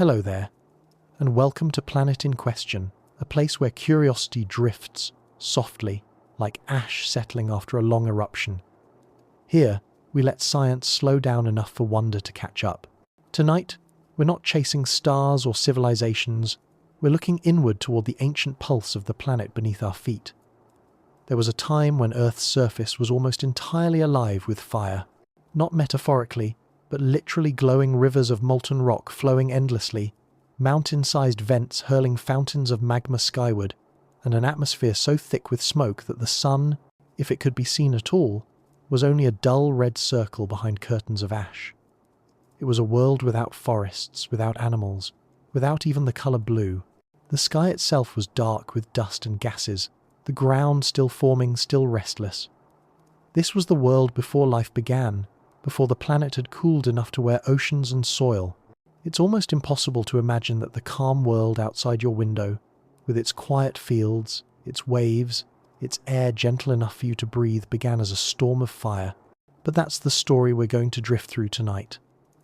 Hello there, and welcome to Planet in Question, a place where curiosity drifts softly, like ash settling after a long eruption. Here, we let science slow down enough for wonder to catch up. Tonight, we're not chasing stars or civilizations, we're looking inward toward the ancient pulse of the planet beneath our feet. There was a time when Earth's surface was almost entirely alive with fire, not metaphorically, but literally glowing rivers of molten rock flowing endlessly, mountain-sized vents hurling fountains of magma skyward, and an atmosphere so thick with smoke that the sun, if it could be seen at all, was only a dull red circle behind curtains of ash. It was a world without forests, without animals, without even the colour blue. The sky itself was dark with dust and gases, the ground still forming, still restless. This was the world before life began, before the planet had cooled enough to wear oceans and soil. It's almost impossible to imagine that the calm world outside your window, with its quiet fields, its waves, its air gentle enough for you to breathe, began as a storm of fire. But that's the story we're going to drift through tonight.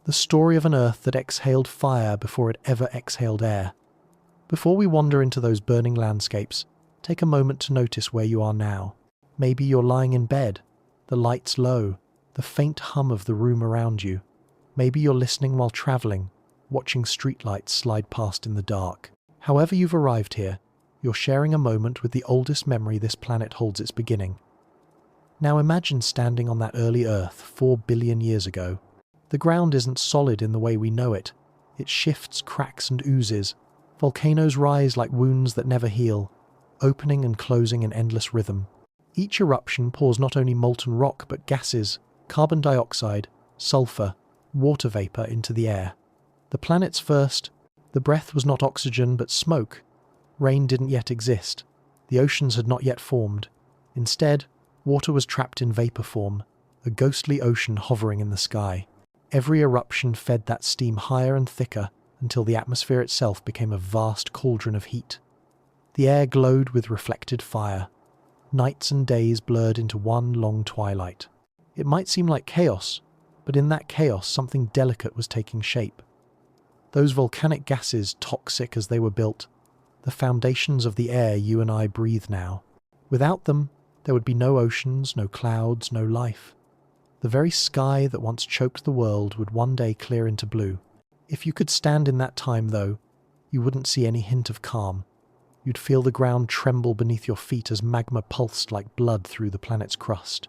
The story of an Earth that exhaled fire before it ever exhaled air. Before we wander into those burning landscapes, take a moment to notice where you are now. Maybe you're lying in bed, the lights low, the faint hum of the room around you. Maybe you're listening while travelling, watching streetlights slide past in the dark. However you've arrived here, you're sharing a moment with the oldest memory this planet holds its beginning. Now imagine standing on that early Earth 4 billion years ago. The ground isn't solid in the way we know it. It shifts, cracks and oozes. Volcanoes rise like wounds that never heal, opening and closing in endless rhythm. Each eruption pours not only molten rock but gases, carbon dioxide, sulfur, water vapor into the air. The planet's first, the breath was not oxygen but smoke. Rain didn't yet exist. The oceans had not yet formed. Instead, water was trapped in vapor form, a ghostly ocean hovering in the sky. Every eruption fed that steam higher and thicker until the atmosphere itself became a vast cauldron of heat. The air glowed with reflected fire. Nights and days blurred into one long twilight. It might seem like chaos, but in that chaos something delicate was taking shape. Those volcanic gases, toxic as they were built, the foundations of the air you and I breathe now. Without them, there would be no oceans, no clouds, no life. The very sky that once choked the world would one day clear into blue. If you could stand in that time, though, you wouldn't see any hint of calm. You'd feel the ground tremble beneath your feet as magma pulsed like blood through the planet's crust.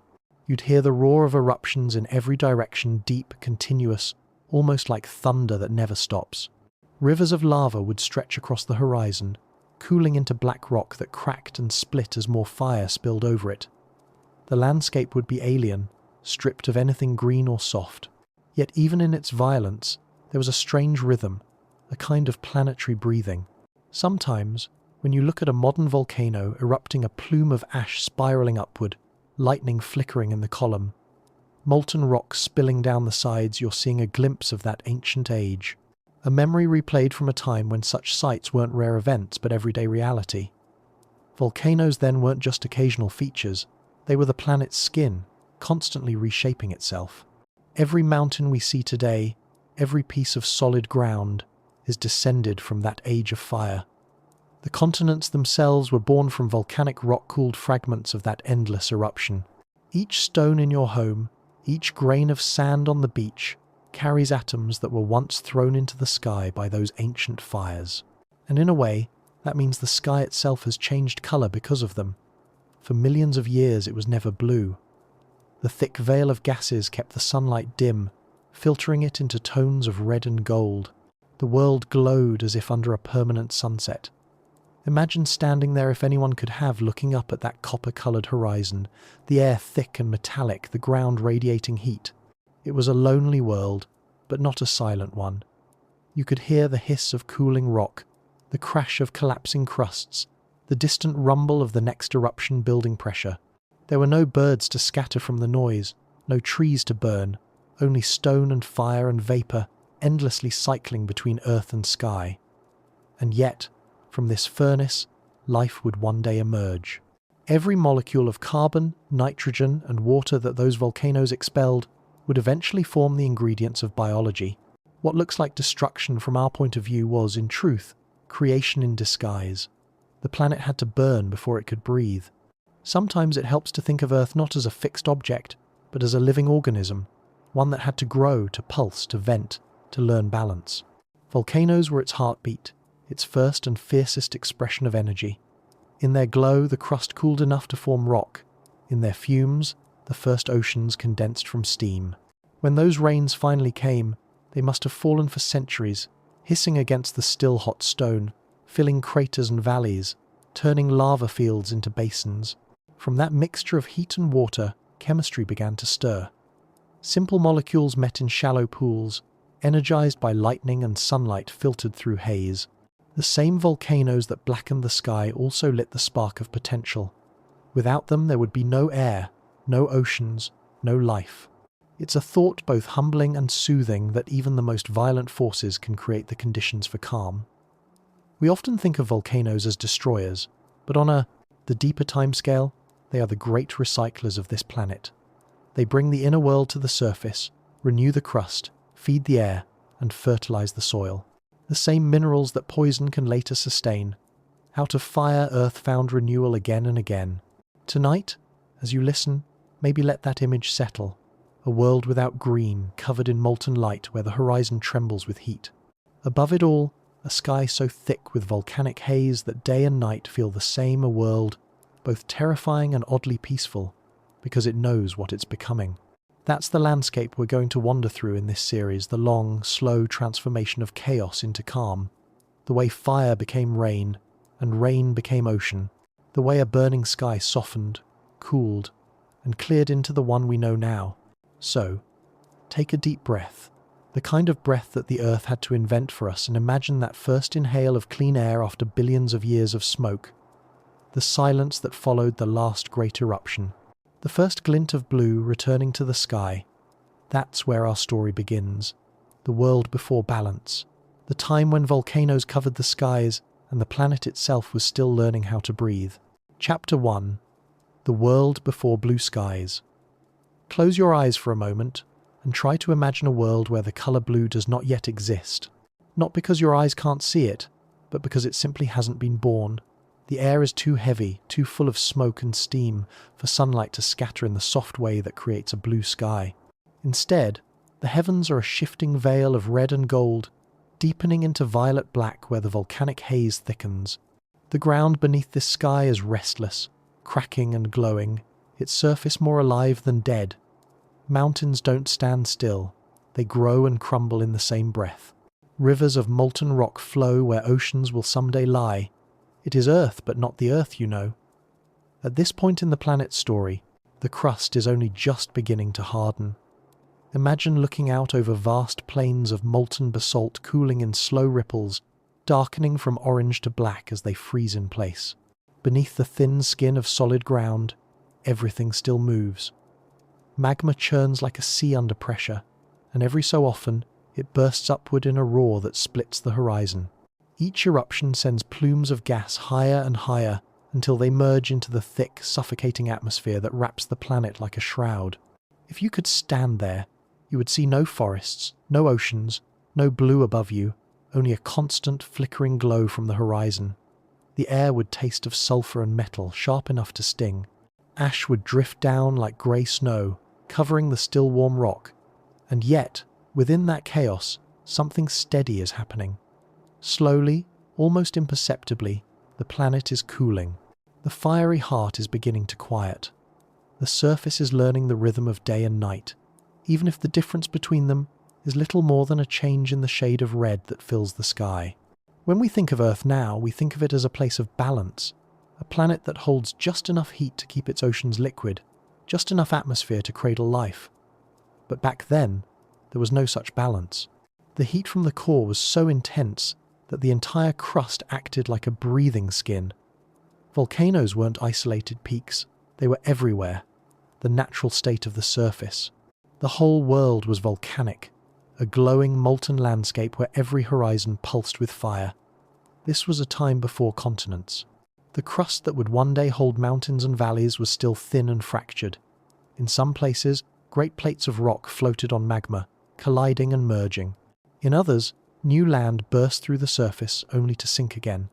You'd hear the roar of eruptions in every direction, deep, continuous, almost like thunder that never stops. Rivers of lava would stretch across the horizon, cooling into black rock that cracked and split as more fire spilled over it. The landscape would be alien, stripped of anything green or soft. Yet even in its violence, there was a strange rhythm, a kind of planetary breathing. Sometimes, when you look at a modern volcano erupting, a plume of ash spiraling upward, lightning flickering in the column, molten rock spilling down the sides, you're seeing a glimpse of that ancient age. A memory replayed from a time when such sights weren't rare events but everyday reality. Volcanoes then weren't just occasional features, they were the planet's skin, constantly reshaping itself. Every mountain we see today, every piece of solid ground, is descended from that age of fire. The continents themselves were born from volcanic rock-cooled fragments of that endless eruption. Each stone in your home, each grain of sand on the beach, carries atoms that were once thrown into the sky by those ancient fires. And in a way, that means the sky itself has changed colour because of them. For millions of years it was never blue. The thick veil of gases kept the sunlight dim, filtering it into tones of red and gold. The world glowed as if under a permanent sunset. Imagine standing there, if anyone could have, looking up at that copper-coloured horizon, the air thick and metallic, the ground radiating heat. It was a lonely world, but not a silent one. You could hear the hiss of cooling rock, the crash of collapsing crusts, the distant rumble of the next eruption building pressure. There were no birds to scatter from the noise, no trees to burn, only stone and fire and vapour, endlessly cycling between earth and sky. And yet, from this furnace, life would one day emerge. Every molecule of carbon, nitrogen, and water that those volcanoes expelled would eventually form the ingredients of biology. What looks like destruction from our point of view was, in truth, creation in disguise. The planet had to burn before it could breathe. Sometimes it helps to think of Earth not as a fixed object, but as a living organism, one that had to grow, to pulse, to vent, to learn balance. Volcanoes were its heartbeat, its first and fiercest expression of energy. In their glow, the crust cooled enough to form rock. In their fumes, the first oceans condensed from steam. When those rains finally came, they must have fallen for centuries, hissing against the still hot stone, filling craters and valleys, turning lava fields into basins. From that mixture of heat and water, chemistry began to stir. Simple molecules met in shallow pools, energized by lightning and sunlight filtered through haze. The same volcanoes that blackened the sky also lit the spark of potential. Without them, there would be no air, no oceans, no life. It's a thought both humbling and soothing that even the most violent forces can create the conditions for calm. We often think of volcanoes as destroyers, but on the deeper timescale, they are the great recyclers of this planet. They bring the inner world to the surface, renew the crust, feed the air, and fertilize the soil. The same minerals that poison can later sustain. Out of fire, Earth found renewal again and again. Tonight, as you listen, maybe let that image settle. A world without green, covered in molten light where the horizon trembles with heat. Above it all, a sky so thick with volcanic haze that day and night feel the same, a world both terrifying and oddly peaceful, because it knows what it's becoming. That's the landscape we're going to wander through in this series, the long, slow transformation of chaos into calm. The way fire became rain, and rain became ocean. The way a burning sky softened, cooled, and cleared into the one we know now. So, take a deep breath, the kind of breath that the Earth had to invent for us, and imagine that first inhale of clean air after billions of years of smoke. The silence that followed the last great eruption. The first glint of blue returning to the sky. That's where our story begins. The world before balance. The time when volcanoes covered the skies and the planet itself was still learning how to breathe. Chapter 1. The world before blue skies. Close your eyes for a moment and try to imagine a world where the color blue does not yet exist. Not because your eyes can't see it, but because it simply hasn't been born. The air is too heavy, too full of smoke and steam for sunlight to scatter in the soft way that creates a blue sky. Instead, the heavens are a shifting veil of red and gold, deepening into violet black where the volcanic haze thickens. The ground beneath this sky is restless, cracking and glowing, its surface more alive than dead. Mountains don't stand still, they grow and crumble in the same breath. Rivers of molten rock flow where oceans will someday lie. It is Earth, but not the Earth you know. At this point in the planet's story, the crust is only just beginning to harden. Imagine looking out over vast plains of molten basalt cooling in slow ripples, darkening from orange to black as they freeze in place. Beneath the thin skin of solid ground, everything still moves. Magma churns like a sea under pressure, and every so often it bursts upward in a roar that splits the horizon. Each eruption sends plumes of gas higher and higher until they merge into the thick, suffocating atmosphere that wraps the planet like a shroud. If you could stand there, you would see no forests, no oceans, no blue above you, only a constant flickering glow from the horizon. The air would taste of sulfur and metal, sharp enough to sting. Ash would drift down like grey snow, covering the still warm rock. And yet, within that chaos, something steady is happening. Slowly, almost imperceptibly, the planet is cooling. The fiery heart is beginning to quiet. The surface is learning the rhythm of day and night, even if the difference between them is little more than a change in the shade of red that fills the sky. When we think of Earth now, we think of it as a place of balance, a planet that holds just enough heat to keep its oceans liquid, just enough atmosphere to cradle life. But back then, there was no such balance. The heat from the core was so intense that the entire crust acted like a breathing skin. Volcanoes weren't isolated peaks, they were everywhere, the natural state of the surface. The whole world was volcanic, a glowing molten landscape where every horizon pulsed with fire. This was a time before continents. The crust that would one day hold mountains and valleys was still thin and fractured. In some places, great plates of rock floated on magma, colliding and merging. In others, new land burst through the surface only to sink again.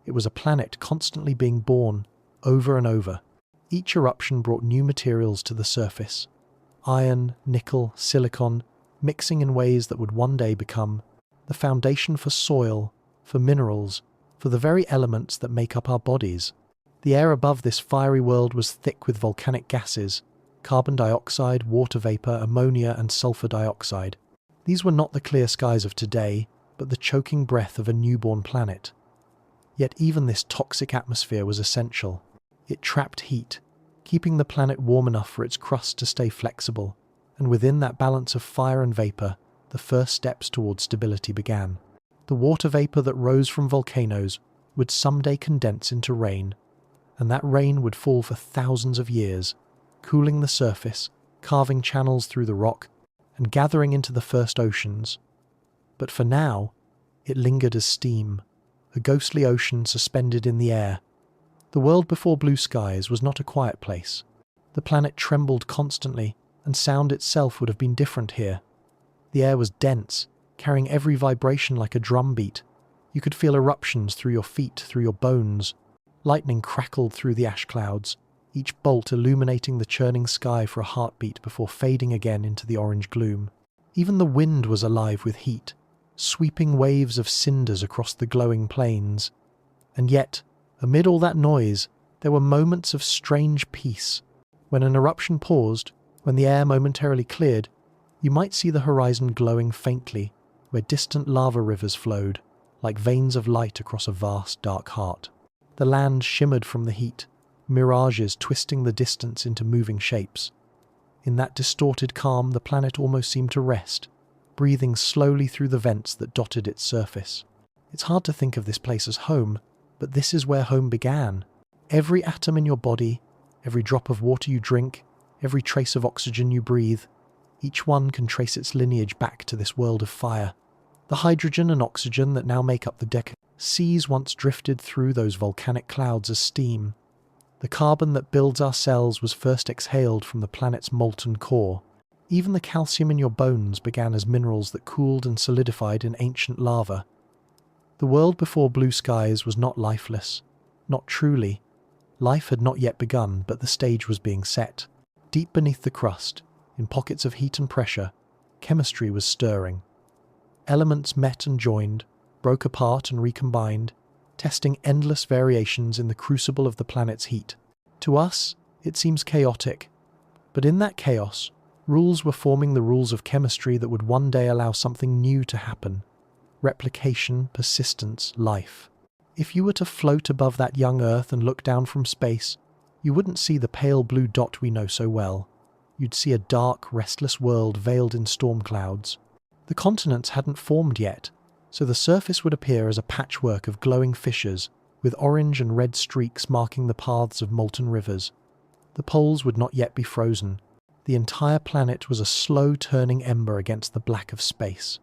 It was a planet constantly being born, over and over. Each eruption brought new materials to the surface. Iron, nickel, silicon, mixing in ways that would one day become the foundation for soil, for minerals, for the very elements that make up our bodies. The air above this fiery world was thick with volcanic gases, carbon dioxide, water vapor, ammonia, and sulfur dioxide. These were not the clear skies of today, but the choking breath of a newborn planet. Yet even this toxic atmosphere was essential. It trapped heat, keeping the planet warm enough for its crust to stay flexible, and within that balance of fire and vapor, the first steps towards stability began. The water vapor that rose from volcanoes would someday condense into rain, and that rain would fall for thousands of years, cooling the surface, carving channels through the rock, and gathering into the first oceans. But for now, it lingered as steam, a ghostly ocean suspended in the air. The world before blue skies was not a quiet place. The planet trembled constantly, and sound itself would have been different here. The air was dense, carrying every vibration like a drum beat. You could feel eruptions through your feet, through your bones. Lightning crackled through the ash clouds, each bolt illuminating the churning sky for a heartbeat before fading again into the orange gloom. Even the wind was alive with heat, sweeping waves of cinders across the glowing plains. And yet, amid all that noise, there were moments of strange peace. When an eruption paused, when the air momentarily cleared, you might see the horizon glowing faintly, where distant lava rivers flowed, like veins of light across a vast, dark heart. The land shimmered from the heat, mirages twisting the distance into moving shapes. In that distorted calm, the planet almost seemed to rest, breathing slowly through the vents that dotted its surface. It's hard to think of this place as home, but this is where home began. Every atom in your body, every drop of water you drink, every trace of oxygen you breathe, each one can trace its lineage back to this world of fire. The hydrogen and oxygen that now make up the seas once drifted through those volcanic clouds as steam. The carbon that builds our cells was first exhaled from the planet's molten core. Even the calcium in your bones began as minerals that cooled and solidified in ancient lava. The world before blue skies was not lifeless, not truly. Life had not yet begun, but the stage was being set. Deep beneath the crust, in pockets of heat and pressure, chemistry was stirring. Elements met and joined, broke apart and recombined, testing endless variations in the crucible of the planet's heat. To us, it seems chaotic, but in that chaos, rules were forming the rules of chemistry that would one day allow something new to happen. Replication, persistence, life. If you were to float above that young Earth and look down from space, you wouldn't see the pale blue dot we know so well. You'd see a dark, restless world veiled in storm clouds. The continents hadn't formed yet, so the surface would appear as a patchwork of glowing fissures, with orange and red streaks marking the paths of molten rivers. The poles would not yet be frozen. The entire planet was a slow-turning ember against the black of space.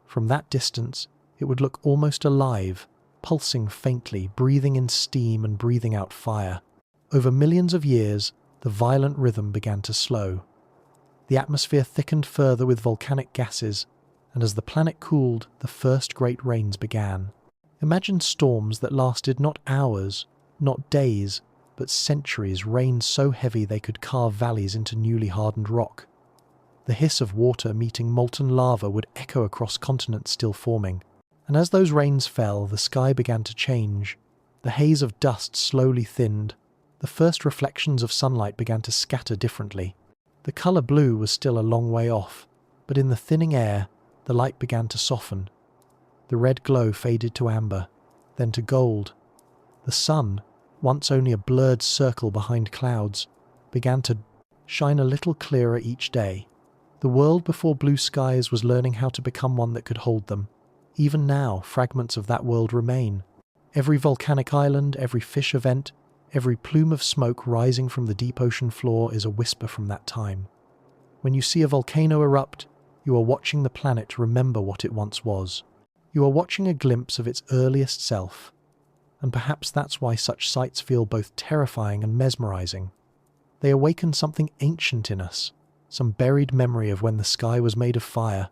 From that distance, it would look almost alive, pulsing faintly, breathing in steam and breathing out fire. Over millions of years, the violent rhythm began to slow. The atmosphere thickened further with volcanic gases, and as the planet cooled, the first great rains began. Imagine storms that lasted not hours, not days, but centuries, rained so heavy they could carve valleys into newly hardened rock. The hiss of water meeting molten lava would echo across continents still forming, and as those rains fell, the sky began to change. The haze of dust slowly thinned. The first reflections of sunlight began to scatter differently. The colour blue was still a long way off, but in the thinning air, the light began to soften. The red glow faded to amber, then to gold. The sun, once only a blurred circle behind clouds, began to shine a little clearer each day. The world before blue skies was learning how to become one that could hold them. Even now, fragments of that world remain. Every volcanic island, every fissure vent, every plume of smoke rising from the deep ocean floor is a whisper from that time. When you see a volcano erupt, you are watching the planet remember what it once was. You are watching a glimpse of its earliest self. And perhaps that's why such sights feel both terrifying and mesmerizing. They awaken something ancient in us, some buried memory of when the sky was made of fire,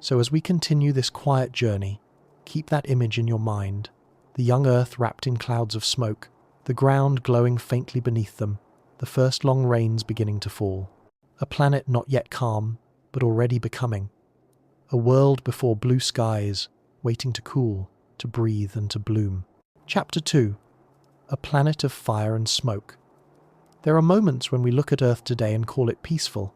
So as we continue this quiet journey, keep that image in your mind, the young earth wrapped in clouds of smoke, the ground glowing faintly beneath them, the first long rains beginning to fall. A planet not yet calm, but already becoming. A world before blue skies, waiting to cool, to breathe and to bloom. Chapter 2. A planet of fire and smoke. There are moments when we look at Earth today and call it peaceful.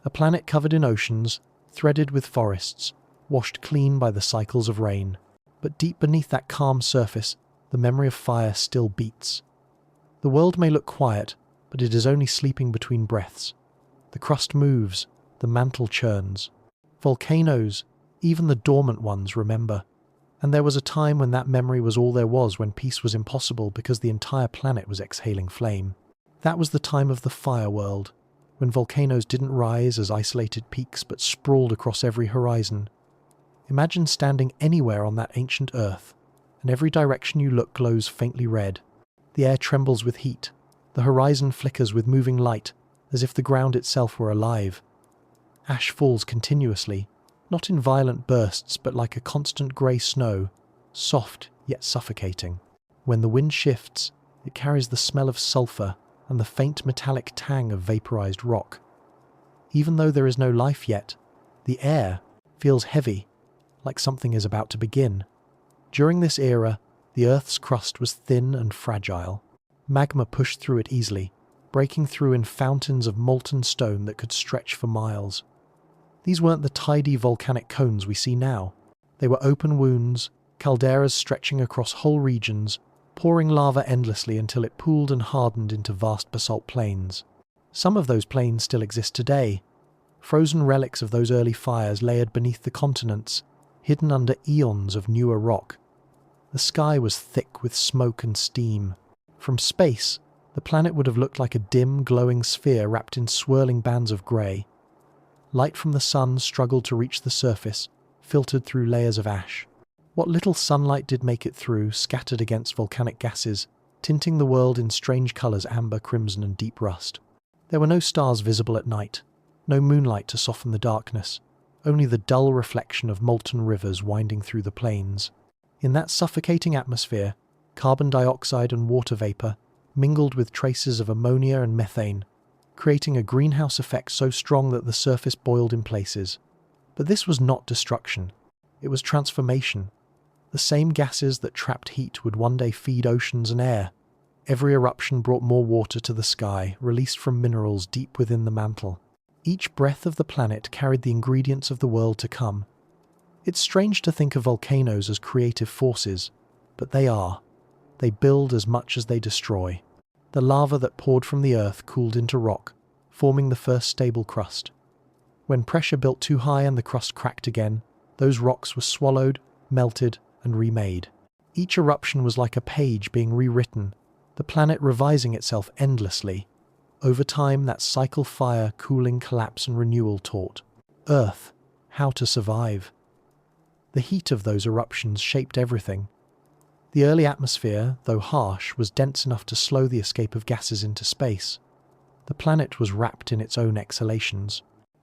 A planet covered in oceans, threaded with forests, washed clean by the cycles of rain. But deep beneath that calm surface, the memory of fire still beats. The world may look quiet, but it is only sleeping between breaths. The crust moves, the mantle churns. Volcanoes, even the dormant ones, remember. And there was a time when that memory was all there was, when peace was impossible because the entire planet was exhaling flame. That was the time of the fire world, when volcanoes didn't rise as isolated peaks but sprawled across every horizon. Imagine standing anywhere on that ancient Earth, and every direction you look glows faintly red. The air trembles with heat, the horizon flickers with moving light, as if the ground itself were alive. Ash falls continuously, not in violent bursts but like a constant grey snow, soft yet suffocating. When the wind shifts, it carries the smell of sulphur and the faint metallic tang of vaporized rock. Even though there is no life yet, the air feels heavy, like something is about to begin. During this era, the Earth's crust was thin and fragile. Magma pushed through it easily, breaking through in fountains of molten stone that could stretch for miles. These weren't the tidy volcanic cones we see now. They were open wounds, calderas stretching across whole regions, pouring lava endlessly until it pooled and hardened into vast basalt plains. Some of those plains still exist today, frozen relics of those early fires layered beneath the continents, hidden under eons of newer rock. The sky was thick with smoke and steam. From space, the planet would have looked like a dim, glowing sphere wrapped in swirling bands of grey. Light from the sun struggled to reach the surface, filtered through layers of ash. What little sunlight did make it through scattered against volcanic gases, tinting the world in strange colours: amber, crimson and deep rust. There were no stars visible at night, no moonlight to soften the darkness, only the dull reflection of molten rivers winding through the plains. In that suffocating atmosphere, carbon dioxide and water vapour mingled with traces of ammonia and methane, creating a greenhouse effect so strong that the surface boiled in places. But this was not destruction, it was transformation. The same gases that trapped heat would one day feed oceans and air. Every eruption brought more water to the sky, released from minerals deep within the mantle. Each breath of the planet carried the ingredients of the world to come. It's strange to think of volcanoes as creative forces, but they are. They build as much as they destroy. The lava that poured from the earth cooled into rock, forming the first stable crust. When pressure built too high and the crust cracked again, those rocks were swallowed, melted, and remade. Each eruption was like a page being rewritten, the planet revising itself endlessly. Over time, that cycle: fire, cooling, collapse, and renewal taught Earth how to survive. The heat of those eruptions shaped everything. The early atmosphere, though harsh, was dense enough to slow the escape of gases into space. The planet was wrapped in its own exhalations.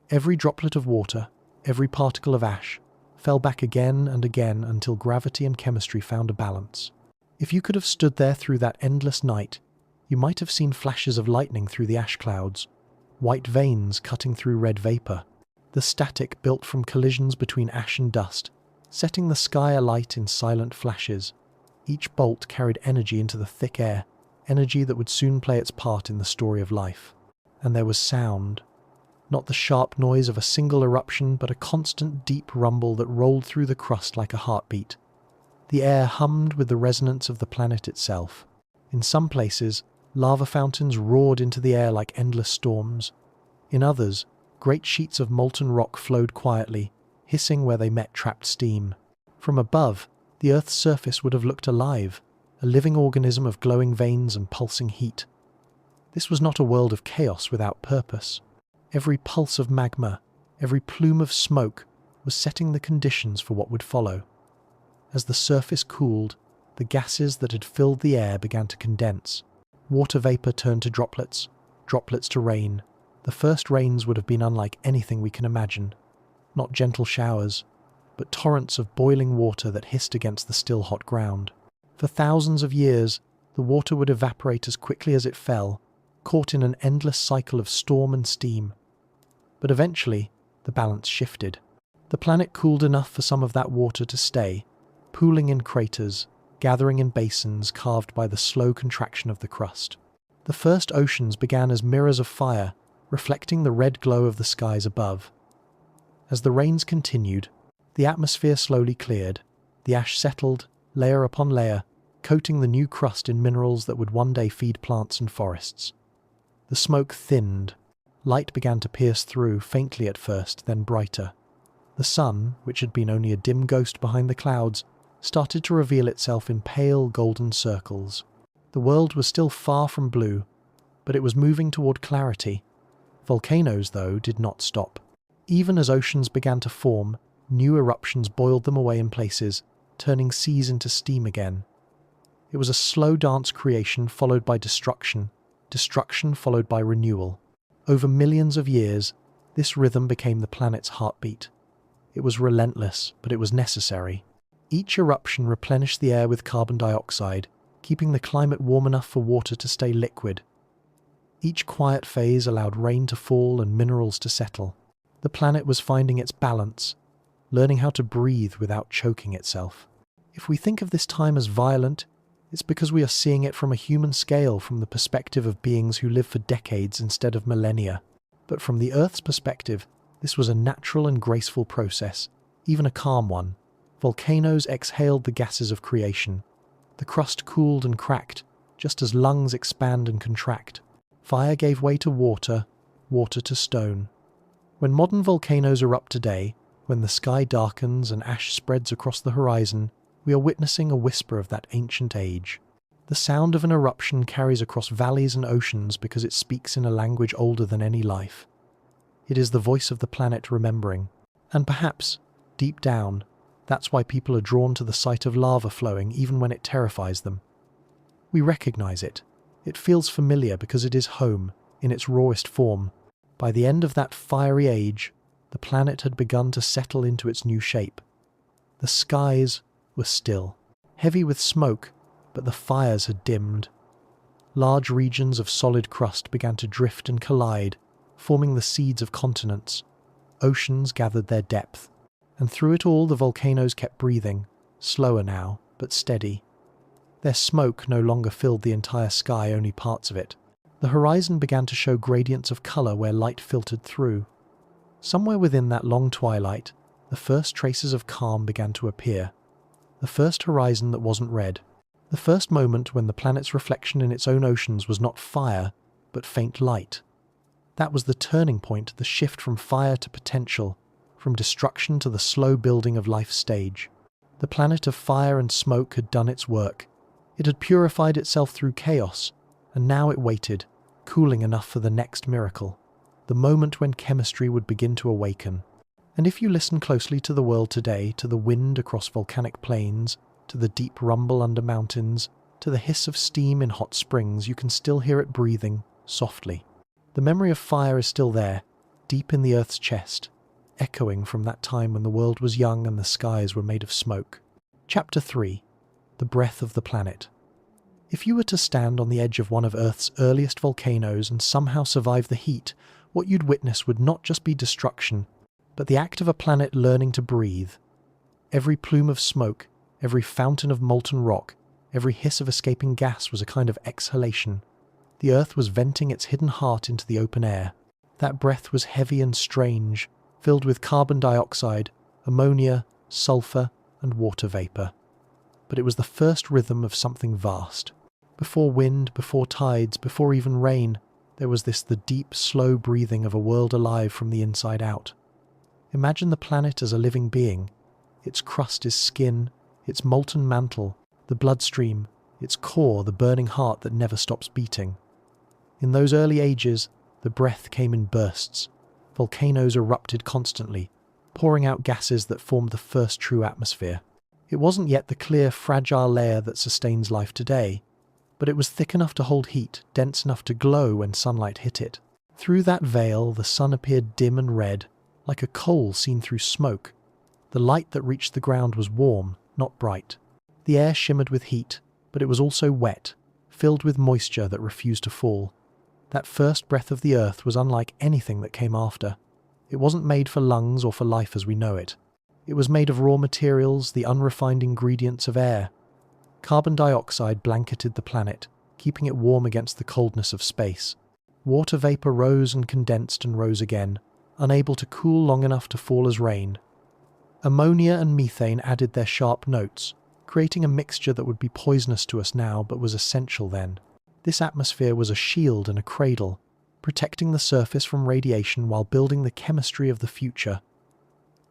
Every droplet of water, every particle of ash, fell back again and again until gravity and chemistry found a balance. If you could have stood there through that endless night, you might have seen flashes of lightning through the ash clouds, white veins cutting through red vapour. The static built from collisions between ash and dust, setting the sky alight in silent flashes. Each bolt carried energy into the thick air, energy that would soon play its part in the story of life. And there was sound. Not the sharp noise of a single eruption, but a constant deep rumble that rolled through the crust like a heartbeat. The air hummed with the resonance of the planet itself. In some places, lava fountains roared into the air like endless storms. In others, great sheets of molten rock flowed quietly, hissing where they met trapped steam. From above, the Earth's surface would have looked alive, a living organism of glowing veins and pulsing heat. This was not a world of chaos without purpose. Every pulse of magma, every plume of smoke, was setting the conditions for what would follow. As the surface cooled, the gases that had filled the air began to condense. Water vapour turned to droplets, droplets to rain. The first rains would have been unlike anything we can imagine. Not gentle showers, but torrents of boiling water that hissed against the still hot ground. For thousands of years, the water would evaporate as quickly as it fell, caught in an endless cycle of storm and steam. But eventually, the balance shifted. The planet cooled enough for some of that water to stay, pooling in craters, gathering in basins carved by the slow contraction of the crust. The first oceans began as mirrors of fire, reflecting the red glow of the skies above. As the rains continued, the atmosphere slowly cleared, the ash settled, layer upon layer, coating the new crust in minerals that would one day feed plants and forests. The smoke thinned. Light began to pierce through, faintly at first, then brighter. The sun, which had been only a dim ghost behind the clouds, started to reveal itself in pale golden circles. The world was still far from blue, but it was moving toward clarity. Volcanoes, though, did not stop. Even as oceans began to form, new eruptions boiled them away in places, turning seas into steam again. It was a slow dance creation followed by destruction, destruction followed by renewal. Over millions of years, this rhythm became the planet's heartbeat. It was relentless, but it was necessary. Each eruption replenished the air with carbon dioxide, keeping the climate warm enough for water to stay liquid. Each quiet phase allowed rain to fall and minerals to settle. The planet was finding its balance, learning how to breathe without choking itself. If we think of this time as violent, it's because we are seeing it from a human scale, from the perspective of beings who live for decades instead of millennia. But from the Earth's perspective, this was a natural and graceful process, even a calm one. Volcanoes exhaled the gases of creation. The crust cooled and cracked, just as lungs expand and contract. Fire gave way to water, water to stone. When modern volcanoes erupt today, when the sky darkens and ash spreads across the horizon, we are witnessing a whisper of that ancient age. The sound of an eruption carries across valleys and oceans because it speaks in a language older than any life. It is the voice of the planet remembering. And perhaps, deep down, that's why people are drawn to the sight of lava flowing even when it terrifies them. We recognize it. It feels familiar because it is home, in its rawest form. By the end of that fiery age, the planet had begun to settle into its new shape. The skies were still, heavy with smoke, but the fires had dimmed. Large regions of solid crust began to drift and collide, forming the seeds of continents. Oceans gathered their depth, and through it all the volcanoes kept breathing, slower now, but steady. Their smoke no longer filled the entire sky, only parts of it. The horizon began to show gradients of colour where light filtered through. Somewhere within that long twilight, the first traces of calm began to appear. The first horizon that wasn't red. The first moment when the planet's reflection in its own oceans was not fire, but faint light. That was the turning point, the shift from fire to potential, from destruction to the slow building of life's stage. The planet of fire and smoke had done its work. It had purified itself through chaos, and now it waited, cooling enough for the next miracle, the moment when chemistry would begin to awaken. And if you listen closely to the world today, to the wind across volcanic plains, to the deep rumble under mountains, to the hiss of steam in hot springs, you can still hear it breathing, softly. The memory of fire is still there, deep in the Earth's chest, echoing from that time when the world was young and the skies were made of smoke. Chapter 3. The Breath of the Planet. If you were to stand on the edge of one of Earth's earliest volcanoes and somehow survive the heat, what you'd witness would not just be destruction, but the act of a planet learning to breathe. Every plume of smoke, every fountain of molten rock, every hiss of escaping gas was a kind of exhalation. The Earth was venting its hidden heart into the open air. That breath was heavy and strange, filled with carbon dioxide, ammonia, sulfur, and water vapor. But it was the first rhythm of something vast. Before wind, before tides, before even rain, there was the deep, slow breathing of a world alive from the inside out. Imagine the planet as a living being. Its crust is skin, its molten mantle, the bloodstream, its core, the burning heart that never stops beating. In those early ages, the breath came in bursts. Volcanoes erupted constantly, pouring out gases that formed the first true atmosphere. It wasn't yet the clear, fragile layer that sustains life today, but it was thick enough to hold heat, dense enough to glow when sunlight hit it. Through that veil, the sun appeared dim and red, like a coal seen through smoke. The light that reached the ground was warm, not bright. The air shimmered with heat, but it was also wet, filled with moisture that refused to fall. That first breath of the earth was unlike anything that came after. It wasn't made for lungs or for life as we know it. It was made of raw materials, the unrefined ingredients of air. Carbon dioxide blanketed the planet, keeping it warm against the coldness of space. Water vapor rose and condensed and rose again, unable to cool long enough to fall as rain. Ammonia and methane added their sharp notes, creating a mixture that would be poisonous to us now but was essential then. This atmosphere was a shield and a cradle, protecting the surface from radiation while building the chemistry of the future.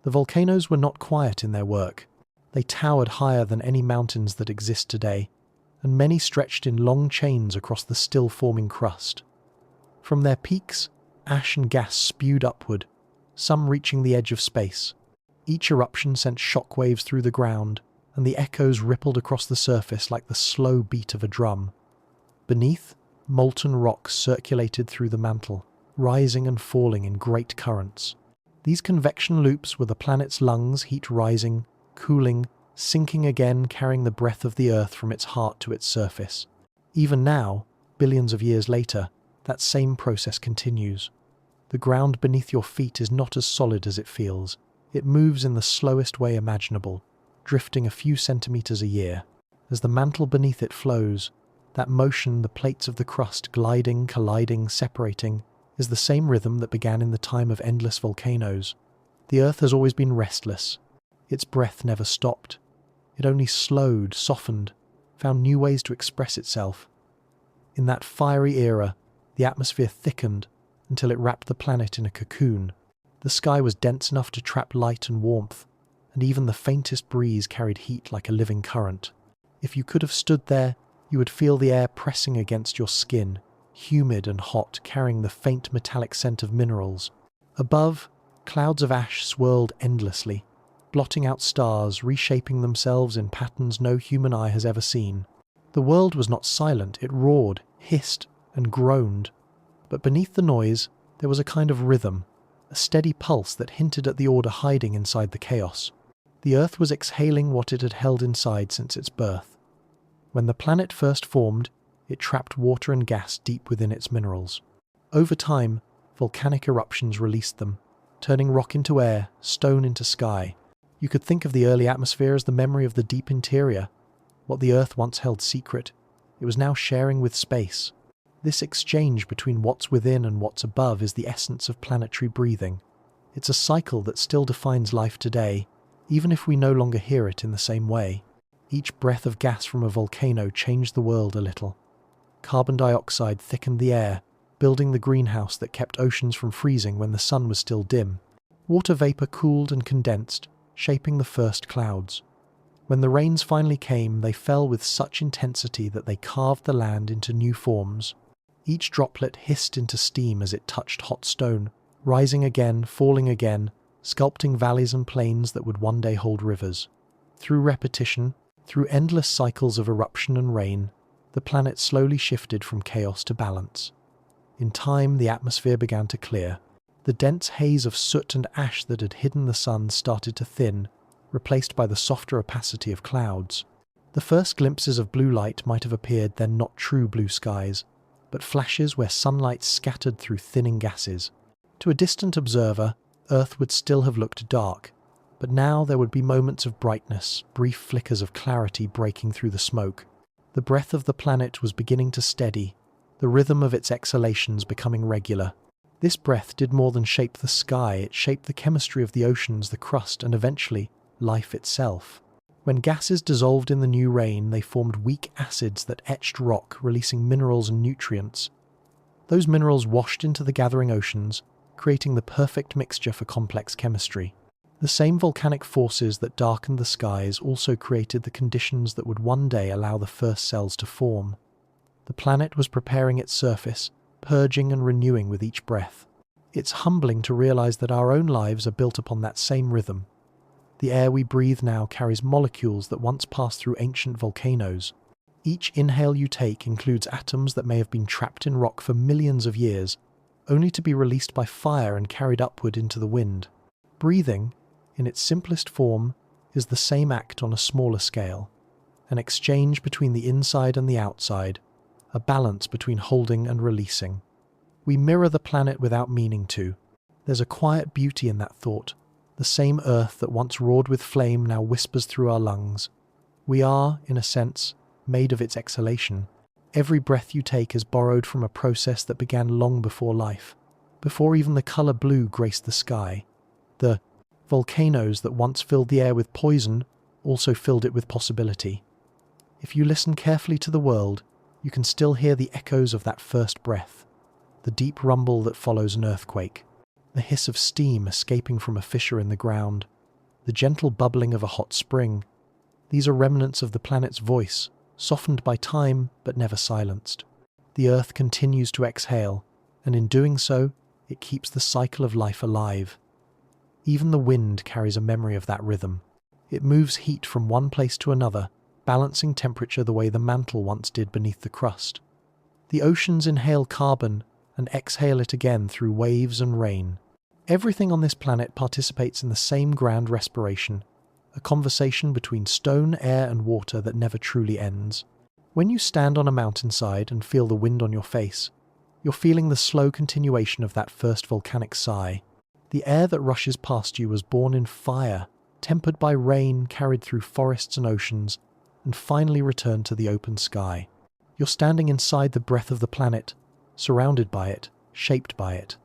The volcanoes were not quiet in their work. They towered higher than any mountains that exist today, and many stretched in long chains across the still-forming crust. From their peaks, ash and gas spewed upward, some reaching the edge of space. Each eruption sent shockwaves through the ground, and the echoes rippled across the surface like the slow beat of a drum. Beneath, molten rock circulated through the mantle, rising and falling in great currents. These convection loops were the planet's lungs, heat rising, cooling, sinking again, carrying the breath of the Earth from its heart to its surface. Even now, billions of years later, that same process continues. The ground beneath your feet is not as solid as it feels. It moves in the slowest way imaginable, drifting a few centimeters a year. As the mantle beneath it flows, that motion, the plates of the crust gliding, colliding, separating, is the same rhythm that began in the time of endless volcanoes. The Earth has always been restless. Its breath never stopped. It only slowed, softened, found new ways to express itself. In that fiery era, the atmosphere thickened until it wrapped the planet in a cocoon. The sky was dense enough to trap light and warmth, and even the faintest breeze carried heat like a living current. If you could have stood there, you would feel the air pressing against your skin, humid and hot, carrying the faint metallic scent of minerals. Above, clouds of ash swirled endlessly, blotting out stars, reshaping themselves in patterns no human eye has ever seen. The world was not silent, it roared, hissed, and groaned. But beneath the noise, there was a kind of rhythm, a steady pulse that hinted at the order hiding inside the chaos. The Earth was exhaling what it had held inside since its birth. When the planet first formed, it trapped water and gas deep within its minerals. Over time, volcanic eruptions released them, turning rock into air, stone into sky. You could think of the early atmosphere as the memory of the deep interior. What the Earth once held secret, it was now sharing with space. This exchange between what's within and what's above is the essence of planetary breathing. It's a cycle that still defines life today, even if we no longer hear it in the same way. Each breath of gas from a volcano changed the world a little. Carbon dioxide thickened the air, building the greenhouse that kept oceans from freezing when the sun was still dim. Water vapor cooled and condensed, shaping the first clouds. When the rains finally came, they fell with such intensity that they carved the land into new forms. Each droplet hissed into steam as it touched hot stone, rising again, falling again, sculpting valleys and plains that would one day hold rivers. Through repetition, through endless cycles of eruption and rain, the planet slowly shifted from chaos to balance. In time, the atmosphere began to clear. The dense haze of soot and ash that had hidden the sun started to thin, replaced by the softer opacity of clouds. The first glimpses of blue light might have appeared then not true blue skies, but flashes where sunlight scattered through thinning gases. To a distant observer, Earth would still have looked dark, but now there would be moments of brightness, brief flickers of clarity breaking through the smoke. The breath of the planet was beginning to steady, the rhythm of its exhalations becoming regular. This breath did more than shape the sky, it shaped the chemistry of the oceans, the crust, and eventually, life itself. When gases dissolved in the new rain, they formed weak acids that etched rock, releasing minerals and nutrients. Those minerals washed into the gathering oceans, creating the perfect mixture for complex chemistry. The same volcanic forces that darkened the skies also created the conditions that would one day allow the first cells to form. The planet was preparing its surface, purging and renewing with each breath. It's humbling to realize that our own lives are built upon that same rhythm. The air we breathe now carries molecules that once passed through ancient volcanoes. Each inhale you take includes atoms that may have been trapped in rock for millions of years, only to be released by fire and carried upward into the wind. Breathing, in its simplest form, is the same act on a smaller scale, an exchange between the inside and the outside, a balance between holding and releasing. We mirror the planet without meaning to. There's a quiet beauty in that thought. The same earth that once roared with flame now whispers through our lungs. We are, in a sense, made of its exhalation. Every breath you take is borrowed from a process that began long before life, before even the colour blue graced the sky. The volcanoes that once filled the air with poison also filled it with possibility. If you listen carefully to the world, you can still hear the echoes of that first breath, the deep rumble that follows an earthquake, the hiss of steam escaping from a fissure in the ground, the gentle bubbling of a hot spring. These are remnants of the planet's voice, softened by time but never silenced. The Earth continues to exhale, and in doing so, it keeps the cycle of life alive. Even the wind carries a memory of that rhythm. It moves heat from one place to another, balancing temperature the way the mantle once did beneath the crust. The oceans inhale carbon and exhale it again through waves and rain. Everything on this planet participates in the same grand respiration, a conversation between stone, air and water that never truly ends. When you stand on a mountainside and feel the wind on your face, you're feeling the slow continuation of that first volcanic sigh. The air that rushes past you was born in fire, tempered by rain, carried through forests and oceans, and finally returned to the open sky. You're standing inside the breath of the planet, surrounded by it, shaped by it.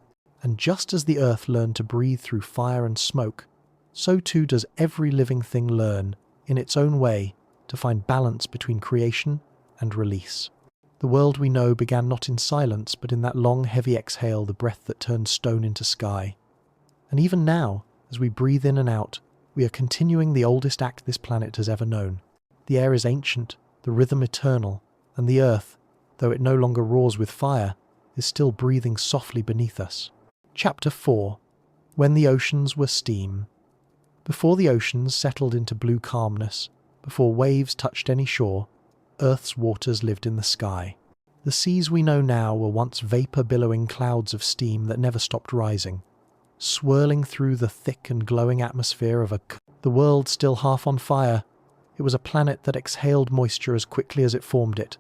And just as the earth learned to breathe through fire and smoke, so too does every living thing learn, in its own way, to find balance between creation and release. The world we know began not in silence, but in that long, heavy exhale, the breath that turned stone into sky. And even now, as we breathe in and out, we are continuing the oldest act this planet has ever known. The air is ancient, the rhythm eternal, and the earth, though it no longer roars with fire, is still breathing softly beneath us. Chapter 4. When the Oceans Were Steam. Before the oceans settled into blue calmness, before waves touched any shore, Earth's waters lived in the sky. The seas we know now were once vapour-billowing clouds of steam that never stopped rising, swirling through the thick and glowing atmosphere of the world still half on fire. It was a planet that exhaled moisture as quickly as it formed it.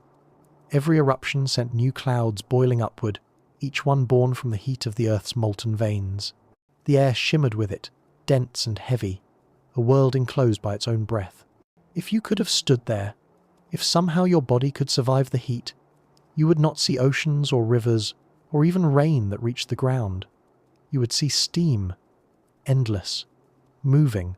Every eruption sent new clouds boiling upward, each one born from the heat of the Earth's molten veins. The air shimmered with it, dense and heavy, a world enclosed by its own breath. If you could have stood there, if somehow your body could survive the heat, you would not see oceans or rivers, or even rain that reached the ground. You would see steam, endless, moving,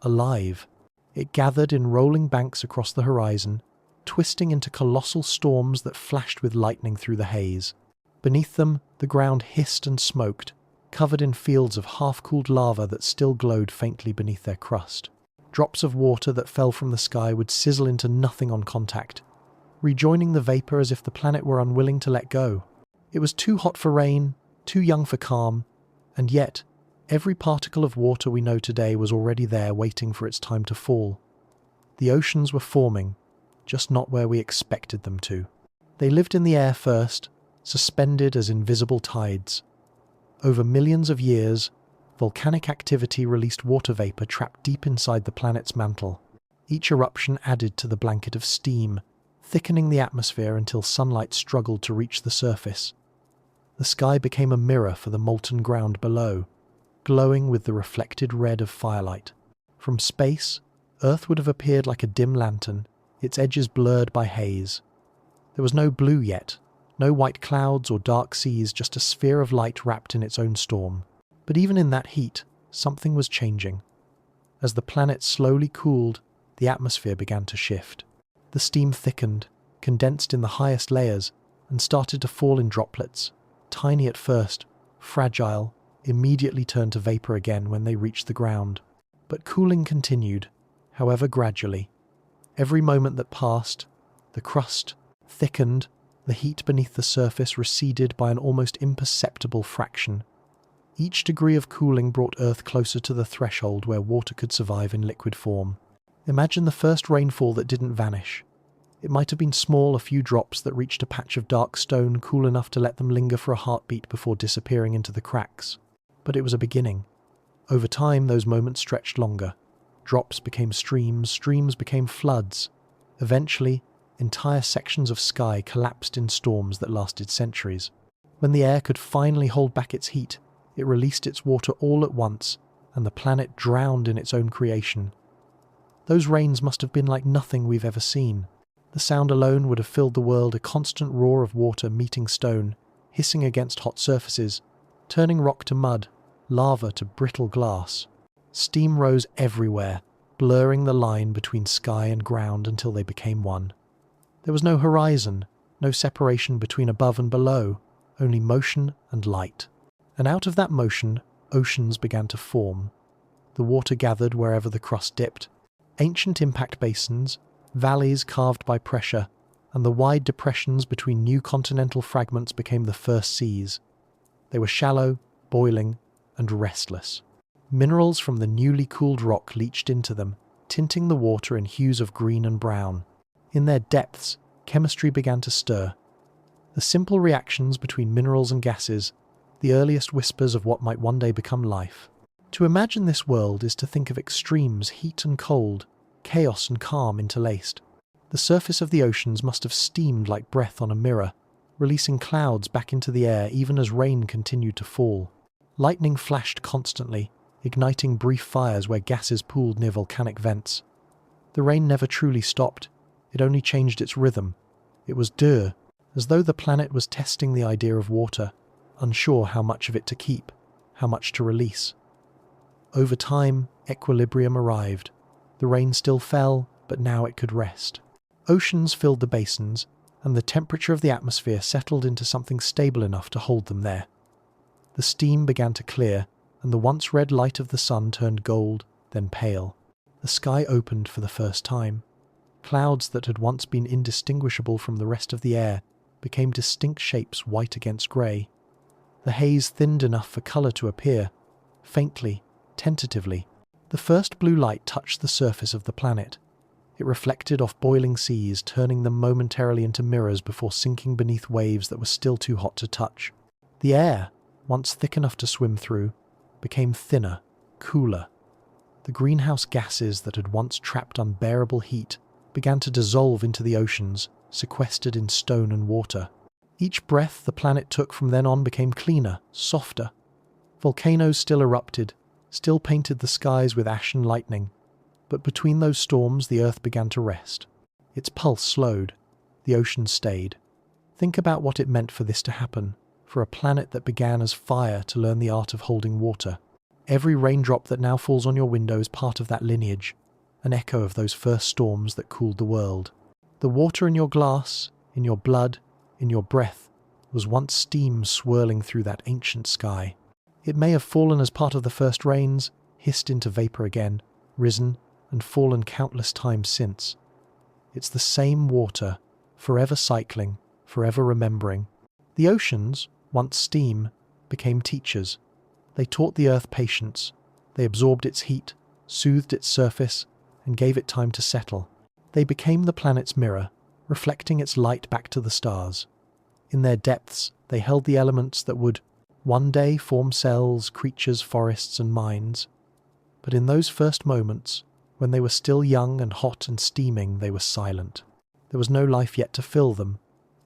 alive. It gathered in rolling banks across the horizon, twisting into colossal storms that flashed with lightning through the haze. Beneath them, the ground hissed and smoked, covered in fields of half-cooled lava that still glowed faintly beneath their crust. Drops of water that fell from the sky would sizzle into nothing on contact, rejoining the vapour as if the planet were unwilling to let go. It was too hot for rain, too young for calm, and yet, every particle of water we know today was already there waiting for its time to fall. The oceans were forming, just not where we expected them to. They lived in the air first, suspended as invisible tides. Over millions of years, volcanic activity released water vapour trapped deep inside the planet's mantle. Each eruption added to the blanket of steam, thickening the atmosphere until sunlight struggled to reach the surface. The sky became a mirror for the molten ground below, glowing with the reflected red of firelight. From space, Earth would have appeared like a dim lantern, its edges blurred by haze. There was no blue yet, no white clouds or dark seas, just a sphere of light wrapped in its own storm. But even in that heat, something was changing. As the planet slowly cooled, the atmosphere began to shift. The steam thickened, condensed in the highest layers, and started to fall in droplets. Tiny at first, fragile, immediately turned to vapour again when they reached the ground. But cooling continued, however gradually. Every moment that passed, the crust thickened, the heat beneath the surface receded by an almost imperceptible fraction. Each degree of cooling brought Earth closer to the threshold where water could survive in liquid form. Imagine the first rainfall that didn't vanish. It might have been small, a few drops that reached a patch of dark stone cool enough to let them linger for a heartbeat before disappearing into the cracks. But it was a beginning. Over time, those moments stretched longer. Drops became streams, streams became floods. Eventually, entire sections of sky collapsed in storms that lasted centuries. When the air could finally hold back its heat, it released its water all at once, and the planet drowned in its own creation. Those rains must have been like nothing we've ever seen. The sound alone would have filled the world, a constant roar of water meeting stone, hissing against hot surfaces, turning rock to mud, lava to brittle glass. Steam rose everywhere, blurring the line between sky and ground until they became one. There was no horizon, no separation between above and below, only motion and light. And out of that motion, oceans began to form. The water gathered wherever the crust dipped. Ancient impact basins, valleys carved by pressure, and the wide depressions between new continental fragments became the first seas. They were shallow, boiling, and restless. Minerals from the newly cooled rock leached into them, tinting the water in hues of green and brown. In their depths, chemistry began to stir. The simple reactions between minerals and gases, the earliest whispers of what might one day become life. To imagine this world is to think of extremes, heat and cold, chaos and calm interlaced. The surface of the oceans must have steamed like breath on a mirror, releasing clouds back into the air even as rain continued to fall. Lightning flashed constantly, igniting brief fires where gases pooled near volcanic vents. The rain never truly stopped, it only changed its rhythm. It was dur, as though the planet was testing the idea of water, unsure how much of it to keep, how much to release. Over time, equilibrium arrived. The rain still fell, but now it could rest. Oceans filled the basins, and the temperature of the atmosphere settled into something stable enough to hold them there. The steam began to clear, and the once red light of the sun turned gold, then pale. The sky opened for the first time. Clouds that had once been indistinguishable from the rest of the air became distinct shapes white against grey. The haze thinned enough for colour to appear, faintly, tentatively. The first blue light touched the surface of the planet. It reflected off boiling seas, turning them momentarily into mirrors before sinking beneath waves that were still too hot to touch. The air, once thick enough to swim through, became thinner, cooler. The greenhouse gases that had once trapped unbearable heat began to dissolve into the oceans, sequestered in stone and water. Each breath the planet took from then on became cleaner, softer. Volcanoes still erupted, still painted the skies with ash and lightning. But between those storms the earth began to rest. Its pulse slowed. The ocean stayed. Think about what it meant for this to happen, for a planet that began as fire to learn the art of holding water. Every raindrop that now falls on your window is part of that lineage, an echo of those first storms that cooled the world. The water in your glass, in your blood, in your breath, was once steam swirling through that ancient sky. It may have fallen as part of the first rains, hissed into vapour again, risen, and fallen countless times since. It's the same water, forever cycling, forever remembering. The oceans, once steam, became teachers. They taught the earth patience. They absorbed its heat, soothed its surface, and gave it time to settle. They became the planet's mirror, reflecting its light back to the stars. In their depths, they held the elements that would, one day, form cells, creatures, forests, and minds. But in those first moments, when they were still young and hot and steaming, they were silent. There was no life yet to fill them,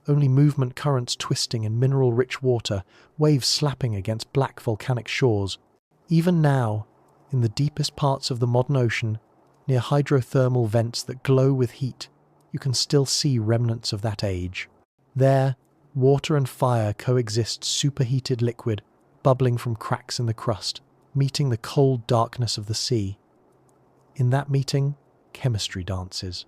only movement currents twisting in mineral-rich water, waves slapping against black volcanic shores. Even now, in the deepest parts of the modern ocean, near hydrothermal vents that glow with heat, you can still see remnants of that age. There, water and fire coexist, superheated liquid, bubbling from cracks in the crust, meeting the cold darkness of the sea. In that meeting, chemistry dances.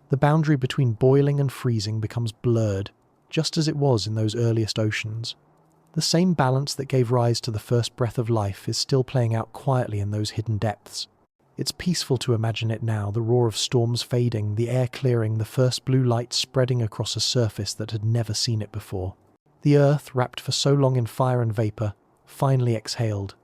The boundary between boiling and freezing becomes blurred, just as it was in those earliest oceans. The same balance that gave rise to the first breath of life is still playing out quietly in those hidden depths. It's peaceful to imagine it now, the roar of storms fading, the air clearing, the first blue light spreading across a surface that had never seen it before. The earth, wrapped for so long in fire and vapour, finally exhaled.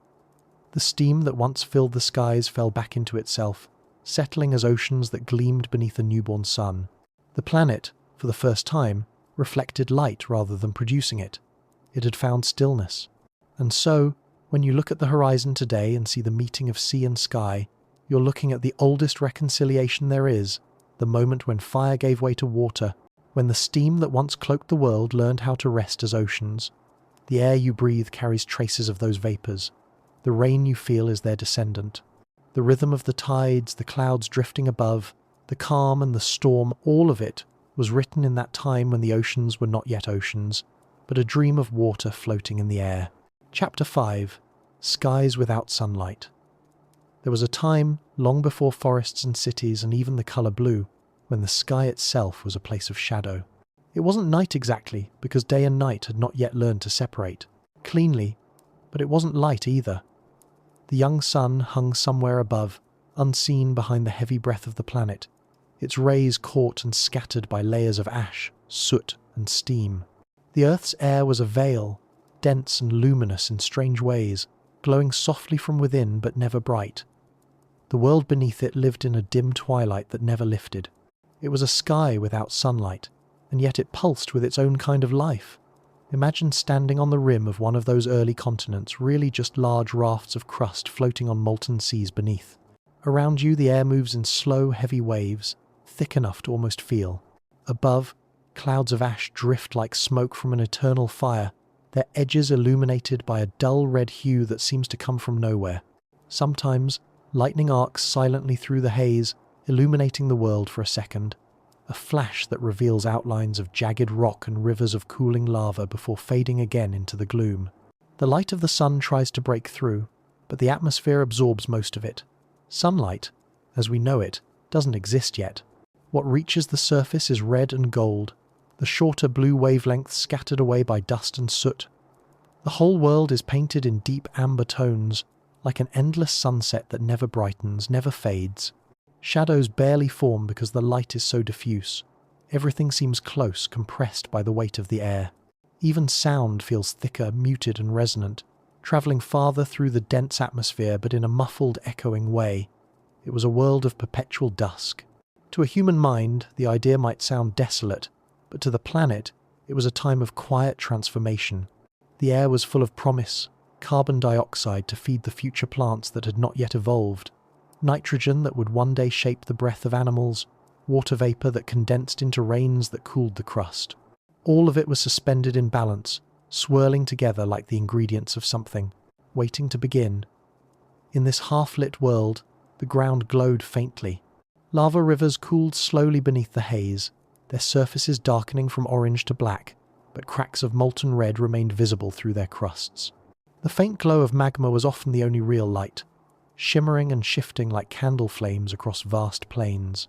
The steam that once filled the skies fell back into itself, settling as oceans that gleamed beneath a newborn sun. The planet, for the first time, reflected light rather than producing it. It had found stillness. And so, When you look at the horizon today and see the meeting of sea and sky, you're looking at the oldest reconciliation there is, the moment when fire gave way to water, when the steam that once cloaked the world learned how to rest as oceans. The air you breathe carries traces of those vapours. The rain you feel is their descendant. The rhythm of the tides, the clouds drifting above, the calm and the storm, all of it was written in that time when the oceans were not yet oceans, but a dream of water floating in the air. Chapter 5. Skies Without Sunlight. There was a time, long before forests and cities and even the colour blue, when the sky itself was a place of shadow. It wasn't night exactly, because day and night had not yet learned to separate cleanly, but it wasn't light either. The young sun hung somewhere above, unseen behind the heavy breath of the planet, its rays caught and scattered by layers of ash, soot and steam. The Earth's air was a veil, dense and luminous in strange ways, glowing softly from within but never bright. The world beneath it lived in a dim twilight that never lifted. It was a sky without sunlight, and yet it pulsed with its own kind of life. Imagine standing on the rim of one of those early continents, really just large rafts of crust floating on molten seas beneath. Around you the air moves in slow, heavy waves, thick enough to almost feel. Above, clouds of ash drift like smoke from an eternal fire, their edges illuminated by a dull red hue that seems to come from nowhere. Sometimes, lightning arcs silently through the haze, illuminating the world for a second. A flash that reveals outlines of jagged rock and rivers of cooling lava before fading again into the gloom. The light of the sun tries to break through, but the atmosphere absorbs most of it. Sunlight, as we know it, doesn't exist yet. What reaches the surface is red and gold, the shorter blue wavelengths scattered away by dust and soot. The whole world is painted in deep amber tones, like an endless sunset that never brightens, never fades. Shadows barely form because the light is so diffuse. Everything seems close, compressed by the weight of the air. Even sound feels thicker, muted and resonant, travelling farther through the dense atmosphere but in a muffled, echoing way. It was a world of perpetual dusk. To a human mind, the idea might sound desolate, but to the planet, it was a time of quiet transformation. The air was full of promise, carbon dioxide to feed the future plants that had not yet evolved, nitrogen that would one day shape the breath of animals, water vapour that condensed into rains that cooled the crust. All of it was suspended in balance, swirling together like the ingredients of something, waiting to begin. In this half-lit world, the ground glowed faintly. Lava rivers cooled slowly beneath the haze, their surfaces darkening from orange to black, but cracks of molten red remained visible through their crusts. The faint glow of magma was often the only real light, shimmering and shifting like candle flames across vast plains.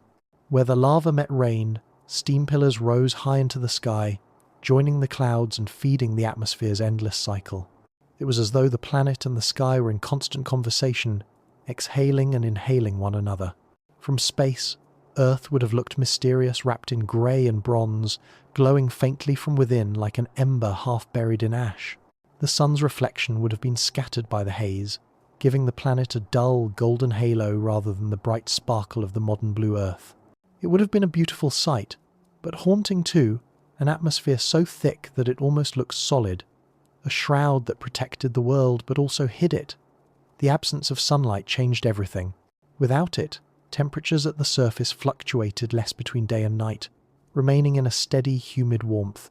Where the lava met rain, steam pillars rose high into the sky, joining the clouds and feeding the atmosphere's endless cycle. It was as though the planet and the sky were in constant conversation, exhaling and inhaling one another. From space, Earth would have looked mysterious, wrapped in grey and bronze, glowing faintly from within like an ember half buried in ash. The sun's reflection would have been scattered by the haze, giving the planet a dull, golden halo rather than the bright sparkle of the modern blue Earth. It would have been a beautiful sight, but haunting too, an atmosphere so thick that it almost looks solid, a shroud that protected the world but also hid it. The absence of sunlight changed everything. Without it, temperatures at the surface fluctuated less between day and night, remaining in a steady, humid warmth.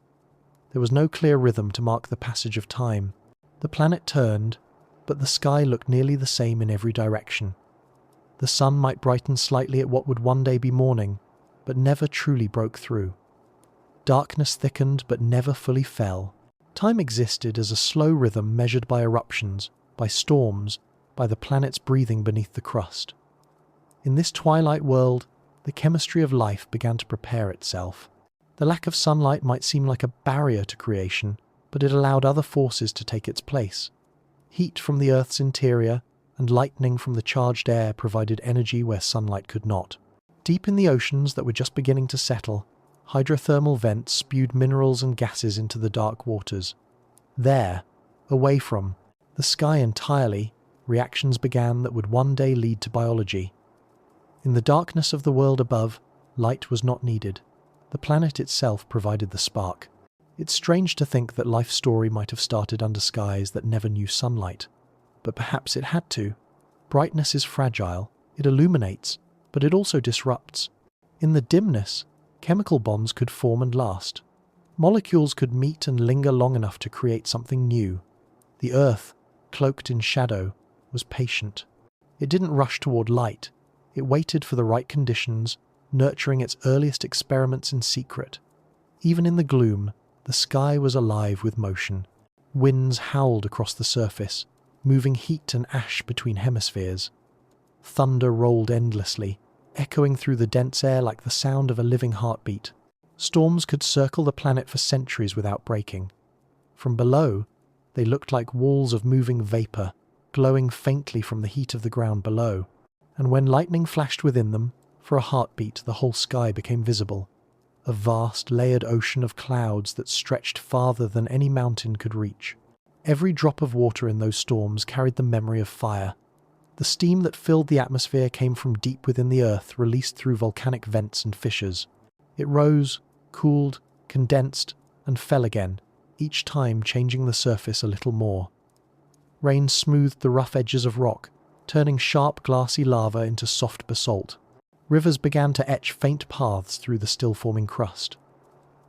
There was no clear rhythm to mark the passage of time. The planet turned, but the sky looked nearly the same in every direction. The sun might brighten slightly at what would one day be morning, but never truly broke through. Darkness thickened but never fully fell. Time existed as a slow rhythm measured by eruptions, by storms, by the planet's breathing beneath the crust. In this twilight world, the chemistry of life began to prepare itself. The lack of sunlight might seem like a barrier to creation, but it allowed other forces to take its place. Heat from the Earth's interior and lightning from the charged air provided energy where sunlight could not. Deep in the oceans that were just beginning to settle, hydrothermal vents spewed minerals and gases into the dark waters. There, away from the sky entirely, reactions began that would one day lead to biology. In the darkness of the world above, light was not needed. The planet itself provided the spark. It's strange to think that life's story might have started under skies that never knew sunlight. but perhaps it had to. Brightness is fragile. It illuminates, but it also disrupts. In the dimness, chemical bonds could form and last. Molecules could meet and linger long enough to create something new. The Earth, cloaked in shadow, was patient. It didn't rush toward light. It waited for the right conditions, nurturing its earliest experiments in secret. Even in the gloom, the sky was alive with motion. Winds howled across the surface, moving heat and ash between hemispheres. Thunder rolled endlessly, echoing through the dense air like the sound of a living heartbeat. Storms could circle the planet for centuries without breaking. From below, they looked like walls of moving vapor, glowing faintly from the heat of the ground below. And when lightning flashed within them, for a heartbeat the whole sky became visible. A vast, layered ocean of clouds that stretched farther than any mountain could reach. Every drop of water in those storms carried the memory of fire. The steam that filled the atmosphere came from deep within the earth, released through volcanic vents and fissures. It rose, cooled, condensed, and fell again, each time changing the surface a little more. Rain smoothed the rough edges of rock, turning sharp glassy lava into soft basalt. Rivers began to etch faint paths through the still-forming crust.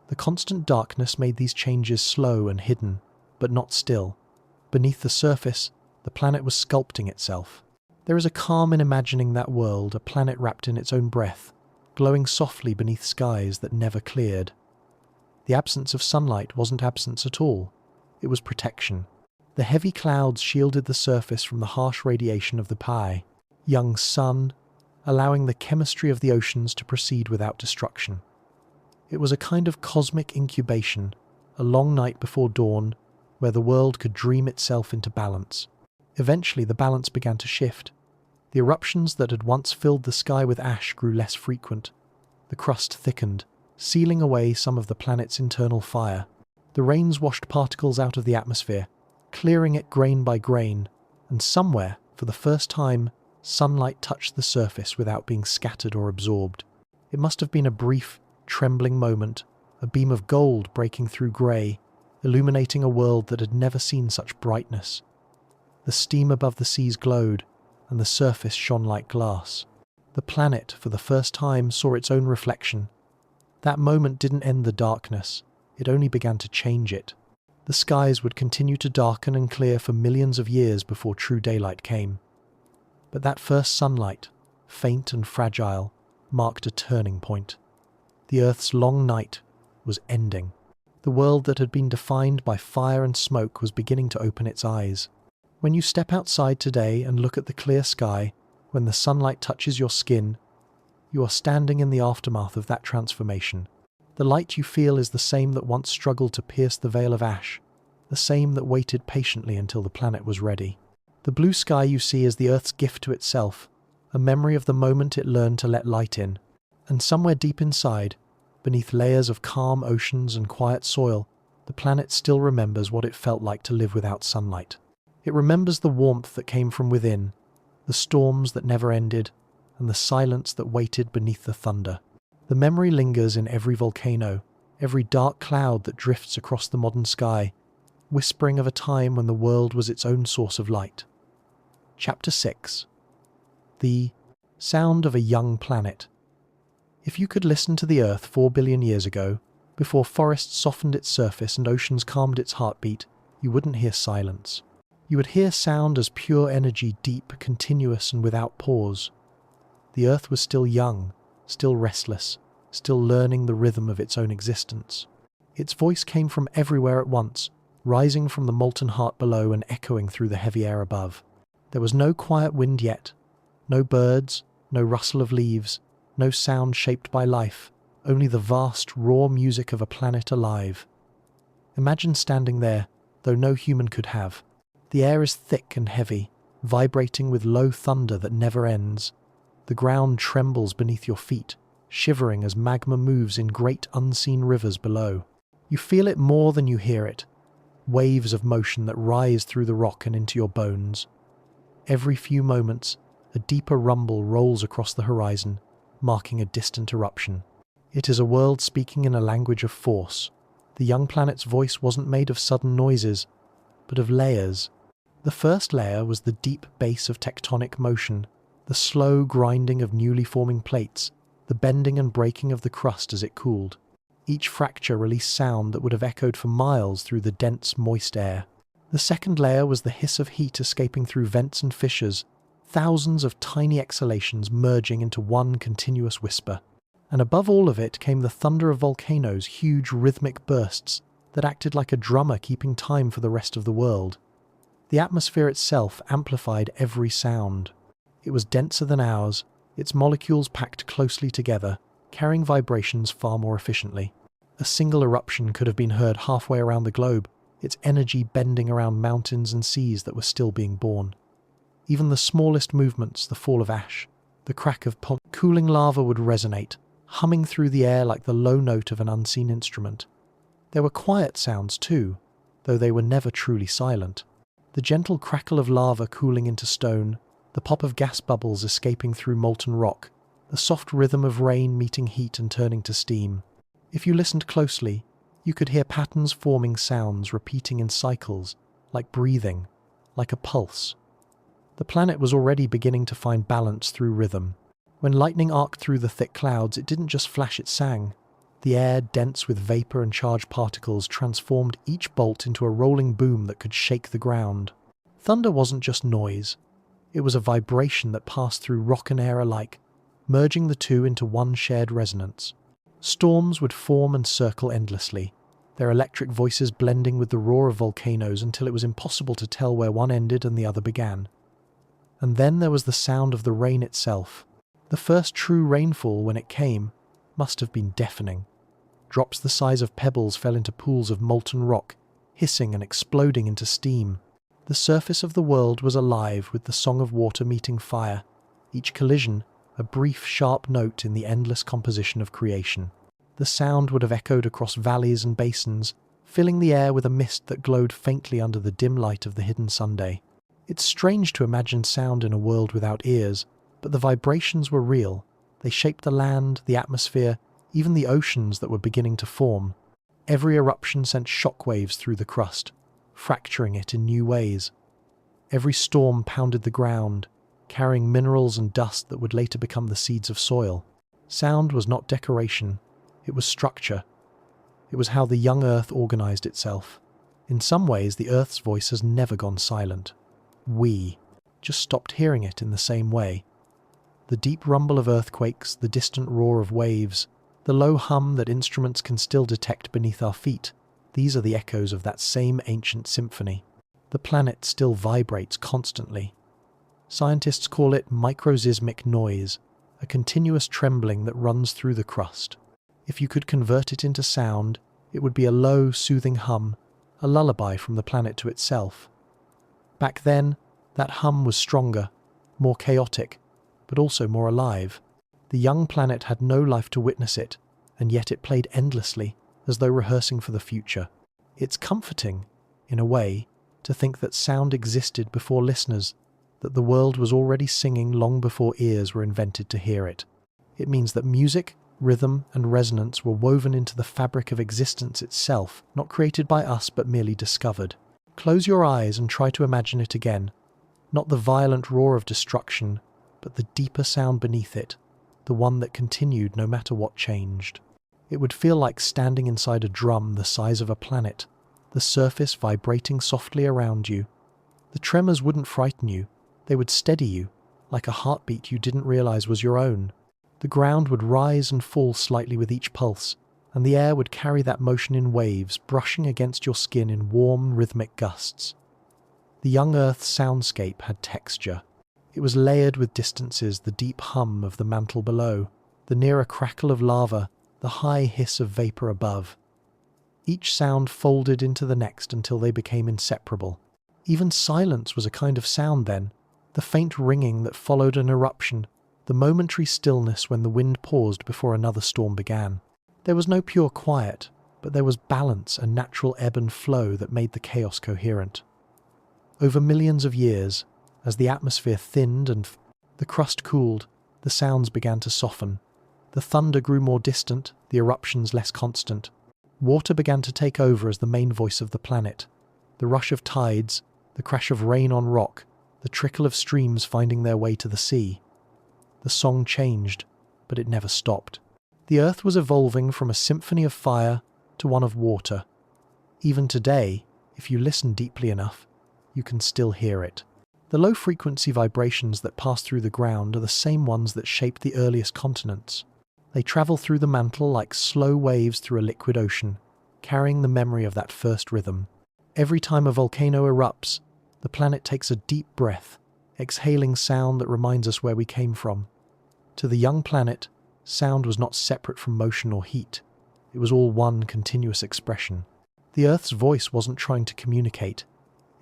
The constant darkness made these changes slow and hidden, but not still. Beneath the surface, the planet was sculpting itself. There is a calm in imagining that world, a planet wrapped in its own breath, glowing softly beneath skies that never cleared. The absence of sunlight wasn't absence at all. It was protection. The heavy clouds shielded the surface from the harsh radiation of the young sun, allowing the chemistry of the oceans to proceed without destruction. It was a kind of cosmic incubation, a long night before dawn, where the world could dream itself into balance. Eventually the balance began to shift. The eruptions that had once filled the sky with ash grew less frequent. The crust thickened, sealing away some of the planet's internal fire. The rains washed particles out of the atmosphere, clearing it grain by grain, and somewhere, for the first time, sunlight touched the surface without being scattered or absorbed. It must have been a brief, trembling moment, a beam of gold breaking through grey, illuminating a world that had never seen such brightness. The steam above the seas glowed, and the surface shone like glass. The planet, for the first time, saw its own reflection. That moment didn't end the darkness, it only began to change it. The skies would continue to darken and clear for millions of years before true daylight came. But that first sunlight, faint and fragile, marked a turning point. The Earth's long night was ending. The world that had been defined by fire and smoke was beginning to open its eyes. When you step outside today and look at the clear sky, when the sunlight touches your skin, you are standing in the aftermath of that transformation. The light you feel is the same that once struggled to pierce the veil of ash, the same that waited patiently until the planet was ready. The blue sky you see is the Earth's gift to itself, a memory of the moment it learned to let light in. And somewhere deep inside, beneath layers of calm oceans and quiet soil, the planet still remembers what it felt like to live without sunlight. It remembers the warmth that came from within, the storms that never ended, and the silence that waited beneath the thunder. The memory lingers in every volcano, every dark cloud that drifts across the modern sky, whispering of a time when the world was its own source of light. Chapter 6. The Sound of a Young Planet. If you could listen to the Earth 4 billion years ago, before forests softened its surface and oceans calmed its heartbeat, you wouldn't hear silence. You would hear sound as pure energy, deep, continuous, and without pause. The Earth was still young, still restless, still learning the rhythm of its own existence. Its voice came from everywhere at once, rising from the molten heart below and echoing through the heavy air above. There was no quiet wind yet, no birds, no rustle of leaves, no sound shaped by life, only the vast, raw music of a planet alive. Imagine standing there, though no human could have. The air is thick and heavy, vibrating with low thunder that never ends. The ground trembles beneath your feet, shivering as magma moves in great unseen rivers below. You feel it more than you hear it, waves of motion that rise through the rock and into your bones. Every few moments, a deeper rumble rolls across the horizon, marking a distant eruption. It is a world speaking in a language of force. The young planet's voice wasn't made of sudden noises, but of layers. The first layer was the deep bass of tectonic motion, the slow grinding of newly forming plates, the bending and breaking of the crust as it cooled. Each fracture released sound that would have echoed for miles through the dense, moist air. The second layer was the hiss of heat escaping through vents and fissures, thousands of tiny exhalations merging into one continuous whisper. And above all of it came the thunder of volcanoes, huge rhythmic bursts that acted like a drummer keeping time for the rest of the world. The atmosphere itself amplified every sound. It was denser than ours, its molecules packed closely together, carrying vibrations far more efficiently. A single eruption could have been heard halfway around the globe, its energy bending around mountains and seas that were still being born. Even the smallest movements, the fall of ash, the crack of cooling lava would resonate, humming through the air like the low note of an unseen instrument. There were quiet sounds too, though they were never truly silent. The gentle crackle of lava cooling into stone, the pop of gas bubbles escaping through molten rock, the soft rhythm of rain meeting heat and turning to steam. If you listened closely, you could hear patterns forming, sounds repeating in cycles, like breathing, like a pulse. The planet was already beginning to find balance through rhythm. When lightning arced through the thick clouds, it didn't just flash, it sang. The air, dense with vapor and charged particles, transformed each bolt into a rolling boom that could shake the ground. Thunder wasn't just noise. It was a vibration that passed through rock and air alike, merging the two into one shared resonance. Storms would form and circle endlessly, their electric voices blending with the roar of volcanoes until it was impossible to tell where one ended and the other began. And then there was the sound of the rain itself. The first true rainfall, when it came, must have been deafening. Drops the size of pebbles fell into pools of molten rock, hissing and exploding into steam. The surface of the world was alive with the song of water meeting fire, each collision a brief, sharp note in the endless composition of creation. The sound would have echoed across valleys and basins, filling the air with a mist that glowed faintly under the dim light of the hidden Sunday. It's strange to imagine sound in a world without ears, but the vibrations were real. They shaped the land, the atmosphere, even the oceans that were beginning to form. Every eruption sent shockwaves through the crust, fracturing it in new ways. Every storm pounded the ground, carrying minerals and dust that would later become the seeds of soil. Sound was not decoration, it was structure. It was how the young Earth organized itself. In some ways, the Earth's voice has never gone silent. We just stopped hearing it in the same way. The deep rumble of earthquakes, the distant roar of waves, the low hum that instruments can still detect beneath our feet, these are the echoes of that same ancient symphony. The planet still vibrates constantly. Scientists call it microseismic noise, a continuous trembling that runs through the crust. If you could convert it into sound, it would be a low, soothing hum, a lullaby from the planet to itself. Back then, that hum was stronger, more chaotic, but also more alive. The young planet had no life to witness it, and yet it played endlessly, as though rehearsing for the future. It's comforting, in a way, to think that sound existed before listeners, that the world was already singing long before ears were invented to hear it. It means that music, rhythm, and resonance were woven into the fabric of existence itself, not created by us but merely discovered. Close your eyes and try to imagine it again. Not the violent roar of destruction, but the deeper sound beneath it, the one that continued no matter what changed. It would feel like standing inside a drum the size of a planet, the surface vibrating softly around you. The tremors wouldn't frighten you, they would steady you, like a heartbeat you didn't realize was your own. The ground would rise and fall slightly with each pulse, and the air would carry that motion in waves, brushing against your skin in warm, rhythmic gusts. The young Earth's soundscape had texture. It was layered with distances, the deep hum of the mantle below, the nearer crackle of lava, the high hiss of vapor above. Each sound folded into the next until they became inseparable. Even silence was a kind of sound then, the faint ringing that followed an eruption, the momentary stillness when the wind paused before another storm began. There was no pure quiet, but there was balance and natural ebb and flow that made the chaos coherent. Over millions of years, as the atmosphere thinned and the crust cooled, the sounds began to soften. The thunder grew more distant, the eruptions less constant. Water began to take over as the main voice of the planet. The rush of tides, the the crash of rain on rock, the trickle of streams finding their way to the sea. The song changed, but it never stopped. The earth was evolving from a symphony of fire to one of water. Even today, if you listen deeply enough, you can still hear it. The low-frequency vibrations that pass through the ground are the same ones that shaped the earliest continents. They travel through the mantle like slow waves through a liquid ocean, carrying the memory of that first rhythm. Every time a volcano erupts, the planet takes a deep breath, exhaling sound that reminds us where we came from. To the young planet, sound was not separate from motion or heat. It was all one continuous expression. The Earth's voice wasn't trying to communicate.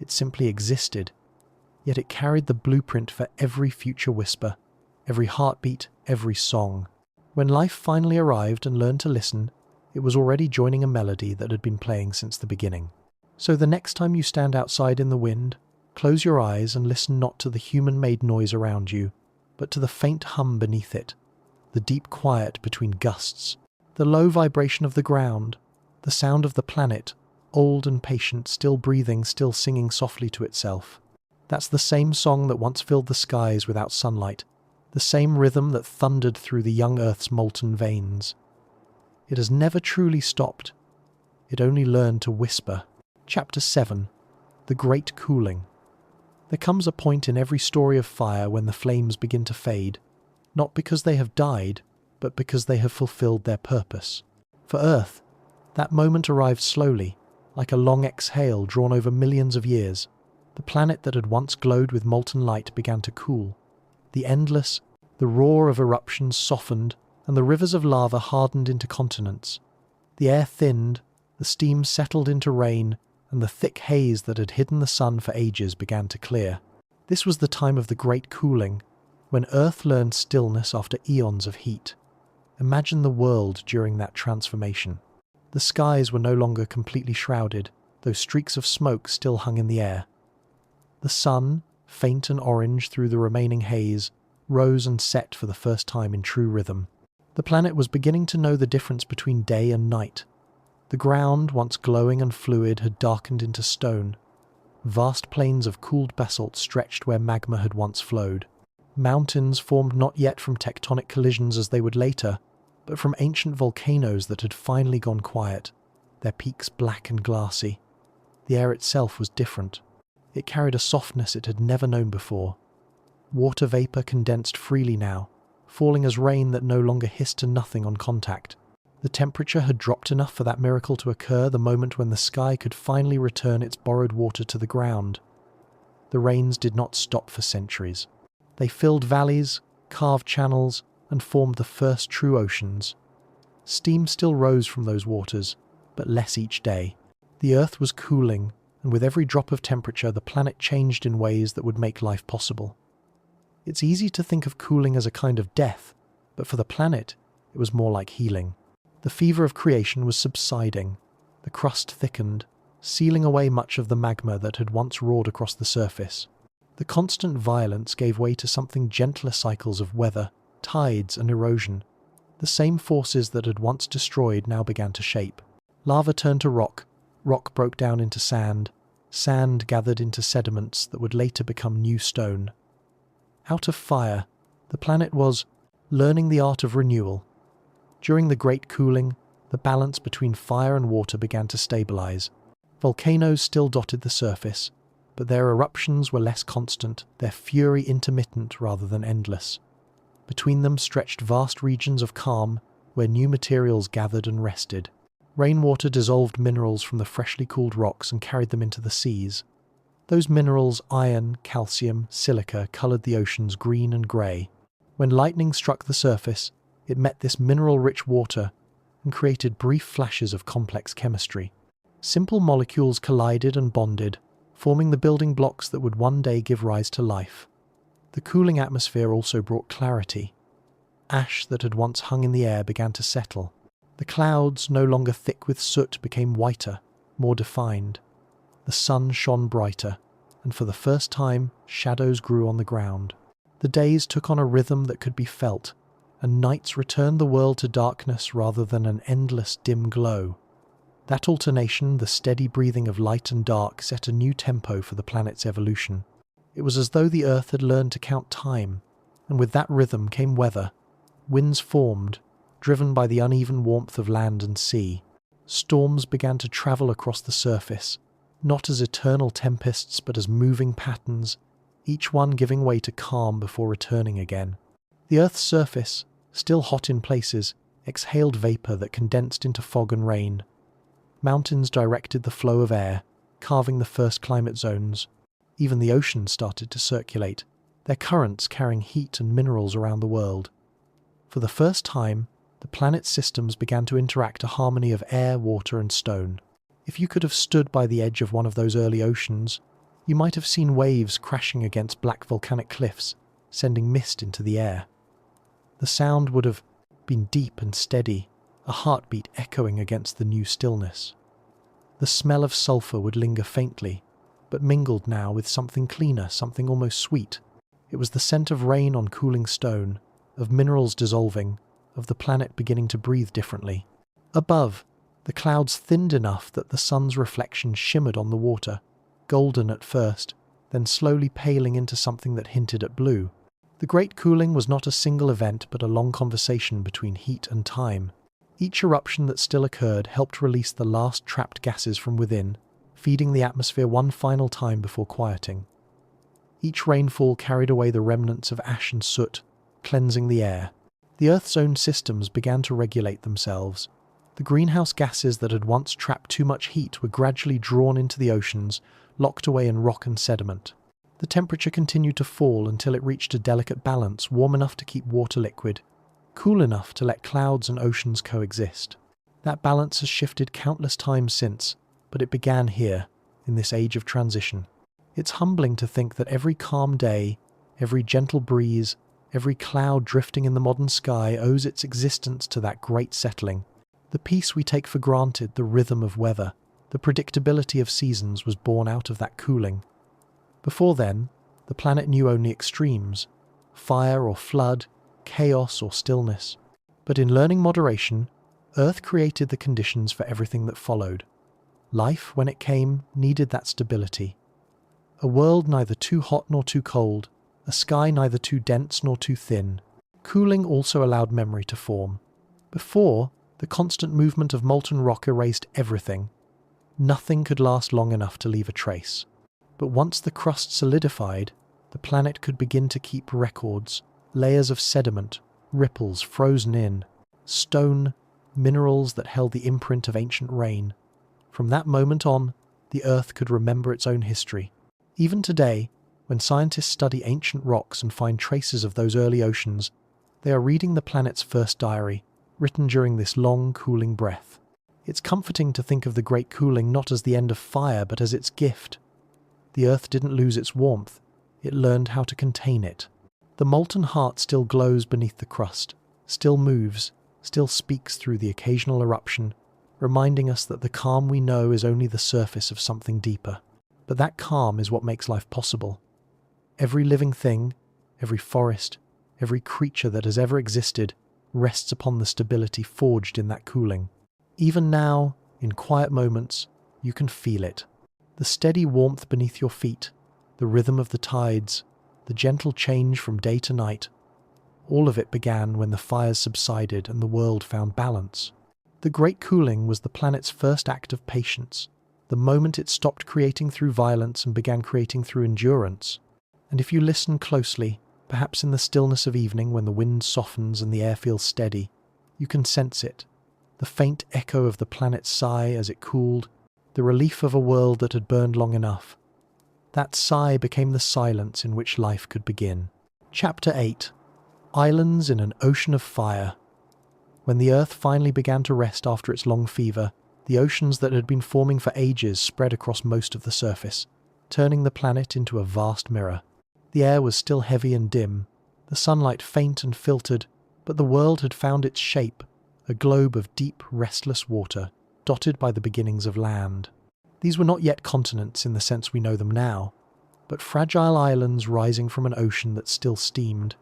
It simply existed. Yet it carried the blueprint for every future whisper, every heartbeat, every song. When life finally arrived and learned to listen, it was already joining a melody that had been playing since the beginning. So the next time you stand outside in the wind, close your eyes and listen not to the human-made noise around you, but to the faint hum beneath it, the deep quiet between gusts, the low vibration of the ground, the sound of the planet, old and patient, still breathing, still singing softly to itself. That's the same song that once filled the skies without sunlight, the same rhythm that thundered through the young Earth's molten veins. It has never truly stopped. It only learned to whisper. Chapter 7. The Great Cooling. There comes a point in every story of fire when the flames begin to fade, not because they have died, but because they have fulfilled their purpose. For Earth, that moment arrived slowly, like a long exhale drawn over millions of years. The planet that had once glowed with molten light began to cool. The roar of eruptions softened, and the rivers of lava hardened into continents. The air thinned, the steam settled into rain, and the thick haze that had hidden the sun for ages began to clear. This was the time of the Great Cooling, when Earth learned stillness after eons of heat. Imagine the world during that transformation. The skies were no longer completely shrouded, though streaks of smoke still hung in the air. The sun, faint and orange through the remaining haze, rose and set for the first time in true rhythm. The planet was beginning to know the difference between day and night. The ground, once glowing and fluid, had darkened into stone. Vast plains of cooled basalt stretched where magma had once flowed. Mountains formed not yet from tectonic collisions as they would later, but from ancient volcanoes that had finally gone quiet, their peaks black and glassy. The air itself was different. It carried a softness it had never known before. Water vapor condensed freely now, falling as rain that no longer hissed to nothing on contact. The temperature had dropped enough for that miracle to occur the moment when the sky could finally return its borrowed water to the ground. The rains did not stop for centuries. They filled valleys, carved channels, and formed the first true oceans. Steam still rose from those waters, but less each day. The Earth was cooling, and with every drop of temperature the planet changed in ways that would make life possible. It's easy to think of cooling as a kind of death, but for the planet, it was more like healing. The fever of creation was subsiding. The crust thickened, sealing away much of the magma that had once roared across the surface. The constant violence gave way to something gentler cycles of weather, tides, and erosion. The same forces that had once destroyed now began to shape. Lava turned to rock, rock broke down into sand, sand gathered into sediments that would later become new stone. Out of fire, the planet was learning the art of renewal. During the Great Cooling, the balance between fire and water began to stabilize. Volcanoes still dotted the surface, but their eruptions were less constant, their fury intermittent rather than endless. Between them stretched vast regions of calm, where new materials gathered and rested. Rainwater dissolved minerals from the freshly cooled rocks and carried them into the seas. Those minerals, iron, calcium, silica, colored the oceans green and grey. When lightning struck the surface, it met this mineral-rich water and created brief flashes of complex chemistry. Simple molecules collided and bonded, forming the building blocks that would one day give rise to life. The cooling atmosphere also brought clarity. Ash that had once hung in the air began to settle. The clouds, no longer thick with soot, became whiter, more defined. The sun shone brighter, and for the first time, shadows grew on the ground. The days took on a rhythm that could be felt, and nights returned the world to darkness rather than an endless dim glow. That alternation, the steady breathing of light and dark, set a new tempo for the planet's evolution. It was as though the Earth had learned to count time, and with that rhythm came weather. Winds formed, driven by the uneven warmth of land and sea. Storms began to travel across the surface, not as eternal tempests but as moving patterns, each one giving way to calm before returning again. The Earth's surface, still hot in places, exhaled vapor that condensed into fog and rain. Mountains directed the flow of air, carving the first climate zones. Even the oceans started to circulate, their currents carrying heat and minerals around the world. For the first time, the planet's systems began to interact a harmony of air, water, and stone. If you could have stood by the edge of one of those early oceans, you might have seen waves crashing against black volcanic cliffs, sending mist into the air. The sound would have been deep and steady, a heartbeat echoing against the new stillness. The smell of sulfur would linger faintly, but mingled now with something cleaner, something almost sweet. It was the scent of rain on cooling stone, of minerals dissolving, of the planet beginning to breathe differently. Above, the clouds thinned enough that the sun's reflection shimmered on the water, golden at first, then slowly paling into something that hinted at blue. The great cooling was not a single event but a long conversation between heat and time. Each eruption that still occurred helped release the last trapped gases from within, feeding the atmosphere one final time before quieting. Each rainfall carried away the remnants of ash and soot, cleansing the air. The Earth's own systems began to regulate themselves. The greenhouse gases that had once trapped too much heat were gradually drawn into the oceans, locked away in rock and sediment. The temperature continued to fall until it reached a delicate balance, warm enough to keep water liquid, cool enough to let clouds and oceans coexist. That balance has shifted countless times since, but it began here, in this age of transition. It's humbling to think that every calm day, every gentle breeze, every cloud drifting in the modern sky owes its existence to that great settling. The peace we take for granted, the rhythm of weather, the predictability of seasons was born out of that cooling. Before then, the planet knew only extremes, fire or flood, chaos or stillness. But in learning moderation, Earth created the conditions for everything that followed. Life, when it came, needed that stability. A world neither too hot nor too cold, a sky neither too dense nor too thin. Cooling also allowed memory to form. Before, the constant movement of molten rock erased everything. Nothing could last long enough to leave a trace. But once the crust solidified, the planet could begin to keep records, layers of sediment, ripples frozen in, stone, minerals that held the imprint of ancient rain. From that moment on, the Earth could remember its own history. Even today, when scientists study ancient rocks and find traces of those early oceans, they are reading the planet's first diary, written during this long, cooling breath. It's comforting to think of the Great Cooling not as the end of fire, but as its gift. The Earth didn't lose its warmth, it learned how to contain it. The molten heart still glows beneath the crust, still moves, still speaks through the occasional eruption, reminding us that the calm we know is only the surface of something deeper. But that calm is what makes life possible. Every living thing, every forest, every creature that has ever existed rests upon the stability forged in that cooling. Even now, in quiet moments, you can feel it. The steady warmth beneath your feet, the rhythm of the tides, the gentle change from day to night. All of it began when the fires subsided and the world found balance. The Great Cooling was the planet's first act of patience, the moment it stopped creating through violence and began creating through endurance. And if you listen closely, perhaps in the stillness of evening when the wind softens and the air feels steady, you can sense it, the faint echo of the planet's sigh as it cooled, the relief of a world that had burned long enough. That sigh became the silence in which life could begin. Chapter 8. Islands in an Ocean of Fire. When the Earth finally began to rest after its long fever, the oceans that had been forming for ages spread across most of the surface, turning the planet into a vast mirror. The air was still heavy and dim, the sunlight faint and filtered, but the world had found its shape, a globe of deep, restless water, dotted by the beginnings of land. These were not yet continents in the sense we know them now, but fragile islands rising from an ocean that still steamed.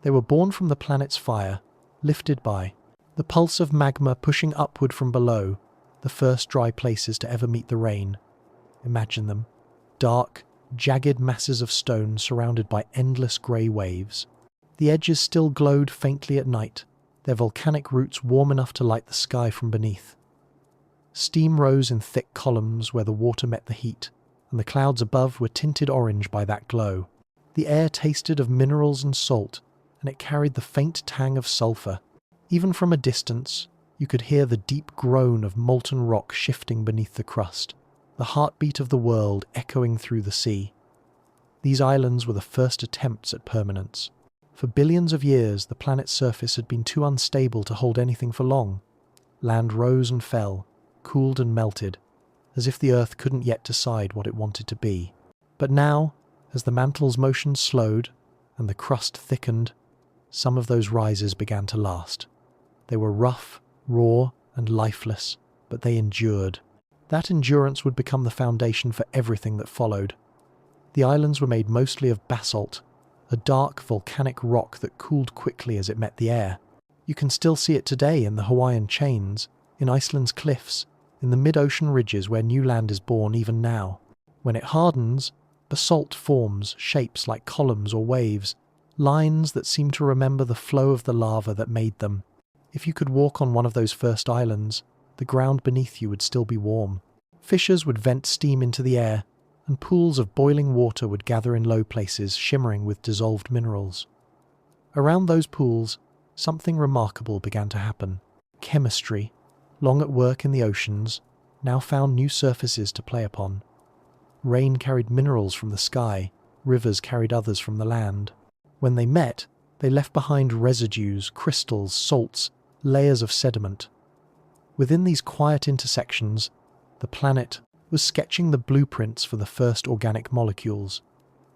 They were born from the planet's fire, lifted by the pulse of magma pushing upward from below, the first dry places to ever meet the rain. Imagine them. Dark, jagged masses of stone surrounded by endless grey waves. The edges still glowed faintly at night, their volcanic roots warm enough to light the sky from beneath. Steam rose in thick columns where the water met the heat, and the clouds above were tinted orange by that glow. The air tasted of minerals and salt, and it carried the faint tang of sulphur. Even from a distance, you could hear the deep groan of molten rock shifting beneath the crust, the heartbeat of the world echoing through the sea. These islands were the first attempts at permanence. For billions of years, the planet's surface had been too unstable to hold anything for long. Land rose and fell, cooled and melted, as if the Earth couldn't yet decide what it wanted to be. But now, as the mantle's motion slowed and the crust thickened, some of those rises began to last. They were rough, raw, and lifeless, but they endured. That endurance would become the foundation for everything that followed. The islands were made mostly of basalt, a dark volcanic rock that cooled quickly as it met the air. You can still see it today in the Hawaiian chains, in Iceland's cliffs, in the mid-ocean ridges where new land is born even now. When it hardens, basalt forms shapes like columns or waves, lines that seem to remember the flow of the lava that made them. If you could walk on one of those first islands, the ground beneath you would still be warm. Fissures would vent steam into the air, and pools of boiling water would gather in low places, shimmering with dissolved minerals. Around those pools, something remarkable began to happen. Chemistry, long at work in the oceans, now found new surfaces to play upon. Rain carried minerals from the sky, rivers carried others from the land. When they met, they left behind residues, crystals, salts, layers of sediment. Within these quiet intersections, the planet was sketching the blueprints for the first organic molecules.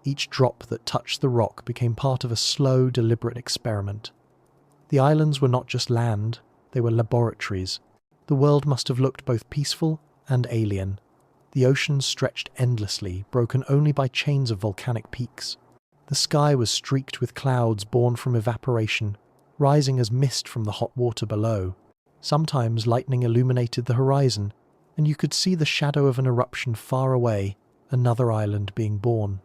Each drop that touched the rock became part of a slow, deliberate experiment. The islands were not just land, they were laboratories. The world must have looked both peaceful and alien. The oceans stretched endlessly, broken only by chains of volcanic peaks. The sky was streaked with clouds born from evaporation, rising as mist from the hot water below. Sometimes lightning illuminated the horizon, and you could see the shadow of an eruption far away, another island being born.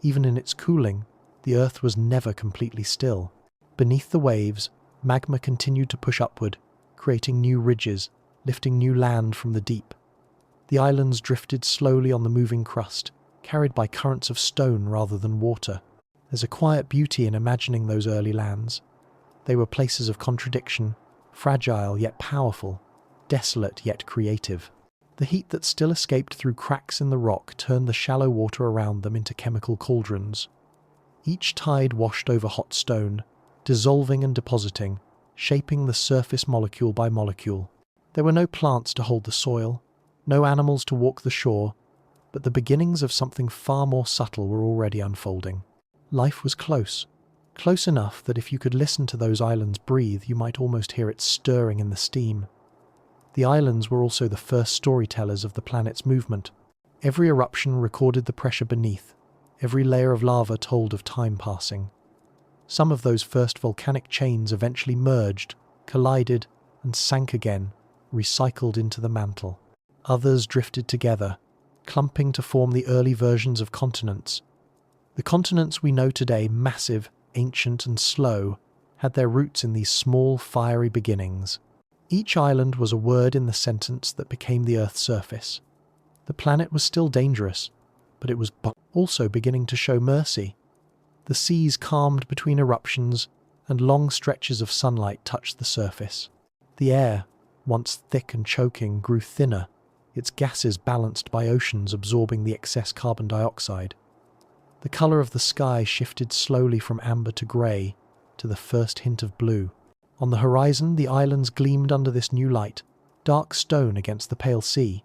Even in its cooling, the earth was never completely still. Beneath the waves, magma continued to push upward, creating new ridges, lifting new land from the deep. The islands drifted slowly on the moving crust, carried by currents of stone rather than water. There's a quiet beauty in imagining those early lands. They were places of contradiction, fragile yet powerful, desolate yet creative. The heat that still escaped through cracks in the rock turned the shallow water around them into chemical cauldrons. Each tide washed over hot stone, dissolving and depositing, shaping the surface molecule by molecule. There were no plants to hold the soil, no animals to walk the shore, but the beginnings of something far more subtle were already unfolding. Life was close enough that if you could listen to those islands breathe, you might almost hear it stirring in the steam. The islands were also the first storytellers of the planet's movement. Every eruption recorded the pressure beneath, every layer of lava told of time passing. Some of those first volcanic chains eventually merged, collided, and sank again, recycled into the mantle. Others drifted together, clumping to form the early versions of continents. The continents we know today, massive, ancient, and slow, had their roots in these small, fiery beginnings. Each island was a word in the sentence that became the Earth's surface. The planet was still dangerous, but it was also beginning to show mercy. The seas calmed between eruptions, and long stretches of sunlight touched the surface. The air, once thick and choking, grew thinner, its gases balanced by oceans absorbing the excess carbon dioxide. The colour of the sky shifted slowly from amber to grey, to the first hint of blue. On the horizon, the islands gleamed under this new light, dark stone against the pale sea.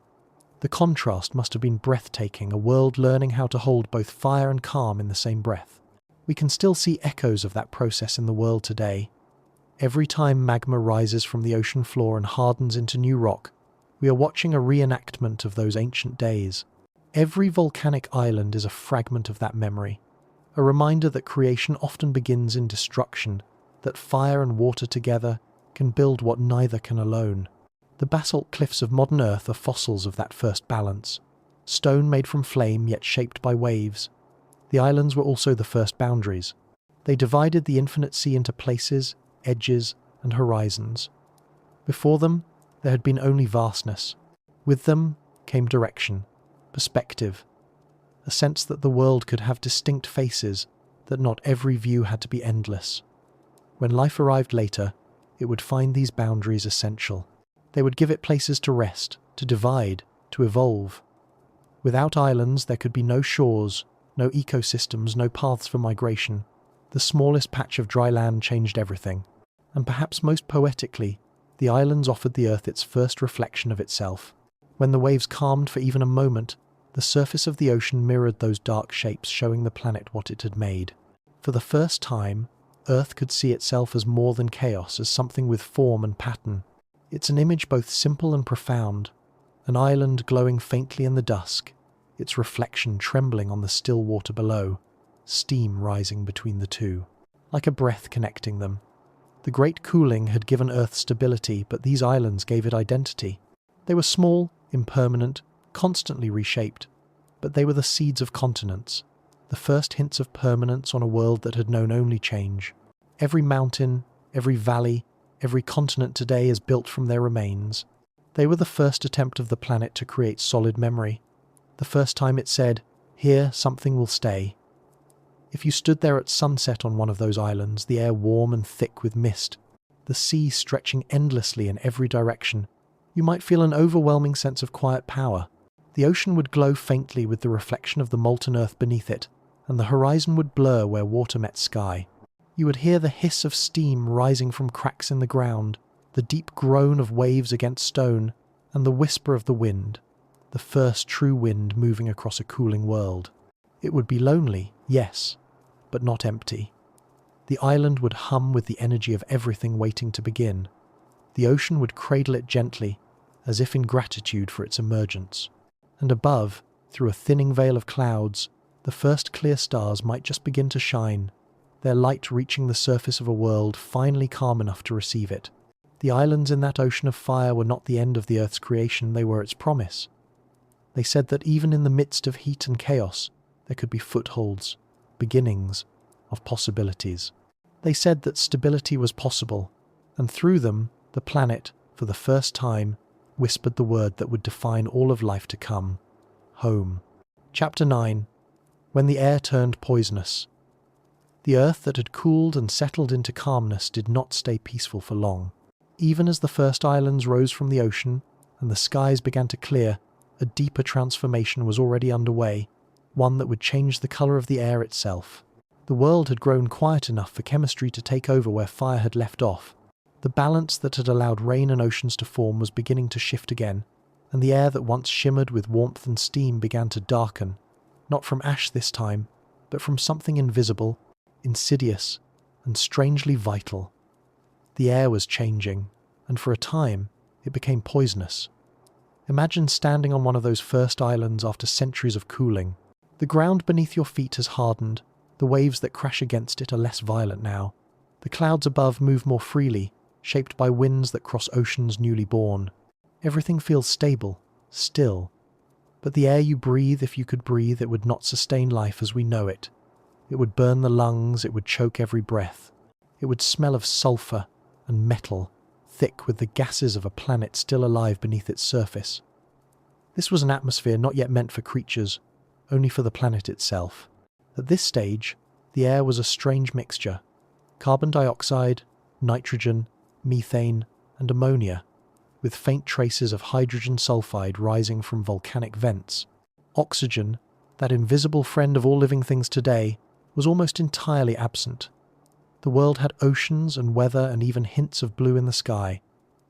The contrast must have been breathtaking, a world learning how to hold both fire and calm in the same breath. We can still see echoes of that process in the world today. Every time magma rises from the ocean floor and hardens into new rock, we are watching a reenactment of those ancient days. Every volcanic island is a fragment of that memory, a reminder that creation often begins in destruction, that fire and water together can build what neither can alone. The basalt cliffs of modern Earth are fossils of that first balance. Stone made from flame yet shaped by waves. The islands were also the first boundaries. They divided the infinite sea into places, edges, and horizons. Before them, there had been only vastness. With them came direction, perspective, a sense that the world could have distinct faces, that not every view had to be endless. When life arrived later, it would find these boundaries essential. They would give it places to rest, to divide, to evolve. Without islands, there could be no shores, no ecosystems, no paths for migration. The smallest patch of dry land changed everything. And perhaps most poetically, the islands offered the earth its first reflection of itself. When the waves calmed for even a moment, the surface of the ocean mirrored those dark shapes, showing the planet what it had made. For the first time, Earth could see itself as more than chaos, as something with form and pattern. It's an image both simple and profound, an island glowing faintly in the dusk, its reflection trembling on the still water below, steam rising between the two, like a breath connecting them. The great cooling had given Earth stability, but these islands gave it identity. They were small, impermanent, constantly reshaped, but they were the seeds of continents, the first hints of permanence on a world that had known only change. Every mountain, every valley, every continent today is built from their remains. They were the first attempt of the planet to create solid memory, the first time it said, "Here something will stay." If you stood there at sunset on one of those islands, the air warm and thick with mist, the sea stretching endlessly in every direction, you might feel an overwhelming sense of quiet power. The ocean would glow faintly with the reflection of the molten earth beneath it, and the horizon would blur where water met sky. You would hear the hiss of steam rising from cracks in the ground, the deep groan of waves against stone, and the whisper of the wind, the first true wind moving across a cooling world. It would be lonely, yes, but not empty. The island would hum with the energy of everything waiting to begin. The ocean would cradle it gently, as if in gratitude for its emergence. And above, through a thinning veil of clouds, the first clear stars might just begin to shine, their light reaching the surface of a world finally calm enough to receive it. The islands in that ocean of fire were not the end of the Earth's creation, they were its promise. They said that even in the midst of heat and chaos, there could be footholds, beginnings of possibilities. They said that stability was possible, and through them, the planet, for the first time, whispered the word that would define all of life to come: home. Chapter 9. When the air turned poisonous. The earth that had cooled and settled into calmness did not stay peaceful for long. Even as the first islands rose from the ocean and the skies began to clear, a deeper transformation was already underway, one that would change the colour of the air itself. The world had grown quiet enough for chemistry to take over where fire had left off. The balance that had allowed rain and oceans to form was beginning to shift again, and the air that once shimmered with warmth and steam began to darken, not from ash this time, but from something invisible, insidious, and strangely vital. The air was changing, and for a time, it became poisonous. Imagine standing on one of those first islands after centuries of cooling. The ground beneath your feet has hardened, the waves that crash against it are less violent now. The clouds above move more freely, shaped by winds that cross oceans newly born. Everything feels stable, still. But the air you breathe, if you could breathe, it would not sustain life as we know it. It would burn the lungs, it would choke every breath. It would smell of sulphur and metal, thick with the gases of a planet still alive beneath its surface. This was an atmosphere not yet meant for creatures, only for the planet itself. At this stage, the air was a strange mixture: carbon dioxide, nitrogen, methane, and ammonia, with faint traces of hydrogen sulfide rising from volcanic vents. Oxygen, that invisible friend of all living things today, was almost entirely absent. The world had oceans and weather and even hints of blue in the sky,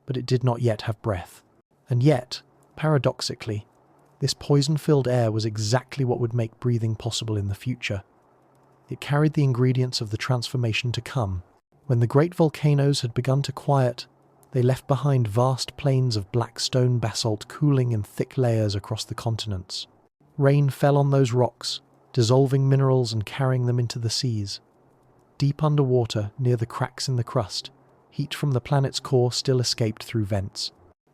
but it did not yet have breath. And yet, paradoxically, this poison-filled air was exactly what would make breathing possible in the future. It carried the ingredients of the transformation to come. When the great volcanoes had begun to quiet, they left behind vast plains of black stone basalt cooling in thick layers across the continents. Rain fell on those rocks, dissolving minerals and carrying them into the seas. Deep underwater, near the cracks in the crust, heat from the planet's core still escaped through vents.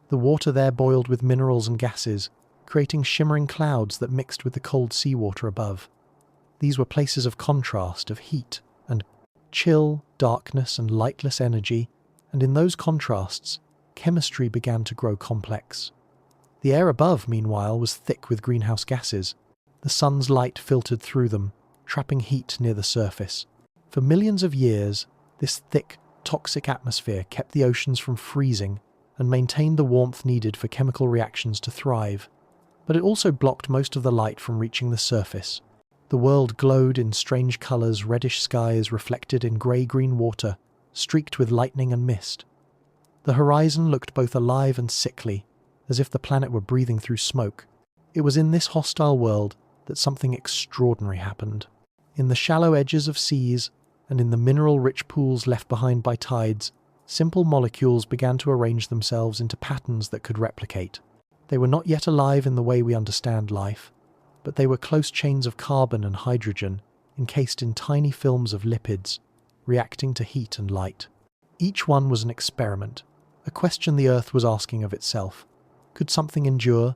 The water there boiled with minerals and gases, creating shimmering clouds that mixed with the cold seawater above. These were places of contrast, of heat and chill, darkness and lightless energy, and in those contrasts, chemistry began to grow complex. The air above, meanwhile, was thick with greenhouse gases. The sun's light filtered through them, trapping heat near the surface. For millions of years, this thick, toxic atmosphere kept the oceans from freezing and maintained the warmth needed for chemical reactions to thrive. But it also blocked most of the light from reaching the surface. The world glowed in strange colours, reddish skies reflected in grey-green water, streaked with lightning and mist. The horizon looked both alive and sickly, as if the planet were breathing through smoke. It was in this hostile world that something extraordinary happened. In the shallow edges of seas, and in the mineral-rich pools left behind by tides, simple molecules began to arrange themselves into patterns that could replicate. They were not yet alive in the way we understand life, but they were close chains of carbon and hydrogen, encased in tiny films of lipids, reacting to heat and light. Each one was an experiment, a question the Earth was asking of itself. Could something endure?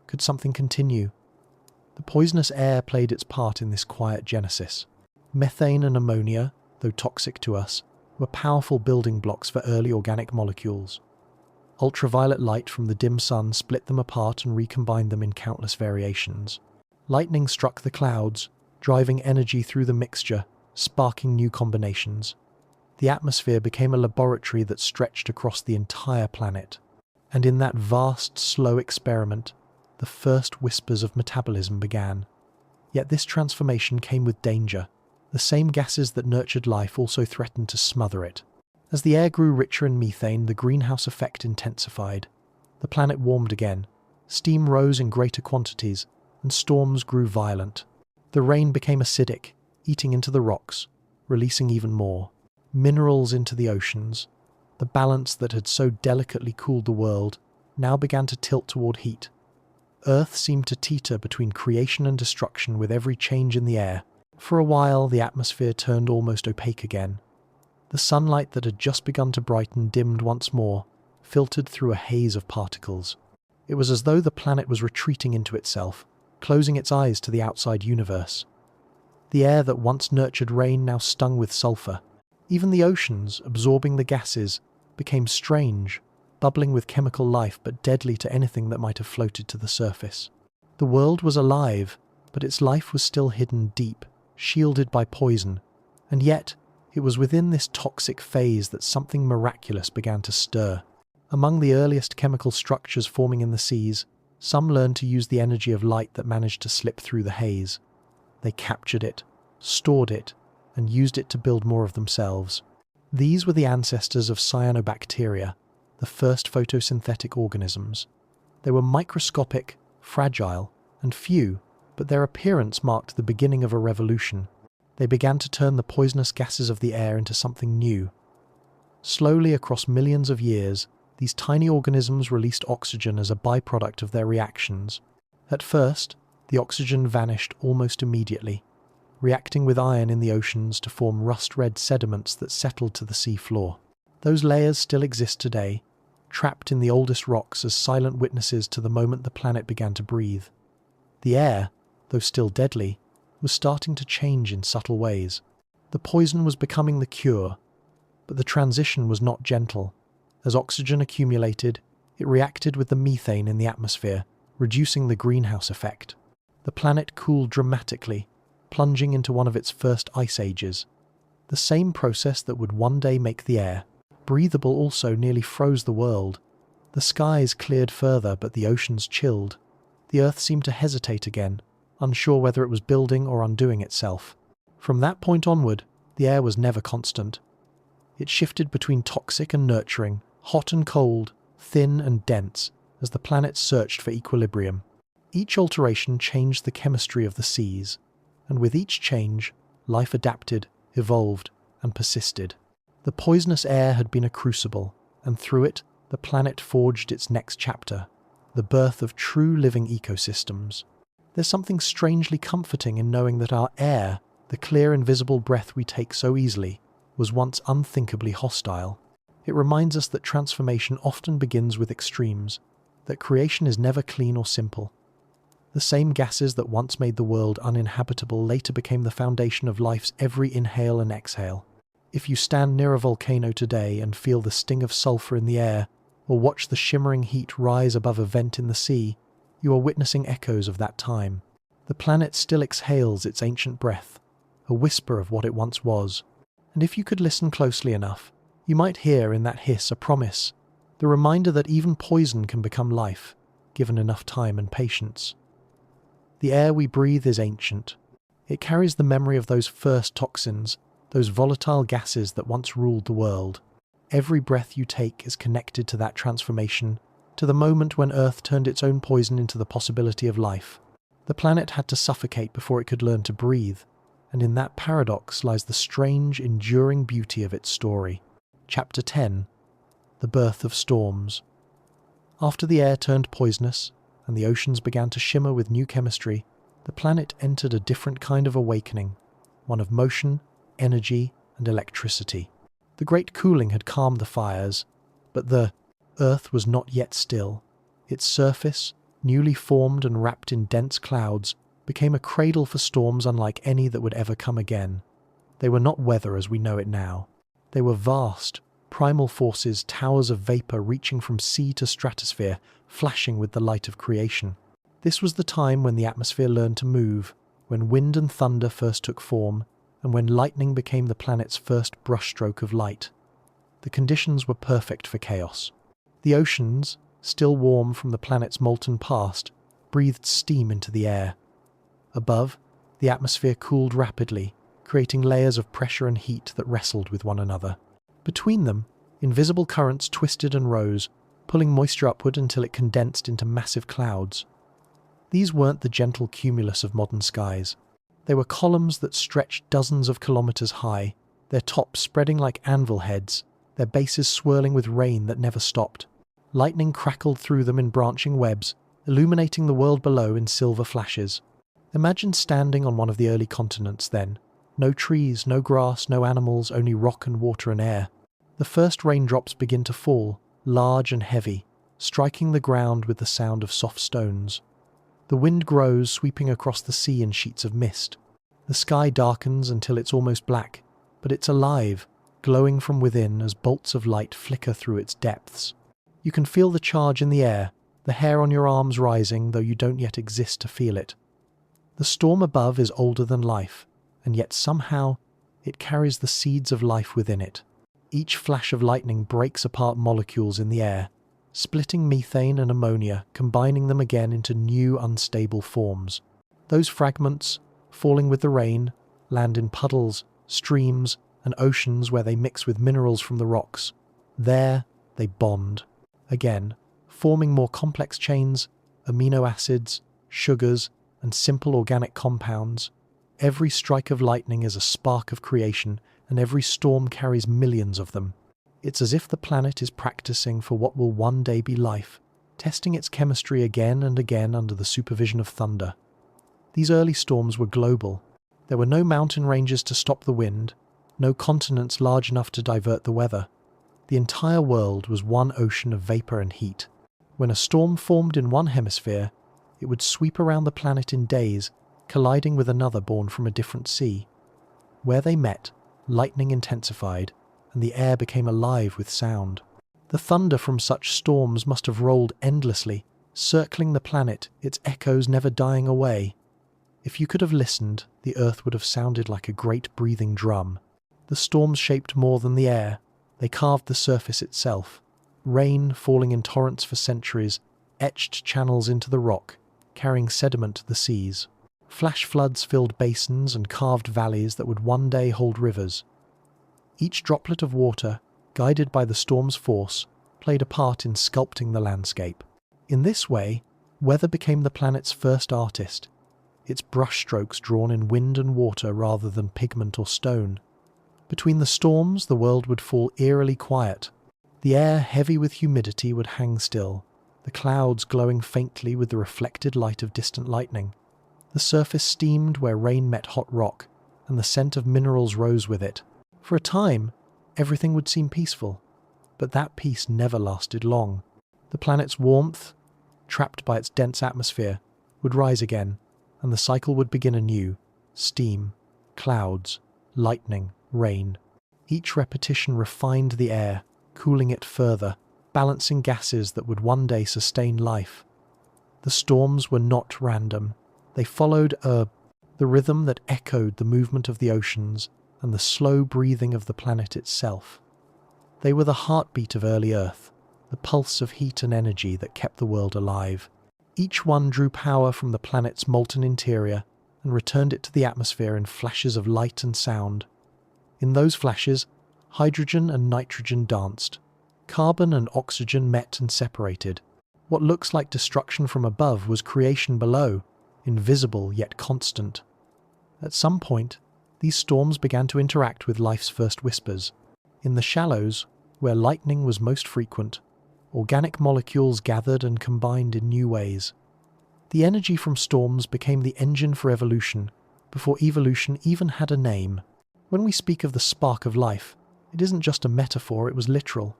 Could something continue? The poisonous air played its part in this quiet genesis. Methane and ammonia, though toxic to us, were powerful building blocks for early organic molecules. Ultraviolet light from the dim sun split them apart and recombined them in countless variations. Lightning struck the clouds, driving energy through the mixture, sparking new combinations. The atmosphere became a laboratory that stretched across the entire planet. And in that vast, slow experiment, the first whispers of metabolism began. Yet this transformation came with danger. The same gases that nurtured life also threatened to smother it. As the air grew richer in methane, the greenhouse effect intensified. The planet warmed again. Steam rose in greater quantities, and storms grew violent. The rain became acidic, eating into the rocks, releasing even more. Minerals into the oceans. The balance that had so delicately cooled the world now began to tilt toward heat. Earth seemed to teeter between creation and destruction with every change in the air. For a while, the atmosphere turned almost opaque again. The sunlight that had just begun to brighten dimmed once more, filtered through a haze of particles. It was as though the planet was retreating into itself, closing its eyes to the outside universe. The air that once nurtured rain now stung with sulfur. Even the oceans, absorbing the gases, became strange, bubbling with chemical life but deadly to anything that might have floated to the surface. The world was alive, but its life was still hidden deep, shielded by poison, and yet it was within this toxic phase that something miraculous began to stir. Among the earliest chemical structures forming in the seas, some learned to use the energy of light that managed to slip through the haze. They captured it, stored it, and used it to build more of themselves. These were the ancestors of cyanobacteria, the first photosynthetic organisms. They were microscopic, fragile, and few, but their appearance marked the beginning of a revolution. They began to turn the poisonous gases of the air into something new. Slowly across millions of years, these tiny organisms released oxygen as a byproduct of their reactions. At first, the oxygen vanished almost immediately, reacting with iron in the oceans to form rust-red sediments that settled to the sea floor. Those layers still exist today, trapped in the oldest rocks as silent witnesses to the moment the planet began to breathe. The air, though still deadly, was starting to change in subtle ways. The poison was becoming the cure, but the transition was not gentle. As oxygen accumulated, it reacted with the methane in the atmosphere, reducing the greenhouse effect. The planet cooled dramatically, plunging into one of its first ice ages. The same process that would one day make the air breathable also nearly froze the world. The skies cleared further, but the oceans chilled. The Earth seemed to hesitate again, unsure whether it was building or undoing itself. From that point onward, the air was never constant. It shifted between toxic and nurturing, hot and cold, thin and dense, as the planet searched for equilibrium. Each alteration changed the chemistry of the seas, and with each change, life adapted, evolved, and persisted. The poisonous air had been a crucible, and through it, the planet forged its next chapter, the birth of true living ecosystems. There's something strangely comforting in knowing that our air, the clear invisible breath we take so easily, was once unthinkably hostile. It reminds us that transformation often begins with extremes, that creation is never clean or simple. The same gases that once made the world uninhabitable later became the foundation of life's every inhale and exhale. If you stand near a volcano today and feel the sting of sulfur in the air, or watch the shimmering heat rise above a vent in the sea, you are witnessing echoes of that time. The planet still exhales its ancient breath, a whisper of what it once was. And if you could listen closely enough, you might hear in that hiss a promise, the reminder that even poison can become life, given enough time and patience. The air we breathe is ancient. It carries the memory of those first toxins, those volatile gases that once ruled the world. Every breath you take is connected to that transformation, to the moment when Earth turned its own poison into the possibility of life. The planet had to suffocate before it could learn to breathe, and in that paradox lies the strange, enduring beauty of its story. Chapter 10. The Birth of Storms. After the air turned poisonous, and the oceans began to shimmer with new chemistry, the planet entered a different kind of awakening, one of motion, energy, and electricity. The great cooling had calmed the fires, but the Earth was not yet still. Its surface, newly formed and wrapped in dense clouds, became a cradle for storms unlike any that would ever come again. They were not weather as we know it now. They were vast, primal forces, towers of vapor reaching from sea to stratosphere, flashing with the light of creation. This was the time when the atmosphere learned to move, when wind and thunder first took form, and when lightning became the planet's first brushstroke of light. The conditions were perfect for chaos. The oceans, still warm from the planet's molten past, breathed steam into the air. Above, the atmosphere cooled rapidly, creating layers of pressure and heat that wrestled with one another. Between them, invisible currents twisted and rose, pulling moisture upward until it condensed into massive clouds. These weren't the gentle cumulus of modern skies. They were columns that stretched dozens of kilometers high, their tops spreading like anvil heads, their bases swirling with rain that never stopped. Lightning crackled through them in branching webs, illuminating the world below in silver flashes. Imagine standing on one of the early continents then. No trees, no grass, no animals, only rock and water and air. The first raindrops begin to fall, large and heavy, striking the ground with the sound of soft stones. The wind grows, sweeping across the sea in sheets of mist. The sky darkens until it's almost black, but it's alive, glowing from within as bolts of light flicker through its depths. You can feel the charge in the air, the hair on your arms rising, though you don't yet exist to feel it. The storm above is older than life, and yet somehow it carries the seeds of life within it. Each flash of lightning breaks apart molecules in the air, splitting methane and ammonia, combining them again into new unstable forms. Those fragments, falling with the rain, land in puddles, streams, and oceans where they mix with minerals from the rocks. There, they bond. Again, forming more complex chains, amino acids, sugars, and simple organic compounds. Every strike of lightning is a spark of creation, and every storm carries millions of them. It's as if the planet is practicing for what will one day be life, testing its chemistry again and again under the supervision of thunder. These early storms were global. There were no mountain ranges to stop the wind, no continents large enough to divert the weather. The entire world was one ocean of vapor and heat. When a storm formed in one hemisphere, it would sweep around the planet in days, colliding with another born from a different sea. Where they met, lightning intensified, and the air became alive with sound. The thunder from such storms must have rolled endlessly, circling the planet, its echoes never dying away. If you could have listened, the earth would have sounded like a great breathing drum. The storms shaped more than the air. They carved the surface itself. Rain, falling in torrents for centuries, etched channels into the rock, carrying sediment to the seas. Flash floods filled basins and carved valleys that would one day hold rivers. Each droplet of water, guided by the storm's force, played a part in sculpting the landscape. In this way, weather became the planet's first artist, its brushstrokes drawn in wind and water rather than pigment or stone. Between the storms, the world would fall eerily quiet. The air, heavy with humidity, would hang still, the clouds glowing faintly with the reflected light of distant lightning. The surface steamed where rain met hot rock, and the scent of minerals rose with it. For a time, everything would seem peaceful. But that peace never lasted long. The planet's warmth, trapped by its dense atmosphere, would rise again, and the cycle would begin anew. Steam, clouds, lightning, rain. Each repetition refined the air, cooling it further, balancing gases that would one day sustain life. The storms were not random. They followed the rhythm that echoed the movement of the oceans and the slow breathing of the planet itself. They were the heartbeat of early Earth, the pulse of heat and energy that kept the world alive. Each one drew power from the planet's molten interior and returned it to the atmosphere in flashes of light and sound. In those flashes, hydrogen and nitrogen danced. Carbon and oxygen met and separated. What looks like destruction from above was creation below, invisible yet constant. At some point, these storms began to interact with life's first whispers. In the shallows, where lightning was most frequent, organic molecules gathered and combined in new ways. The energy from storms became the engine for evolution, before evolution even had a name. When we speak of the spark of life, it isn't just a metaphor, it was literal.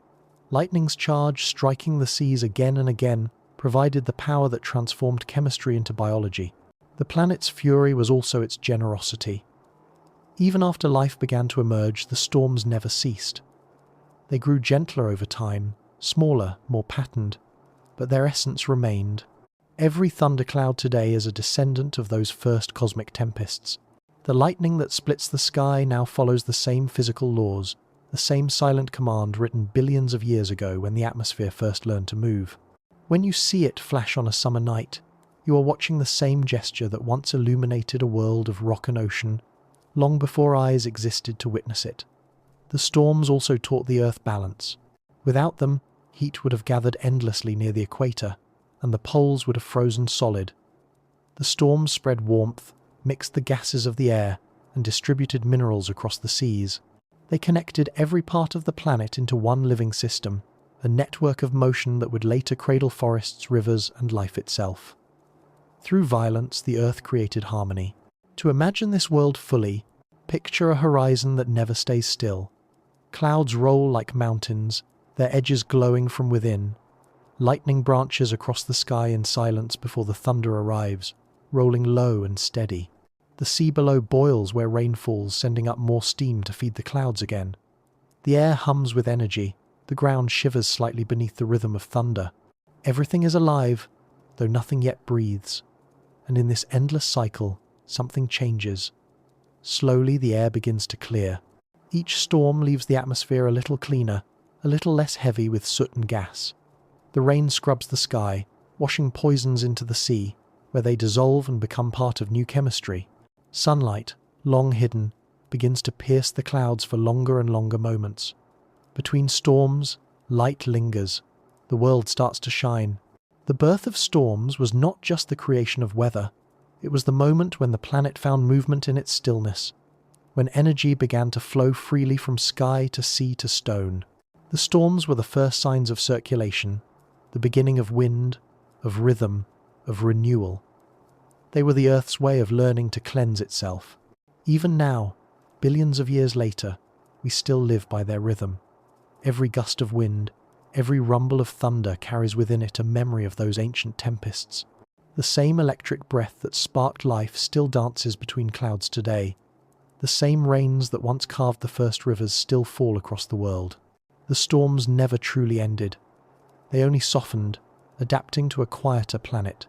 Lightning's charge striking the seas again and again provided the power that transformed chemistry into biology. The planet's fury was also its generosity. Even after life began to emerge, the storms never ceased. They grew gentler over time, smaller, more patterned, but their essence remained. Every thundercloud today is a descendant of those first cosmic tempests. The lightning that splits the sky now follows the same physical laws, the same silent command written billions of years ago when the atmosphere first learned to move. When you see it flash on a summer night, you are watching the same gesture that once illuminated a world of rock and ocean, long before eyes existed to witness it. The storms also taught the Earth balance. Without them, heat would have gathered endlessly near the equator, and the poles would have frozen solid. The storms spread warmth, mixed the gases of the air, and distributed minerals across the seas. They connected every part of the planet into one living system, a network of motion that would later cradle forests, rivers, and life itself. Through violence, the Earth created harmony. To imagine this world fully, picture a horizon that never stays still. Clouds roll like mountains, their edges glowing from within. Lightning branches across the sky in silence before the thunder arrives, rolling low and steady. The sea below boils where rain falls, sending up more steam to feed the clouds again. The air hums with energy, the ground shivers slightly beneath the rhythm of thunder. Everything is alive, though nothing yet breathes. And in this endless cycle, something changes. Slowly the air begins to clear. Each storm leaves the atmosphere a little cleaner, a little less heavy with soot and gas. The rain scrubs the sky, washing poisons into the sea, where they dissolve and become part of new chemistry. Sunlight, long hidden, begins to pierce the clouds for longer and longer moments. Between storms, light lingers. The world starts to shine. The birth of storms was not just the creation of weather. It was the moment when the planet found movement in its stillness, when energy began to flow freely from sky to sea to stone. The storms were the first signs of circulation, the beginning of wind, of rhythm, of renewal. They were the Earth's way of learning to cleanse itself. Even now, billions of years later, we still live by their rhythm. Every gust of wind, every rumble of thunder carries within it a memory of those ancient tempests. The same electric breath that sparked life still dances between clouds today. The same rains that once carved the first rivers still fall across the world. The storms never truly ended. They only softened, adapting to a quieter planet.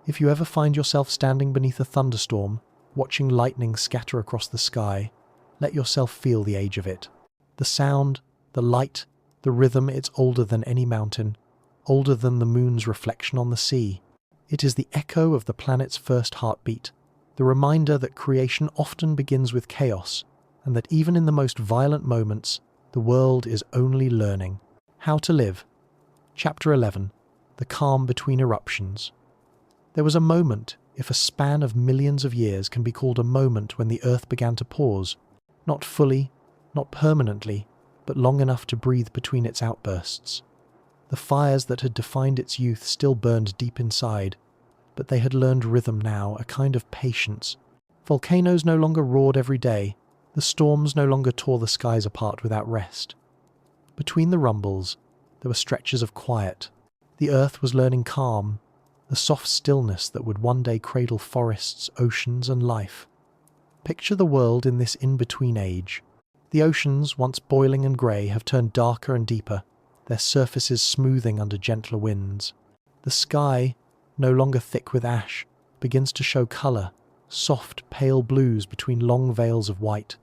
If you ever find yourself standing beneath a thunderstorm, watching lightning scatter across the sky, let yourself feel the age of it. The sound, the light, the rhythm, it's older than any mountain, older than the moon's reflection on the sea. It is the echo of the planet's first heartbeat, the reminder that creation often begins with chaos, and that even in the most violent moments, the world is only learning. How to live. Chapter 11. The calm between eruptions. There was a moment, if a span of millions of years can be called a moment, when the Earth began to pause. Not fully, not permanently, but long enough to breathe between its outbursts. The fires that had defined its youth still burned deep inside, but they had learned rhythm now, a kind of patience. Volcanoes no longer roared every day. The storms no longer tore the skies apart without rest. Between the rumbles, there were stretches of quiet. The earth was learning calm, the soft stillness that would one day cradle forests, oceans, and life. Picture the world in this in-between age. The oceans, once boiling and grey, have turned darker and deeper, their surfaces smoothing under gentler winds. The sky, no longer thick with ash, begins to show colour, soft, pale blues between long veils of white.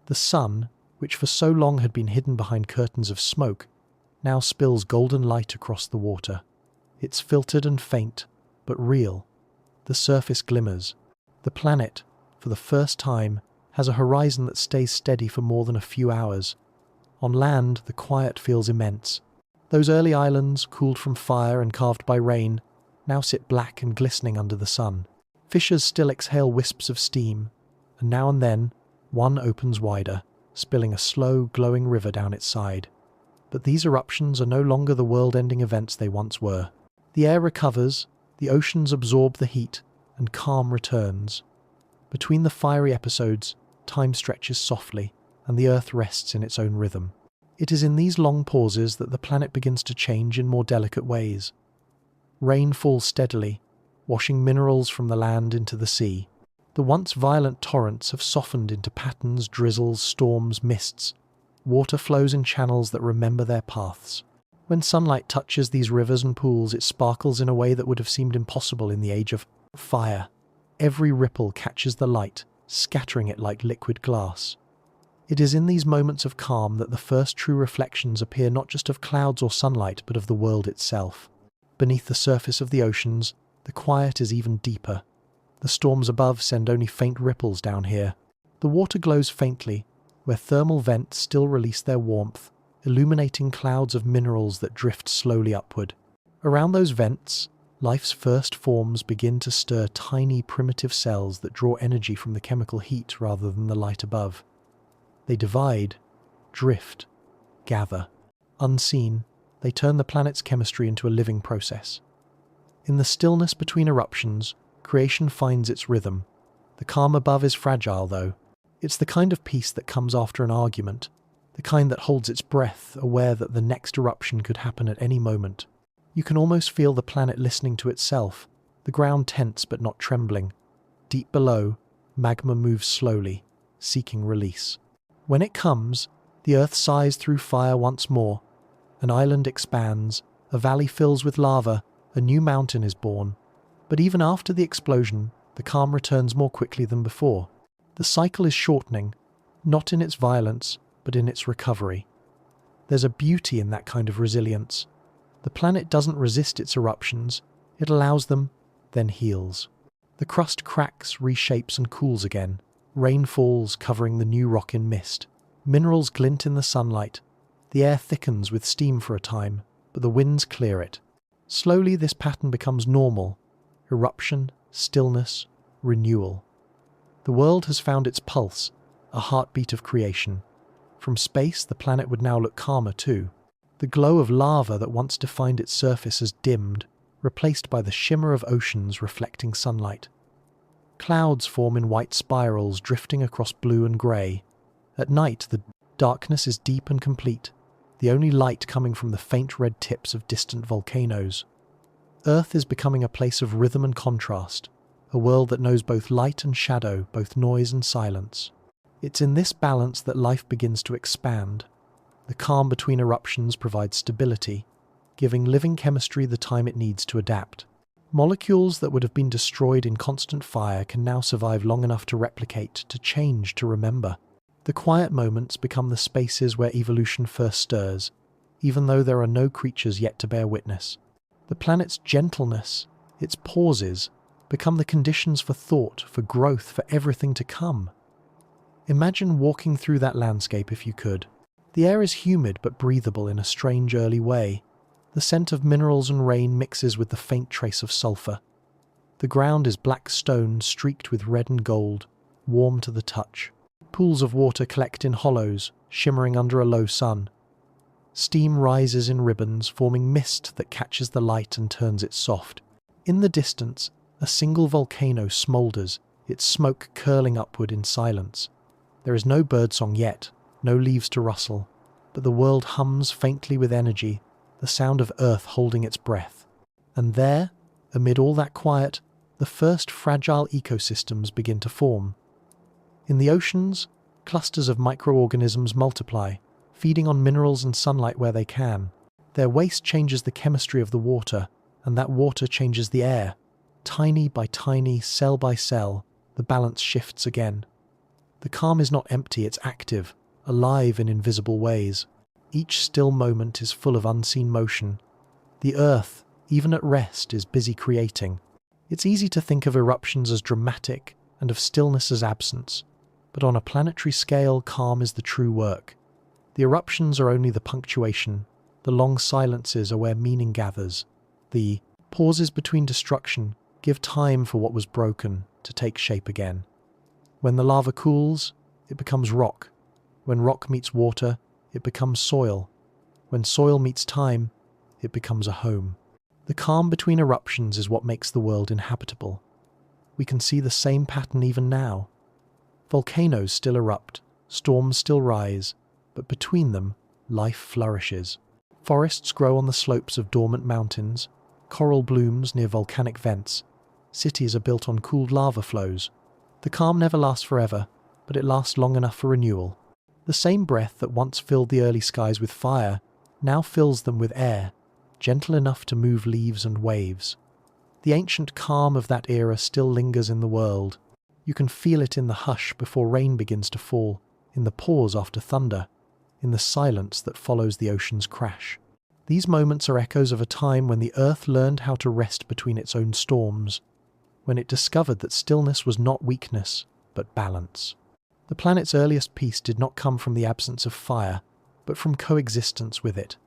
The sun, which for so long had been hidden behind curtains of smoke, now spills golden light across the water. It's filtered and faint, but real. The surface glimmers. The planet, for the first time, has a horizon that stays steady for more than a few hours. On land, the quiet feels immense. Those early islands, cooled from fire and carved by rain, now sit black and glistening under the sun. Fissures still exhale wisps of steam, and now and then, one opens wider, spilling a slow, glowing river down its side. But these eruptions are no longer the world-ending events they once were. The air recovers, the oceans absorb the heat, and calm returns. Between the fiery episodes, time stretches softly, and the earth rests in its own rhythm. It is in these long pauses that the planet begins to change in more delicate ways. Rain falls steadily, washing minerals from the land into the sea. The once violent torrents have softened into patterns, drizzles, storms, mists. Water flows in channels that remember their paths. When sunlight touches these rivers and pools, it sparkles in a way that would have seemed impossible in the age of fire. Every ripple catches the light, scattering it like liquid glass. It is in these moments of calm that the first true reflections appear, not just of clouds or sunlight, but of the world itself. Beneath the surface of the oceans, the quiet is even deeper. The storms above send only faint ripples down here. The water glows faintly, where thermal vents still release their warmth, illuminating clouds of minerals that drift slowly upward. Around those vents, life's first forms begin to stir, tiny primitive cells that draw energy from the chemical heat rather than the light above. They divide, drift, gather. Unseen, they turn the planet's chemistry into a living process. In the stillness between eruptions, creation finds its rhythm. The calm above is fragile, though. It's the kind of peace that comes after an argument, the kind that holds its breath, aware that the next eruption could happen at any moment. You can almost feel the planet listening to itself, the ground tense but not trembling. Deep below, magma moves slowly, seeking release. When it comes, the earth sighs through fire once more. An island expands, a valley fills with lava, a new mountain is born. But even after the explosion, the calm returns more quickly than before. The cycle is shortening, not in its violence, but in its recovery. There's a beauty in that kind of resilience. The planet doesn't resist its eruptions, it allows them, then heals. The crust cracks, reshapes and cools again. Rain falls, covering the new rock in mist. Minerals glint in the sunlight. The air thickens with steam for a time, but the winds clear it. Slowly this pattern becomes normal. Eruption, stillness, renewal. The world has found its pulse, a heartbeat of creation. From space, the planet would now look calmer too. The glow of lava that once defined its surface has dimmed, replaced by the shimmer of oceans reflecting sunlight. Clouds form in white spirals, drifting across blue and grey. At night, the darkness is deep and complete, the only light coming from the faint red tips of distant volcanoes. Earth is becoming a place of rhythm and contrast, a world that knows both light and shadow, both noise and silence. It's in this balance that life begins to expand. The calm between eruptions provides stability, giving living chemistry the time it needs to adapt. Molecules that would have been destroyed in constant fire can now survive long enough to replicate, to change, to remember. The quiet moments become the spaces where evolution first stirs, even though there are no creatures yet to bear witness. The planet's gentleness, its pauses, become the conditions for thought, for growth, for everything to come. Imagine walking through that landscape if you could. The air is humid but breathable in a strange early way. The scent of minerals and rain mixes with the faint trace of sulfur. The ground is black stone streaked with red and gold, warm to the touch. Pools of water collect in hollows, shimmering under a low sun. Steam rises in ribbons, forming mist that catches the light and turns it soft. In the distance, a single volcano smoulders, its smoke curling upward in silence. There is no birdsong yet, no leaves to rustle. but the world hums faintly with energy, the sound of earth holding its breath. And there, amid all that quiet, the first fragile ecosystems begin to form. In the oceans, clusters of microorganisms multiply, feeding on minerals and sunlight where they can. Their waste changes the chemistry of the water, and that water changes the air. Tiny by tiny, cell by cell, the balance shifts again. The calm is not empty, it's active, alive in invisible ways. Each still moment is full of unseen motion. The earth, even at rest, is busy creating. It's easy to think of eruptions as dramatic and of stillness as absence, but on a planetary scale, calm is the true work. The eruptions are only the punctuation. The long silences are where meaning gathers. The pauses between destruction give time for what was broken to take shape again. When the lava cools, it becomes rock. When rock meets water, it becomes soil. When soil meets time, it becomes a home. The calm between eruptions is what makes the world inhabitable. We can see the same pattern even now. Volcanoes still erupt, storms still rise, but between them, life flourishes. Forests grow on the slopes of dormant mountains, coral blooms near volcanic vents, cities are built on cooled lava flows. The calm never lasts forever, but it lasts long enough for renewal. The same breath that once filled the early skies with fire now fills them with air, gentle enough to move leaves and waves. The ancient calm of that era still lingers in the world. You can feel it in the hush before rain begins to fall, in the pause after thunder, in the silence that follows the ocean's crash. These moments are echoes of a time when the earth learned how to rest between its own storms, when it discovered that stillness was not weakness, but balance. The planet's earliest peace did not come from the absence of fire, but from coexistence with it.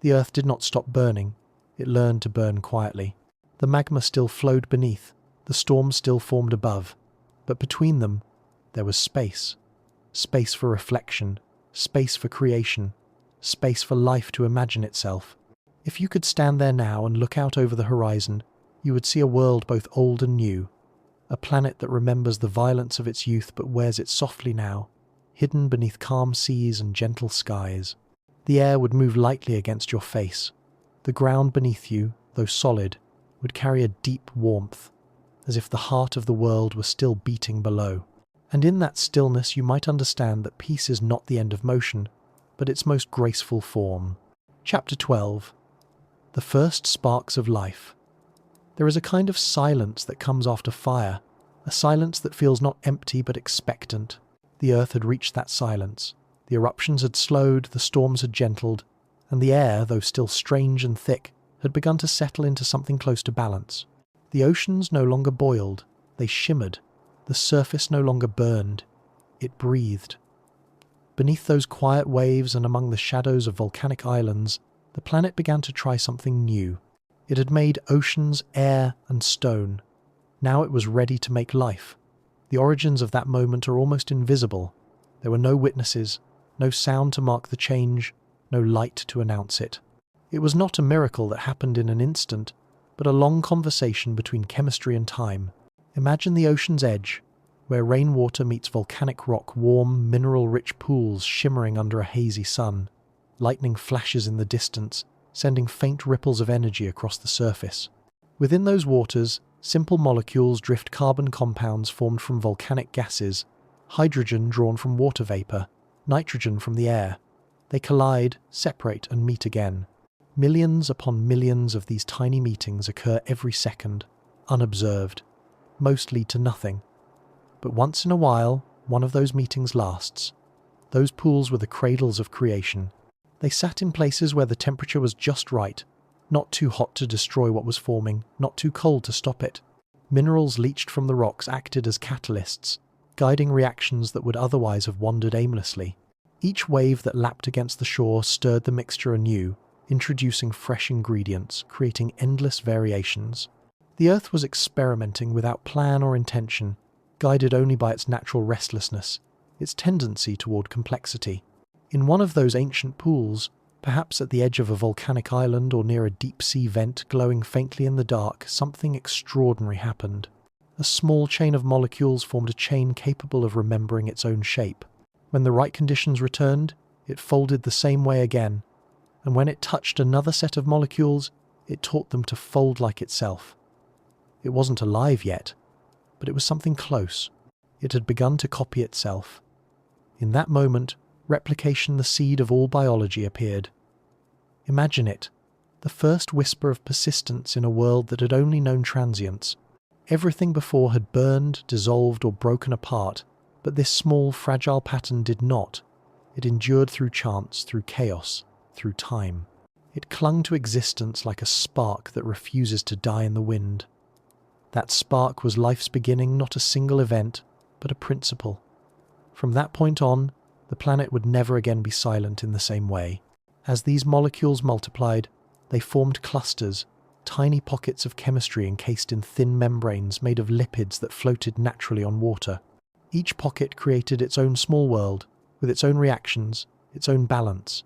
The earth did not stop burning, it learned to burn quietly. The magma still flowed beneath, the storms still formed above, but between them there was space. Space for reflection, space for creation, space for life to imagine itself. If you could stand there now and look out over the horizon, you would see a world both old and new, a planet that remembers the violence of its youth but wears it softly now, hidden beneath calm seas and gentle skies. The air would move lightly against your face. The ground beneath you, though solid, would carry a deep warmth, as if the heart of the world were still beating below. And in that stillness you might understand that peace is not the end of motion, but its most graceful form. Chapter 12. The First Sparks of Life. There is a kind of silence that comes after fire, a silence that feels not empty but expectant. The earth had reached that silence. The eruptions had slowed, the storms had gentled, and the air, though still strange and thick, had begun to settle into something close to balance. The oceans no longer boiled, they shimmered. The surface no longer burned, it breathed. Beneath those quiet waves and among the shadows of volcanic islands, the planet began to try something new. It had made oceans, air, and stone. Now it was ready to make life. The origins of that moment are almost invisible. There were no witnesses, no sound to mark the change, no light to announce it. It was not a miracle that happened in an instant, but a long conversation between chemistry and time. Imagine the ocean's edge, where rainwater meets volcanic rock, warm, mineral-rich pools shimmering under a hazy sun. Lightning flashes in the distance, sending faint ripples of energy across the surface. Within those waters, simple molecules drift carbon compounds formed from volcanic gases, hydrogen drawn from water vapor, nitrogen from the air. They collide, separate, and meet again. Millions upon millions of these tiny meetings occur every second, unobserved, most lead to nothing. But once in a while, one of those meetings lasts. Those pools were the cradles of creation. They sat in places where the temperature was just right, not too hot to destroy what was forming, not too cold to stop it. Minerals leached from the rocks acted as catalysts, guiding reactions that would otherwise have wandered aimlessly. Each wave that lapped against the shore stirred the mixture anew, introducing fresh ingredients, creating endless variations. The earth was experimenting without plan or intention, guided only by its natural restlessness, its tendency toward complexity. In one of those ancient pools, perhaps at the edge of a volcanic island or near a deep-sea vent glowing faintly in the dark, something extraordinary happened. A small chain of molecules formed a chain capable of remembering its own shape. When the right conditions returned, It folded the same way again, and when it touched another set of molecules, it taught them to fold like itself. It wasn't alive yet, but it was something close. It had begun to copy itself. In that moment, replication, the seed of all biology, appeared. Imagine it, the first whisper of persistence in a world that had only known transience. Everything before had burned, dissolved, or broken apart, but this small, fragile pattern did not. It endured through chance, through chaos, through time. It clung to existence like a spark that refuses to die in the wind. That spark was life's beginning, not a single event, but a principle. From that point on, the planet would never again be silent in the same way. As these molecules multiplied, they formed clusters, tiny pockets of chemistry encased in thin membranes made of lipids that floated naturally on water. Each pocket created its own small world, with its own reactions, its own balance.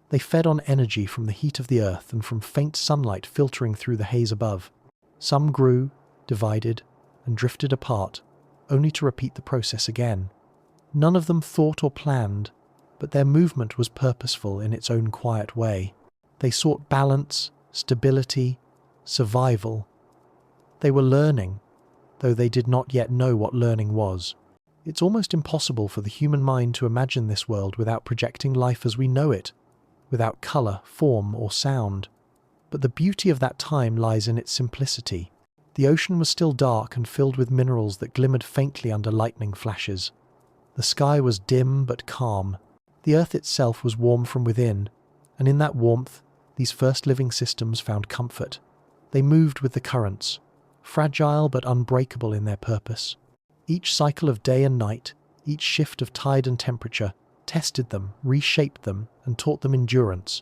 They fed on energy from the heat of the earth and from faint sunlight filtering through the haze above. Some grew, divided, and drifted apart, only to repeat the process again. None of them thought or planned, but their movement was purposeful in its own quiet way. They sought balance, stability, survival. They were learning, though they did not yet know what learning was. It's almost impossible for the human mind to imagine this world without projecting life as we know it, without colour, form, or sound. But the beauty of that time lies in its simplicity. The ocean was still dark and filled with minerals that glimmered faintly under lightning flashes. The sky was dim but calm. The earth itself was warm from within, and in that warmth, these first living systems found comfort. They moved with the currents, fragile but unbreakable in their purpose. Each cycle of day and night, each shift of tide and temperature, tested them, reshaped them, and taught them endurance.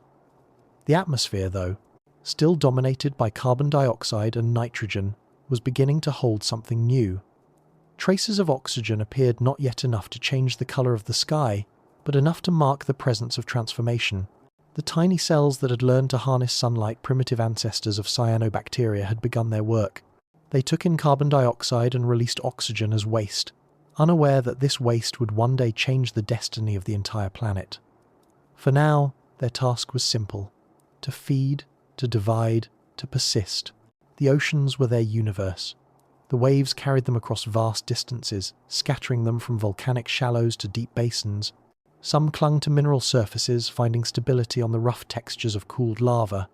The atmosphere, though, still dominated by carbon dioxide and nitrogen, was beginning to hold something new. Traces of oxygen appeared, not yet enough to change the colour of the sky, but enough to mark the presence of transformation. The tiny cells that had learned to harness sunlight, primitive ancestors of cyanobacteria, had begun their work. They took in carbon dioxide and released oxygen as waste, unaware that this waste would one day change the destiny of the entire planet. For now, their task was simple: to feed, to divide, to persist. The oceans were their universe. The waves carried them across vast distances, scattering them from volcanic shallows to deep basins. Some clung to mineral surfaces, finding stability on the rough textures of cooled lava.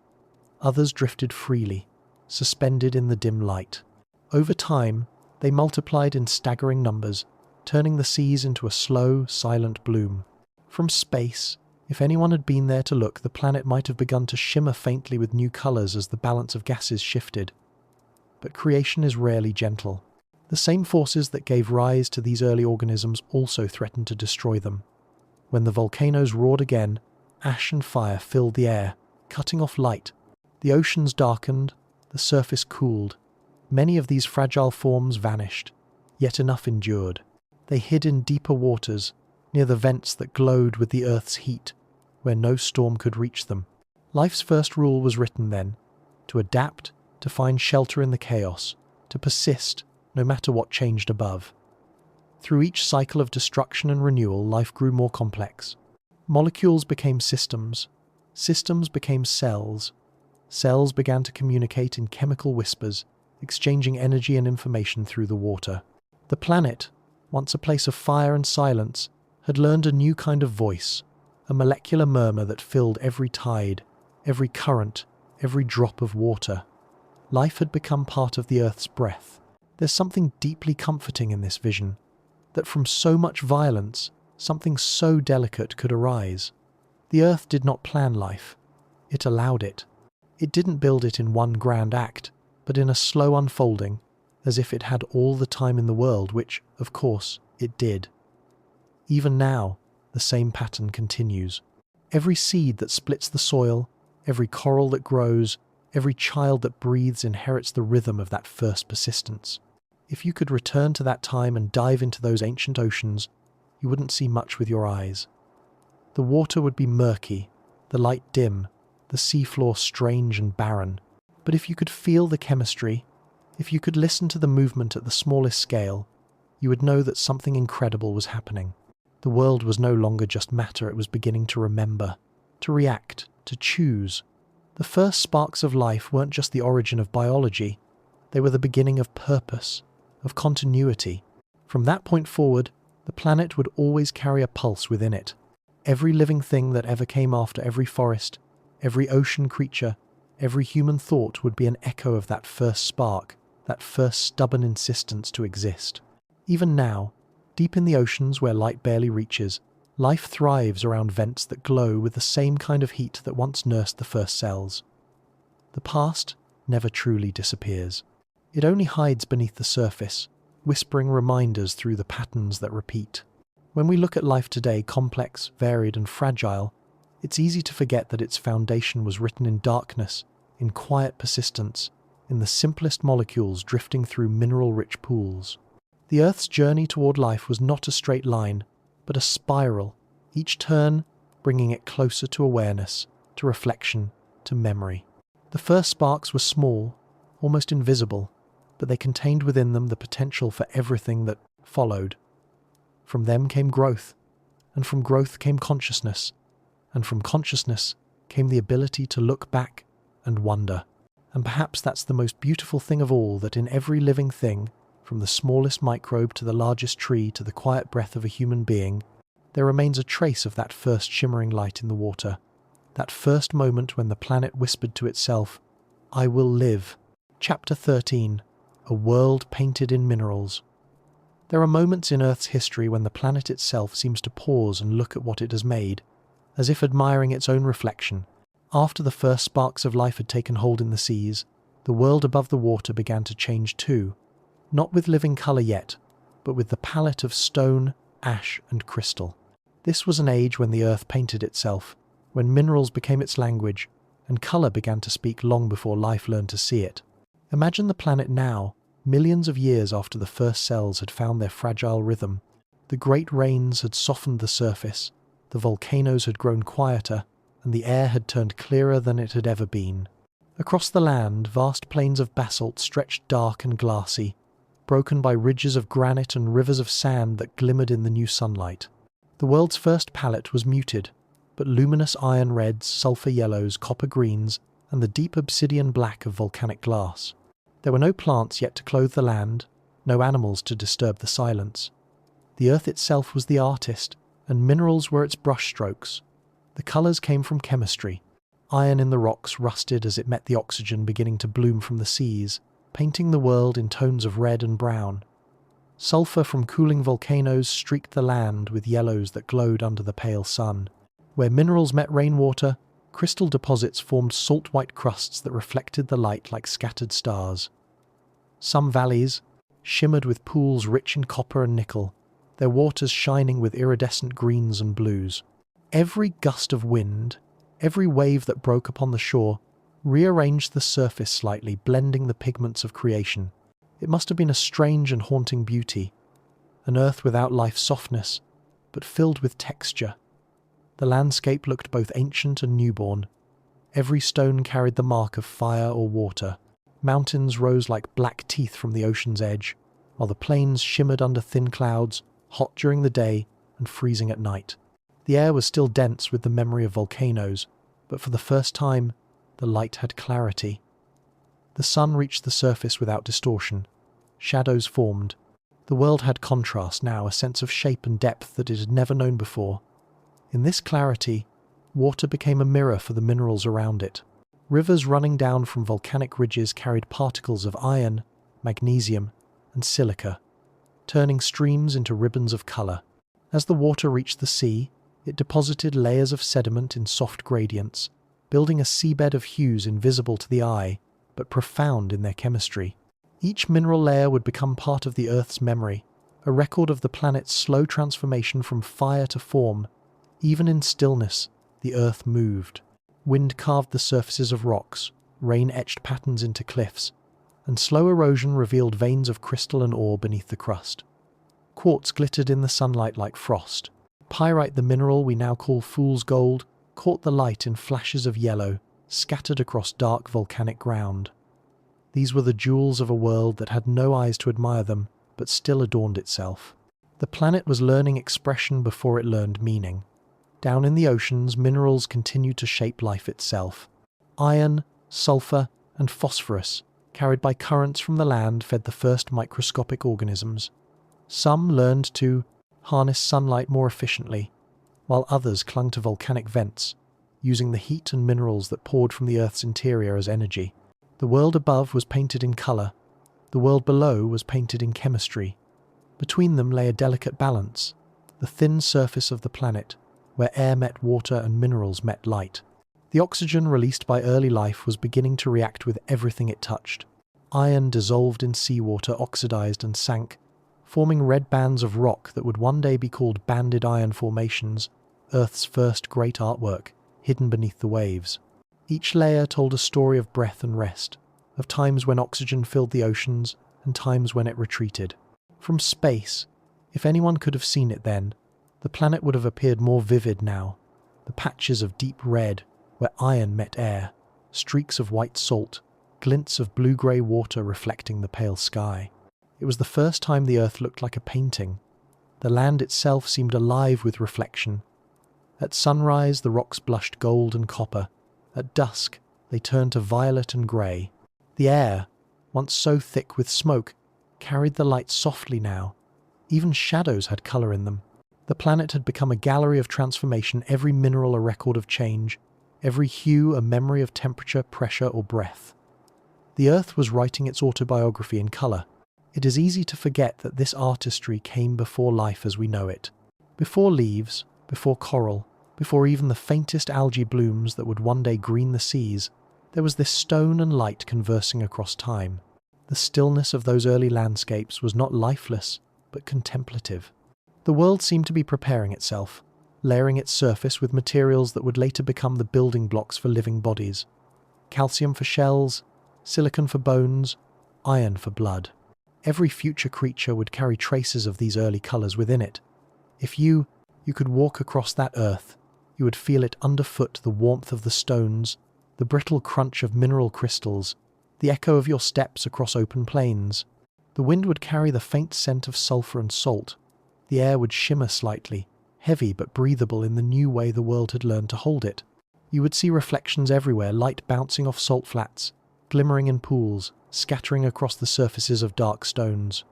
Others drifted freely, suspended in the dim light. Over time, they multiplied in staggering numbers, turning the seas into a slow, silent bloom. From space, if anyone had been there to look, the planet might have begun to shimmer faintly with new colours as the balance of gases shifted. But creation is rarely gentle. The same forces that gave rise to these early organisms also threatened to destroy them. When the volcanoes roared again, ash and fire filled the air, cutting off light. The oceans darkened, the surface cooled. Many of these fragile forms vanished, yet enough endured. They hid in deeper waters, near the vents that glowed with the Earth's heat, where no storm could reach them. Life's first rule was written then: to adapt, to find shelter in the chaos, to persist, no matter what changed above. Through each cycle of destruction and renewal, life grew more complex. Molecules became systems. Systems became cells. Cells began to communicate in chemical whispers, exchanging energy and information through the water. The planet, once a place of fire and silence, had learned a new kind of voice, a molecular murmur that filled every tide, every current, every drop of water. Life had become part of the Earth's breath. There's something deeply comforting in this vision, that from so much violence, something so delicate could arise. The Earth did not plan life. It allowed it. It didn't build it in one grand act, but in a slow unfolding, as if it had all the time in the world, which, of course, it did. Even now, the same pattern continues. Every seed that splits the soil, every coral that grows, every child that breathes inherits the rhythm of that first persistence. If you could return to that time and dive into those ancient oceans, you wouldn't see much with your eyes. The water would be murky, the light dim, the seafloor strange and barren. But if you could feel the chemistry, if you could listen to the movement at the smallest scale, you would know that something incredible was happening. The world was no longer just matter, it was beginning to remember, to react, to choose. The first sparks of life weren't just the origin of biology, they were the beginning of purpose, of continuity. From that point forward, the planet would always carry a pulse within it. Every living thing that ever came after every forest, every ocean creature, every human thought would be an echo of that first spark, that first stubborn insistence to exist. Even now, deep in the oceans where light barely reaches, life thrives around vents that glow with the same kind of heat that once nursed the first cells. The past never truly disappears. It only hides beneath the surface, whispering reminders through the patterns that repeat. When we look at life today, complex, varied, and fragile, it's easy to forget that its foundation was written in darkness, in quiet persistence, in the simplest molecules drifting through mineral-rich pools. The Earth's journey toward life was not a straight line, but a spiral, each turn bringing it closer to awareness, to reflection, to memory. The first sparks were small, almost invisible, but they contained within them the potential for everything that followed. From them came growth, and from growth came consciousness, and from consciousness came the ability to look back and wonder. And perhaps that's the most beautiful thing of all, that in every living thing, from the smallest microbe to the largest tree to the quiet breath of a human being, there remains a trace of that first shimmering light in the water, that first moment when the planet whispered to itself, "I will live." Chapter 13. A World Painted in Minerals. There are moments in Earth's history when the planet itself seems to pause and look at what it has made, as if admiring its own reflection. After the first sparks of life had taken hold in the seas, the world above the water began to change too, not with living colour yet, but with the palette of stone, ash, and crystal. This was an age when the Earth painted itself, when minerals became its language, and colour began to speak long before life learned to see it. Imagine the planet now, millions of years after the first cells had found their fragile rhythm. The great rains had softened the surface, the volcanoes had grown quieter, and the air had turned clearer than it had ever been. Across the land, vast plains of basalt stretched dark and glassy, broken by ridges of granite and rivers of sand that glimmered in the new sunlight. The world's first palette was muted, but luminous iron reds, sulphur yellows, copper greens, and the deep obsidian black of volcanic glass. There were no plants yet to clothe the land, no animals to disturb the silence. The earth itself was the artist, and minerals were its brushstrokes. The colours came from chemistry. Iron in the rocks rusted as it met the oxygen beginning to bloom from the seas, painting the world in tones of red and brown. Sulphur from cooling volcanoes streaked the land with yellows that glowed under the pale sun. Where minerals met rainwater, crystal deposits formed salt-white crusts that reflected the light like scattered stars. Some valleys, shimmered with pools rich in copper and nickel, their waters shining with iridescent greens and blues. Every gust of wind, every wave that broke upon the shore, rearranged the surface slightly, blending the pigments of creation. It must have been a strange and haunting beauty, an earth without life's softness, but filled with texture. The landscape looked both ancient and newborn. Every stone carried the mark of fire or water. Mountains rose like black teeth from the ocean's edge, while the plains shimmered under thin clouds, hot during the day and freezing at night. The air was still dense with the memory of volcanoes, but for the first time, the light had clarity. The sun reached the surface without distortion. Shadows formed. The world had contrast now, a sense of shape and depth that it had never known before. In this clarity, water became a mirror for the minerals around it. Rivers running down from volcanic ridges carried particles of iron, magnesium, and silica, turning streams into ribbons of colour. As the water reached the sea, it deposited layers of sediment in soft gradients, building a seabed of hues invisible to the eye, but profound in their chemistry. Each mineral layer would become part of the Earth's memory, a record of the planet's slow transformation from fire to form. Even in stillness, the Earth moved. Wind carved the surfaces of rocks, rain etched patterns into cliffs, and slow erosion revealed veins of crystal and ore beneath the crust. Quartz glittered in the sunlight like frost. Pyrite, the mineral we now call fool's gold, caught the light in flashes of yellow, scattered across dark volcanic ground. These were the jewels of a world that had no eyes to admire them, but still adorned itself. The planet was learning expression before it learned meaning. Down in the oceans, minerals continued to shape life itself. Iron, sulfur, and phosphorus, carried by currents from the land, fed the first microscopic organisms. Some learned to harness sunlight more efficiently, while others clung to volcanic vents, using the heat and minerals that poured from the Earth's interior as energy. The world above was painted in colour. The world below was painted in chemistry. Between them lay a delicate balance, the thin surface of the planet, where air met water and minerals met light. The oxygen released by early life was beginning to react with everything it touched. Iron dissolved in seawater, oxidized and sank, forming red bands of rock that would one day be called banded iron formations, Earth's first great artwork, hidden beneath the waves. Each layer told a story of breath and rest, of times when oxygen filled the oceans and times when it retreated. From space, if anyone could have seen it then, the planet would have appeared more vivid now. The patches of deep red, where iron met air, streaks of white salt, glints of blue-grey water reflecting the pale sky. It was the first time the Earth looked like a painting. The land itself seemed alive with reflection. At sunrise, the rocks blushed gold and copper. At dusk, they turned to violet and grey. The air, once so thick with smoke, carried the light softly now. Even shadows had colour in them. The planet had become a gallery of transformation, every mineral a record of change, every hue a memory of temperature, pressure, or breath. The Earth was writing its autobiography in colour. It is easy to forget that this artistry came before life as we know it. Before leaves, before coral, before even the faintest algae blooms that would one day green the seas, there was this stone and light conversing across time. The stillness of those early landscapes was not lifeless, but contemplative. The world seemed to be preparing itself, layering its surface with materials that would later become the building blocks for living bodies. Calcium for shells, silicon for bones, iron for blood. Every future creature would carry traces of these early colours within it. If you could walk across that earth, you would feel it underfoot, the warmth of the stones, the brittle crunch of mineral crystals, the echo of your steps across open plains. The wind would carry the faint scent of sulphur and salt. The air would shimmer slightly, heavy but breathable in the new way the world had learned to hold it. You would see reflections everywhere, light bouncing off salt flats, glimmering in pools, scattering across the surfaces of dark stones.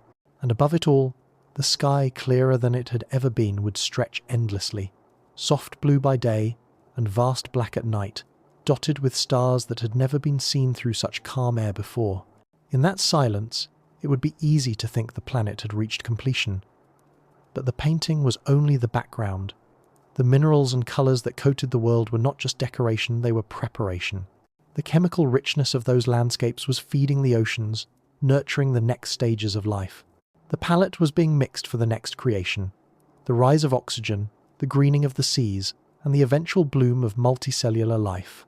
And above it all, the sky, clearer than it had ever been, would stretch endlessly, soft blue by day and vast black at night, dotted with stars that had never been seen through such calm air before. In that silence, it would be easy to think the planet had reached completion. But the painting was only the background. The minerals and colours that coated the world were not just decoration, they were preparation. The chemical richness of those landscapes was feeding the oceans, nurturing the next stages of life. The palette was being mixed for the next creation. The rise of oxygen, the greening of the seas, and the eventual bloom of multicellular life.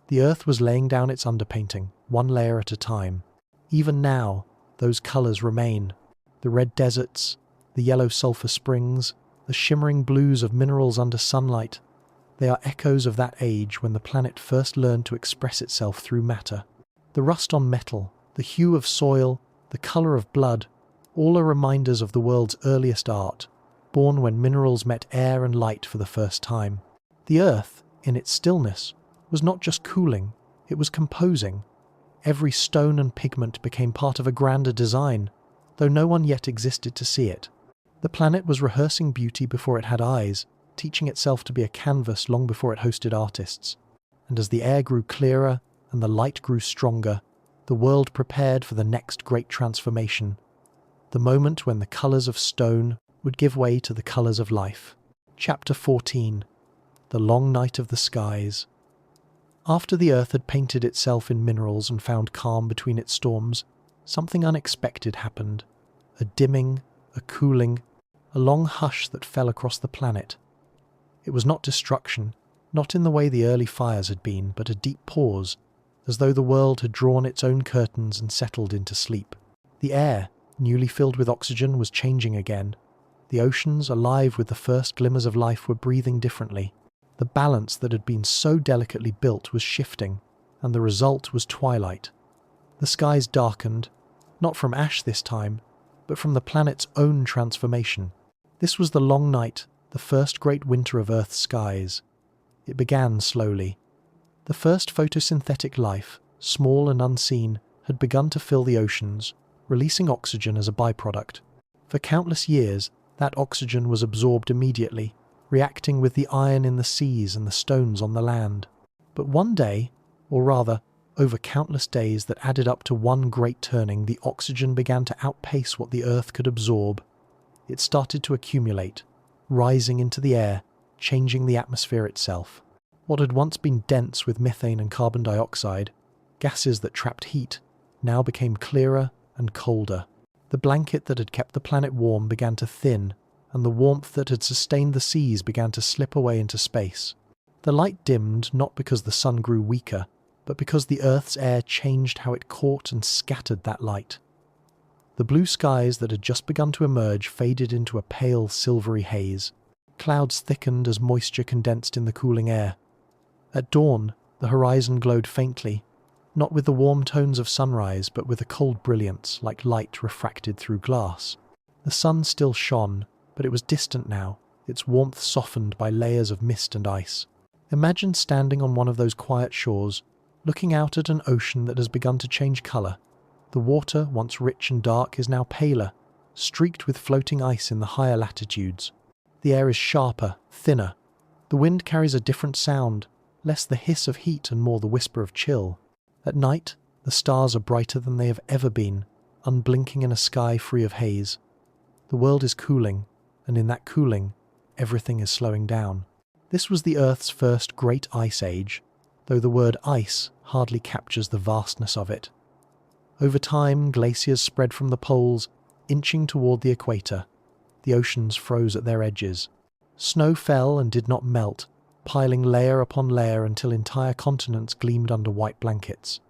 The Earth was laying down its underpainting, one layer at a time. Even now, those colours remain. The red deserts, the yellow sulphur springs, the shimmering blues of minerals under sunlight. They are echoes of that age when the planet first learned to express itself through matter. The rust on metal, the hue of soil, the colour of blood, all are reminders of the world's earliest art, born when minerals met air and light for the first time. The Earth, in its stillness, was not just cooling, it was composing. Every stone and pigment became part of a grander design, though no one yet existed to see it. The planet was rehearsing beauty before it had eyes, teaching itself to be a canvas long before it hosted artists. And as the air grew clearer and the light grew stronger, the world prepared for the next great transformation, the moment when the colours of stone would give way to the colours of life. Chapter 14. The Long Night of the Skies. After the Earth had painted itself in minerals and found calm between its storms, something unexpected happened. A dimming, a cooling, a long hush that fell across the planet. It was not destruction, not in the way the early fires had been, but a deep pause, as though the world had drawn its own curtains and settled into sleep. The air, newly filled with oxygen, was changing again. The oceans, alive with the first glimmers of life, were breathing differently. The balance that had been so delicately built was shifting, and the result was twilight. The skies darkened, not from ash this time, but from the planet's own transformation. This was the long night, the first great winter of Earth's skies. It began slowly. The first photosynthetic life, small and unseen, had begun to fill the oceans, releasing oxygen as a byproduct. For countless years, that oxygen was absorbed immediately, reacting with the iron in the seas and the stones on the land. But one day, or rather, over countless days that added up to one great turning, the oxygen began to outpace what the Earth could absorb. It started to accumulate, rising into the air, changing the atmosphere itself. What had once been dense with methane and carbon dioxide, gases that trapped heat, now became clearer and colder. The blanket that had kept the planet warm began to thin, and the warmth that had sustained the seas began to slip away into space. The light dimmed not because the sun grew weaker, but because the Earth's air changed how it caught and scattered that light. The blue skies that had just begun to emerge faded into a pale silvery haze. Clouds thickened as moisture condensed in the cooling air. At dawn, the horizon glowed faintly, not with the warm tones of sunrise, but with a cold brilliance like light refracted through glass. The sun still shone, but it was distant now, its warmth softened by layers of mist and ice. Imagine standing on one of those quiet shores, looking out at an ocean that has begun to change colour. The water, once rich and dark, is now paler, streaked with floating ice in the higher latitudes. The air is sharper, thinner. The wind carries a different sound, less the hiss of heat and more the whisper of chill. At night, the stars are brighter than they have ever been, unblinking in a sky free of haze. The world is cooling, and in that cooling, everything is slowing down. This was the Earth's first great ice age, though the word ice hardly captures the vastness of it. Over time, glaciers spread from the poles, inching toward the equator. The oceans froze at their edges. Snow fell and did not melt, piling layer upon layer until entire continents gleamed under white blankets.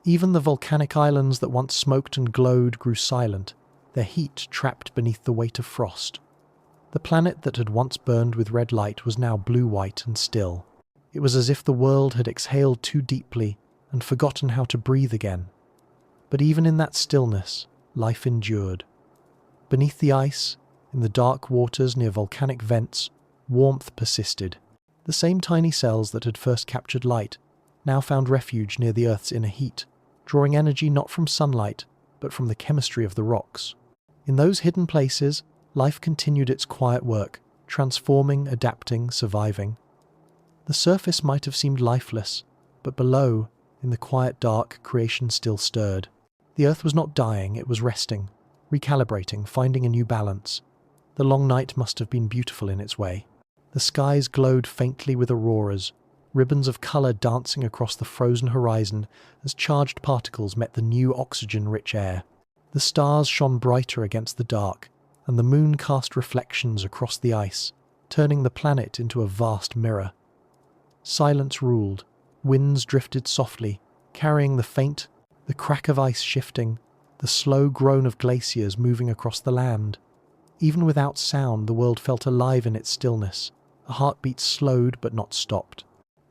Even the volcanic islands that once smoked and glowed grew silent, their heat trapped beneath the weight of frost. The planet that had once burned with red light was now blue-white and still. It was as if the world had exhaled too deeply and forgotten how to breathe again. But even in that stillness, life endured. Beneath the ice, in the dark waters near volcanic vents, warmth persisted. The same tiny cells that had first captured light now found refuge near the Earth's inner heat, drawing energy not from sunlight, but from the chemistry of the rocks. In those hidden places, life continued its quiet work, transforming, adapting, surviving. The surface might have seemed lifeless, but below, in the quiet dark, creation still stirred. The Earth was not dying, it was resting, recalibrating, finding a new balance. The long night must have been beautiful in its way. The skies glowed faintly with auroras, ribbons of colour dancing across the frozen horizon as charged particles met the new oxygen-rich air. The stars shone brighter against the dark, and the moon cast reflections across the ice, turning the planet into a vast mirror. Silence ruled. Winds drifted softly, carrying the crack of ice shifting, the slow groan of glaciers moving across the land. Even without sound, the world felt alive in its stillness. A heartbeat slowed but not stopped.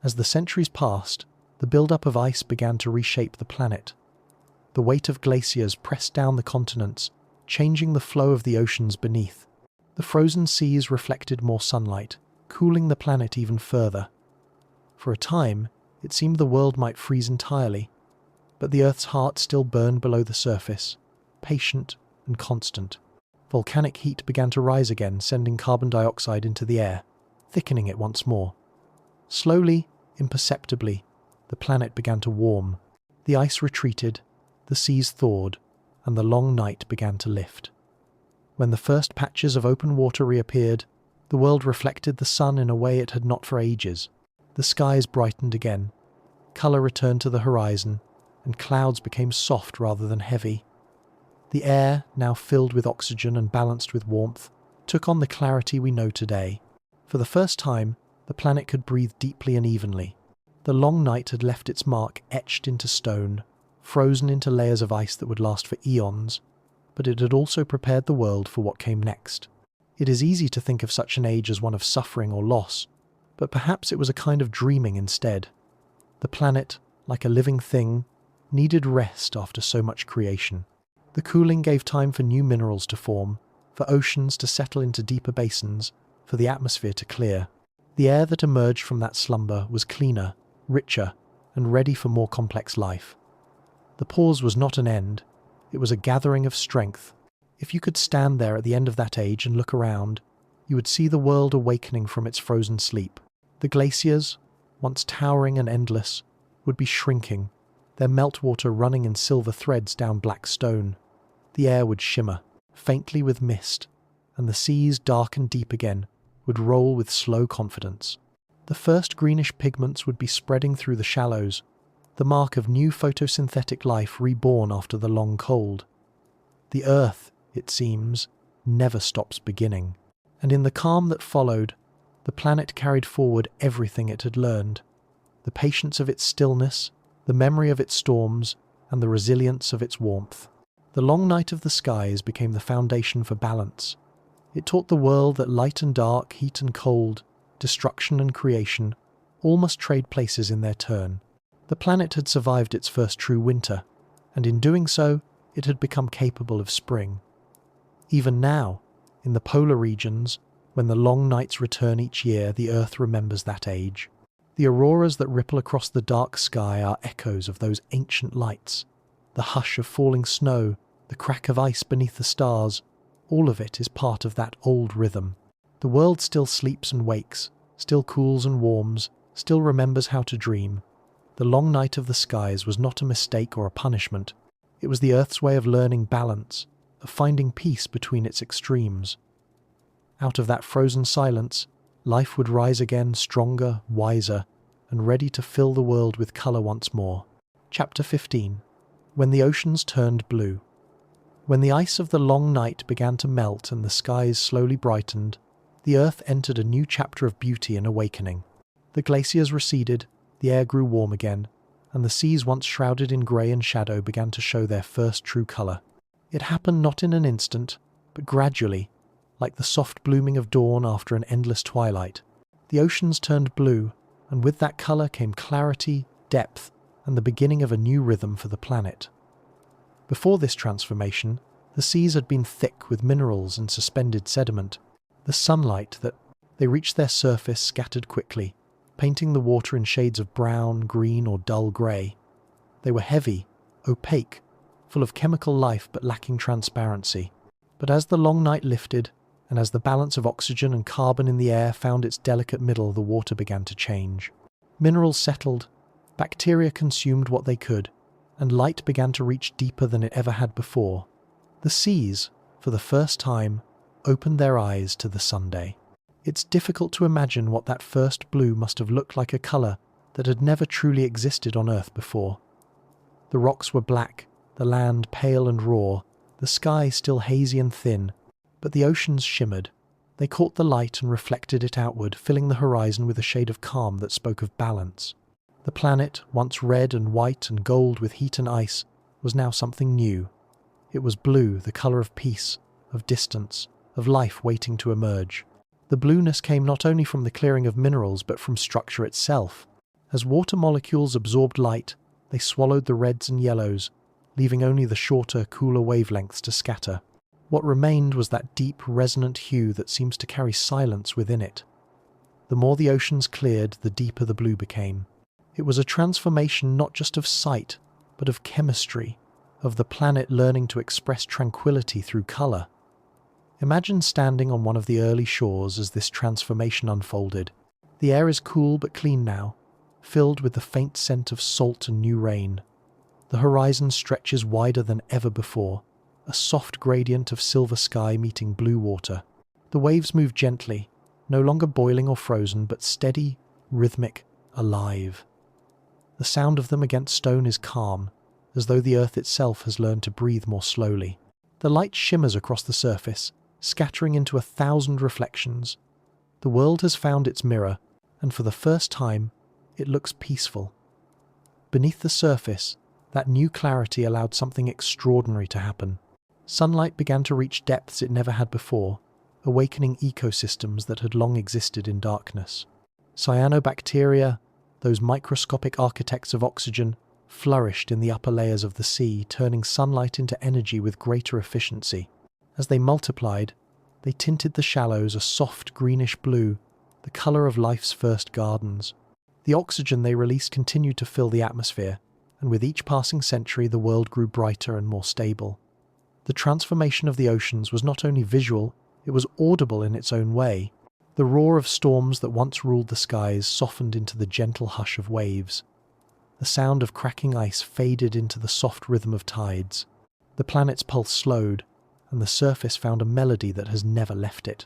As the centuries passed, the build-up of ice began to reshape the planet. The weight of glaciers pressed down the continents, changing the flow of the oceans beneath. The frozen seas reflected more sunlight, cooling the planet even further. For a time, it seemed the world might freeze entirely, but the Earth's heart still burned below the surface, patient and constant. Volcanic heat began to rise again, sending carbon dioxide into the air, thickening it once more. Slowly, imperceptibly, the planet began to warm. The ice retreated, the seas thawed, and the long night began to lift. When the first patches of open water reappeared, the world reflected the sun in a way it had not for ages. The skies brightened again, colour returned to the horizon, and clouds became soft rather than heavy. The air, now filled with oxygen and balanced with warmth, took on the clarity we know today. For the first time, the planet could breathe deeply and evenly. The long night had left its mark etched into stone, frozen into layers of ice that would last for eons, but it had also prepared the world for what came next. It is easy to think of such an age as one of suffering or loss, but perhaps it was a kind of dreaming instead. The planet, like a living thing, needed rest after so much creation. The cooling gave time for new minerals to form, for oceans to settle into deeper basins, for the atmosphere to clear. The air that emerged from that slumber was cleaner, richer, and ready for more complex life. The pause was not an end, it was a gathering of strength. If you could stand there at the end of that age and look around, you would see the world awakening from its frozen sleep. The glaciers, once towering and endless, would be shrinking, their meltwater running in silver threads down black stone. The air would shimmer, faintly with mist, and the seas, dark and deep again, would roll with slow confidence. The first greenish pigments would be spreading through the shallows, the mark of new photosynthetic life reborn after the long cold. The earth, it seems, never stops beginning. And in the calm that followed, the planet carried forward everything it had learned. The patience of its stillness, the memory of its storms, and the resilience of its warmth. The long night of the skies became the foundation for balance. It taught the world that light and dark, heat and cold, destruction and creation, all must trade places in their turn. The planet had survived its first true winter, and in doing so, it had become capable of spring. Even now, in the polar regions, when the long nights return each year, the Earth remembers that age. The auroras that ripple across the dark sky are echoes of those ancient lights. The hush of falling snow, the crack of ice beneath the stars, all of it is part of that old rhythm. The world still sleeps and wakes, still cools and warms, still remembers how to dream. The long night of the skies was not a mistake or a punishment. It was the Earth's way of learning balance, of finding peace between its extremes. Out of that frozen silence, life would rise again stronger, wiser, and ready to fill the world with colour once more. Chapter 15. When the oceans turned blue. When the ice of the long night began to melt and the skies slowly brightened, the Earth entered a new chapter of beauty and awakening. The glaciers receded, the air grew warm again, and the seas once shrouded in grey and shadow began to show their first true colour. It happened not in an instant, but gradually, like the soft blooming of dawn after an endless twilight. The oceans turned blue, and with that colour came clarity, depth, and the beginning of a new rhythm for the planet. Before this transformation, the seas had been thick with minerals and suspended sediment. The sunlight that they reached their surface scattered quickly, painting the water in shades of brown, green, or dull grey. They were heavy, opaque, full of chemical life but lacking transparency. But as the long night lifted, and as the balance of oxygen and carbon in the air found its delicate middle, the water began to change. Minerals settled, bacteria consumed what they could, and light began to reach deeper than it ever had before. The seas, for the first time, opened their eyes to the Sunday. It's difficult to imagine what that first blue must have looked like, a colour that had never truly existed on Earth before. The rocks were black, the land pale and raw, the sky still hazy and thin, but the oceans shimmered. They caught the light and reflected it outward, filling the horizon with a shade of calm that spoke of balance. The planet, once red and white and gold with heat and ice, was now something new. It was blue, the colour of peace, of distance, of life waiting to emerge. The blueness came not only from the clearing of minerals but from structure itself. As water molecules absorbed light, they swallowed the reds and yellows, leaving only the shorter, cooler wavelengths to scatter. What remained was that deep, resonant hue that seems to carry silence within it. The more the oceans cleared, the deeper the blue became. It was a transformation not just of sight, but of chemistry, of the planet learning to express tranquility through colour. Imagine standing on one of the early shores as this transformation unfolded. The air is cool but clean now, filled with the faint scent of salt and new rain. The horizon stretches wider than ever before, a soft gradient of silver sky meeting blue water. The waves move gently, no longer boiling or frozen, but steady, rhythmic, alive. The sound of them against stone is calm, as though the earth itself has learned to breathe more slowly. The light shimmers across the surface, scattering into 1,000 reflections. The world has found its mirror, and for the first time, it looks peaceful. Beneath the surface, that new clarity allowed something extraordinary to happen. Sunlight began to reach depths it never had before, awakening ecosystems that had long existed in darkness. Cyanobacteria, those microscopic architects of oxygen, flourished in the upper layers of the sea, turning sunlight into energy with greater efficiency. As they multiplied, They tinted the shallows a soft greenish blue, the colour of life's first gardens. The oxygen they released continued to fill the atmosphere, and with each passing century the world grew brighter and more stable. The transformation of the oceans was not only visual, it was audible in its own way. The roar of storms that once ruled the skies softened into the gentle hush of waves. The sound of cracking ice faded into the soft rhythm of tides. The planet's pulse slowed, and the surface found a melody that has never left it.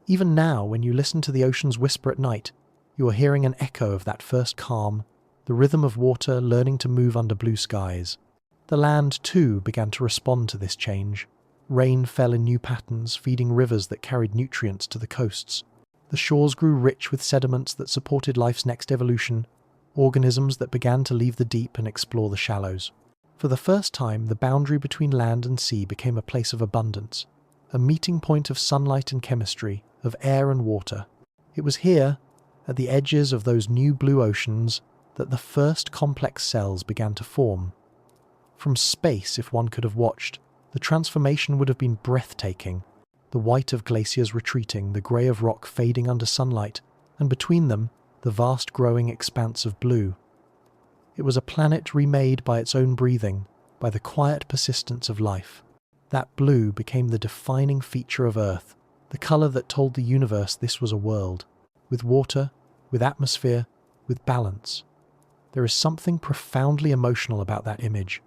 Even now, when you listen to the ocean's whisper at night, you are hearing an echo of that first calm, the rhythm of water learning to move under blue skies. The land, too, began to respond to this change. Rain fell in new patterns, feeding rivers that carried nutrients to the coasts. The shores grew rich with sediments that supported life's next evolution, organisms that began to leave the deep and explore the shallows. For the first time, the boundary between land and sea became a place of abundance, a meeting point of sunlight and chemistry, of air and water. It was here, at the edges of those new blue oceans, that the first complex cells began to form. From space, if one could have watched, the transformation would have been breathtaking. The white of glaciers retreating, the grey of rock fading under sunlight, and between them, the vast growing expanse of blue. It was a planet remade by its own breathing, by the quiet persistence of life. That blue became the defining feature of Earth, the colour that told the universe this was a world, with water, with atmosphere, with balance. There is something profoundly emotional about that image.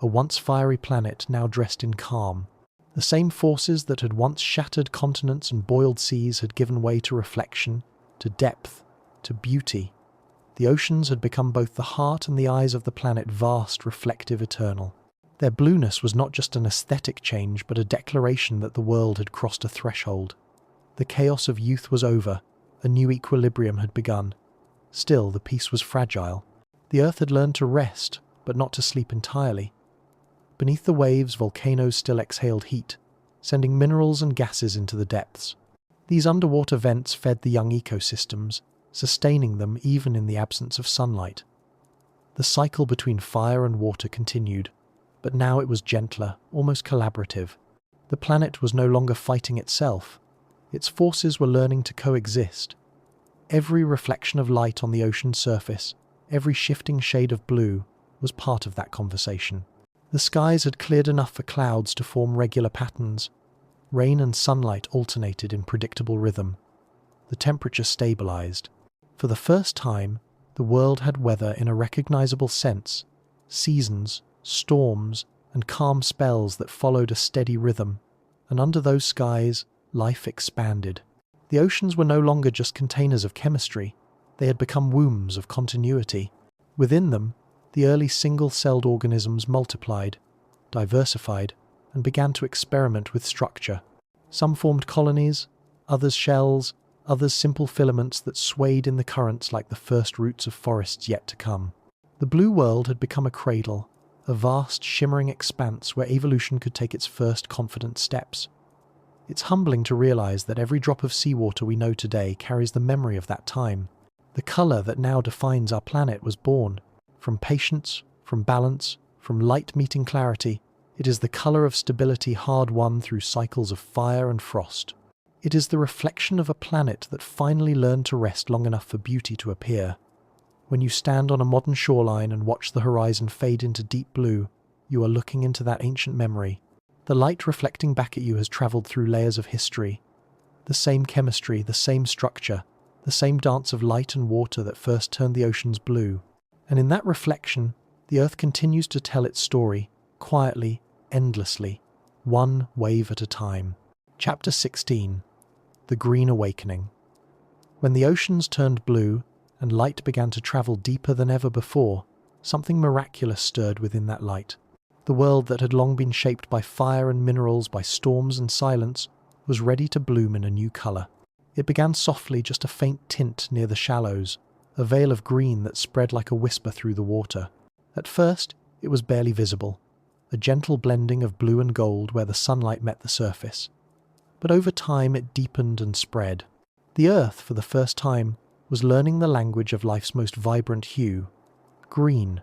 A once fiery planet now dressed in calm. The same forces that had once shattered continents and boiled seas had given way to reflection, to depth, to beauty. The oceans had become both the heart and the eyes of the planet, vast, reflective, eternal. Their blueness was not just an aesthetic change, but a declaration that the world had crossed a threshold. The chaos of youth was over, a new equilibrium had begun. Still, the peace was fragile. The earth had learned to rest, but not to sleep entirely. Beneath the waves, volcanoes still exhaled heat, sending minerals and gases into the depths. These underwater vents fed the young ecosystems, sustaining them even in the absence of sunlight. The cycle between fire and water continued, but now it was gentler, almost collaborative. The planet was no longer fighting itself. Its forces were learning to coexist. Every reflection of light on the ocean's surface, every shifting shade of blue, was part of that conversation. The skies had cleared enough for clouds to form regular patterns. Rain and sunlight alternated in predictable rhythm. The temperature stabilized. For the first time, the world had weather in a recognizable sense, seasons, storms, and calm spells that followed a steady rhythm, and under those skies, life expanded. The oceans were no longer just containers of chemistry, they had become wombs of continuity. Within them, the early single-celled organisms multiplied, diversified, and began to experiment with structure. Some formed colonies, others shells, others simple filaments that swayed in the currents like the first roots of forests yet to come. The blue world had become a cradle, a vast shimmering expanse where evolution could take its first confident steps. It's humbling to realize that every drop of seawater we know today carries the memory of that time. The color that now defines our planet was born. From patience, from balance, from light meeting clarity, it is the color of stability hard-won through cycles of fire and frost. It is the reflection of a planet that finally learned to rest long enough for beauty to appear. When you stand on a modern shoreline and watch the horizon fade into deep blue, you are looking into that ancient memory. The light reflecting back at you has traveled through layers of history. The same chemistry, the same structure, the same dance of light and water that first turned the oceans blue. And in that reflection, the earth continues to tell its story, quietly, endlessly, one wave at a time. Chapter 16. The Green Awakening. When the oceans turned blue, and light began to travel deeper than ever before, something miraculous stirred within that light. The world that had long been shaped by fire and minerals, by storms and silence, was ready to bloom in a new colour. It began softly, just a faint tint near the shallows, a veil of green that spread like a whisper through the water. At first, it was barely visible, a gentle blending of blue and gold where the sunlight met the surface. But over time it deepened and spread. The earth, for the first time, was learning the language of life's most vibrant hue, green.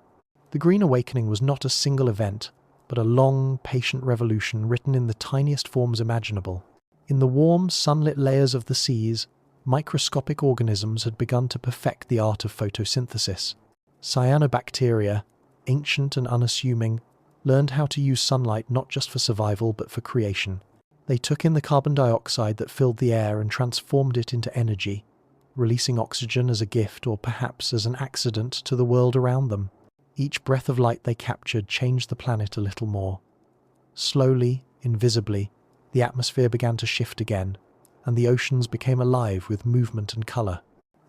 The Green Awakening was not a single event, but a long, patient revolution written in the tiniest forms imaginable. In the warm, sunlit layers of the seas, microscopic organisms had begun to perfect the art of photosynthesis. Cyanobacteria, ancient and unassuming, learned how to use sunlight not just for survival but for creation. They took in the carbon dioxide that filled the air and transformed it into energy, releasing oxygen as a gift or perhaps as an accident to the world around them. Each breath of light they captured changed the planet a little more. Slowly, invisibly, the atmosphere began to shift again, and the oceans became alive with movement and colour.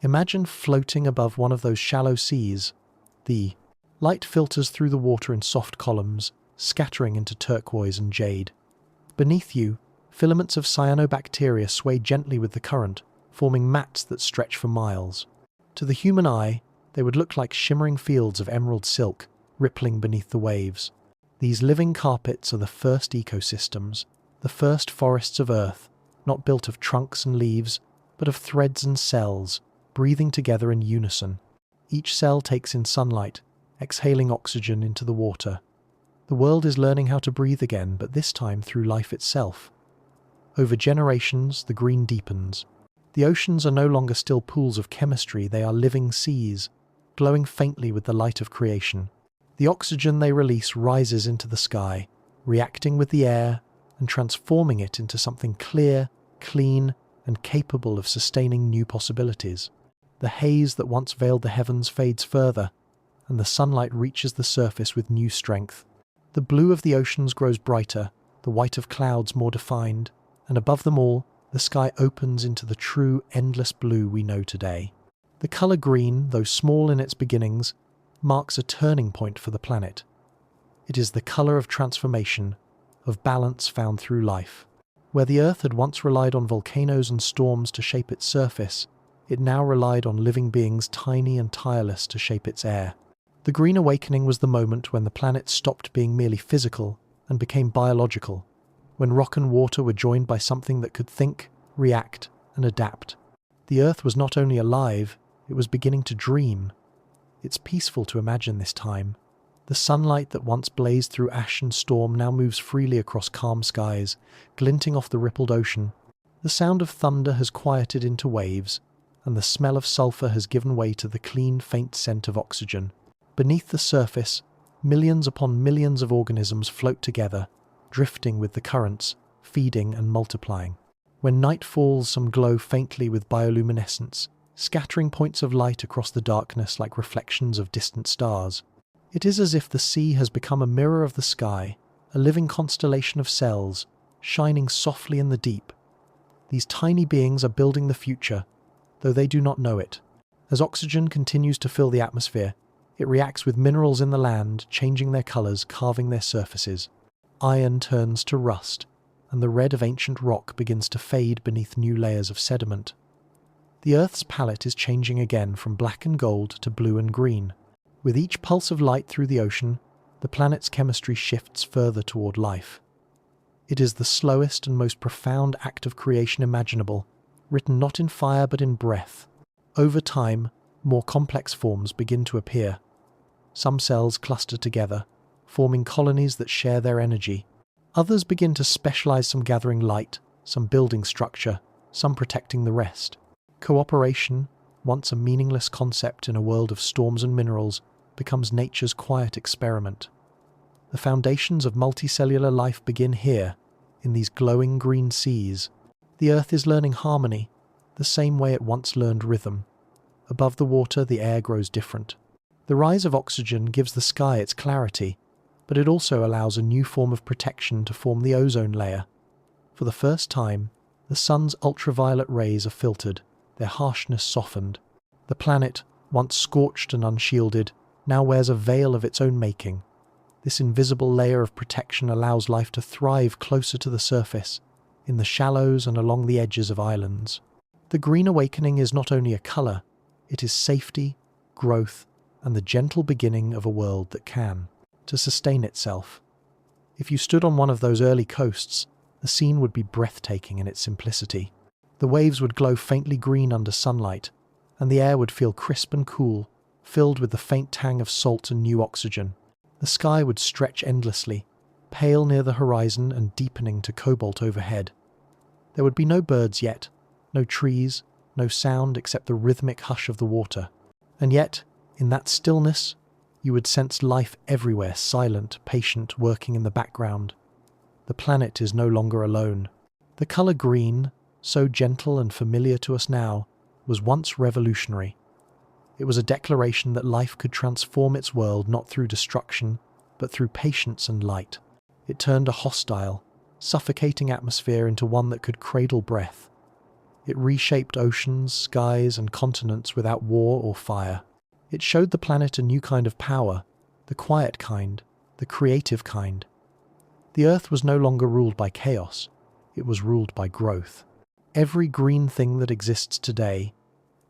Imagine floating above one of those shallow seas. The light filters through the water in soft columns, scattering into turquoise and jade. Beneath you, filaments of cyanobacteria sway gently with the current, forming mats that stretch for miles. To the human eye, they would look like shimmering fields of emerald silk, rippling beneath the waves. These living carpets are the first ecosystems, the first forests of Earth, not built of trunks and leaves, but of threads and cells, breathing together in unison. Each cell takes in sunlight, exhaling oxygen into the water. The world is learning how to breathe again, but this time through life itself. Over generations, the green deepens. The oceans are no longer still pools of chemistry, they are living seas, glowing faintly with the light of creation. The oxygen they release rises into the sky, reacting with the air and transforming it into something clear, clean, and capable of sustaining new possibilities. The haze that once veiled the heavens fades further, and the sunlight reaches the surface with new strength. The blue of the oceans grows brighter, the white of clouds more defined, and above them all, the sky opens into the true, endless blue we know today. The colour green, though small in its beginnings, marks a turning point for the planet. It is the colour of transformation, of balance found through life. Where the Earth had once relied on volcanoes and storms to shape its surface, it now relied on living beings tiny and tireless to shape its air. The Green Awakening was the moment when the planet stopped being merely physical and became biological, when rock and water were joined by something that could think, react, and adapt. The Earth was not only alive, it was beginning to dream. It's peaceful to imagine this time. The sunlight that once blazed through ash and storm now moves freely across calm skies, glinting off the rippled ocean. The sound of thunder has quieted into waves, and the smell of sulphur has given way to the clean, faint scent of oxygen. Beneath the surface, millions upon millions of organisms float together, drifting with the currents, feeding and multiplying. When night falls, some glow faintly with bioluminescence, scattering points of light across the darkness like reflections of distant stars. It is as if the sea has become a mirror of the sky, a living constellation of cells, shining softly in the deep. These tiny beings are building the future, though they do not know it. As oxygen continues to fill the atmosphere, it reacts with minerals in the land, changing their colours, carving their surfaces. Iron turns to rust, and the red of ancient rock begins to fade beneath new layers of sediment. The Earth's palette is changing again from black and gold to blue and green. With each pulse of light through the ocean, the planet's chemistry shifts further toward life. It is the slowest and most profound act of creation imaginable, written not in fire but in breath. Over time, more complex forms begin to appear. Some cells cluster together, forming colonies that share their energy. Others begin to specialize, some gathering light, some building structure, some protecting the rest. Cooperation, once a meaningless concept in a world of storms and minerals, becomes nature's quiet experiment. The foundations of multicellular life begin here, in these glowing green seas. The Earth is learning harmony, the same way it once learned rhythm. Above the water, the air grows different. The rise of oxygen gives the sky its clarity, but it also allows a new form of protection to form the ozone layer. For the first time, the sun's ultraviolet rays are filtered, their harshness softened. The planet, once scorched and unshielded, now wears a veil of its own making. This invisible layer of protection allows life to thrive closer to the surface, in the shallows and along the edges of islands. The Green Awakening is not only a colour, it is safety, growth, and the gentle beginning of a world that can, to sustain itself. If you stood on one of those early coasts, the scene would be breathtaking in its simplicity. The waves would glow faintly green under sunlight, and the air would feel crisp and cool, filled with the faint tang of salt and new oxygen. The sky would stretch endlessly, pale near the horizon and deepening to cobalt overhead. There would be no birds yet, no trees, no sound except the rhythmic hush of the water. And yet, in that stillness, you would sense life everywhere, silent, patient, working in the background. The planet is no longer alone. The color green, so gentle and familiar to us now, was once revolutionary. It was a declaration that life could transform its world not through destruction, but through patience and light. It turned a hostile, suffocating atmosphere into one that could cradle breath. It reshaped oceans, skies, and continents without war or fire. It showed the planet a new kind of power, the quiet kind, the creative kind. The Earth was no longer ruled by chaos, it was ruled by growth. Every green thing that exists today,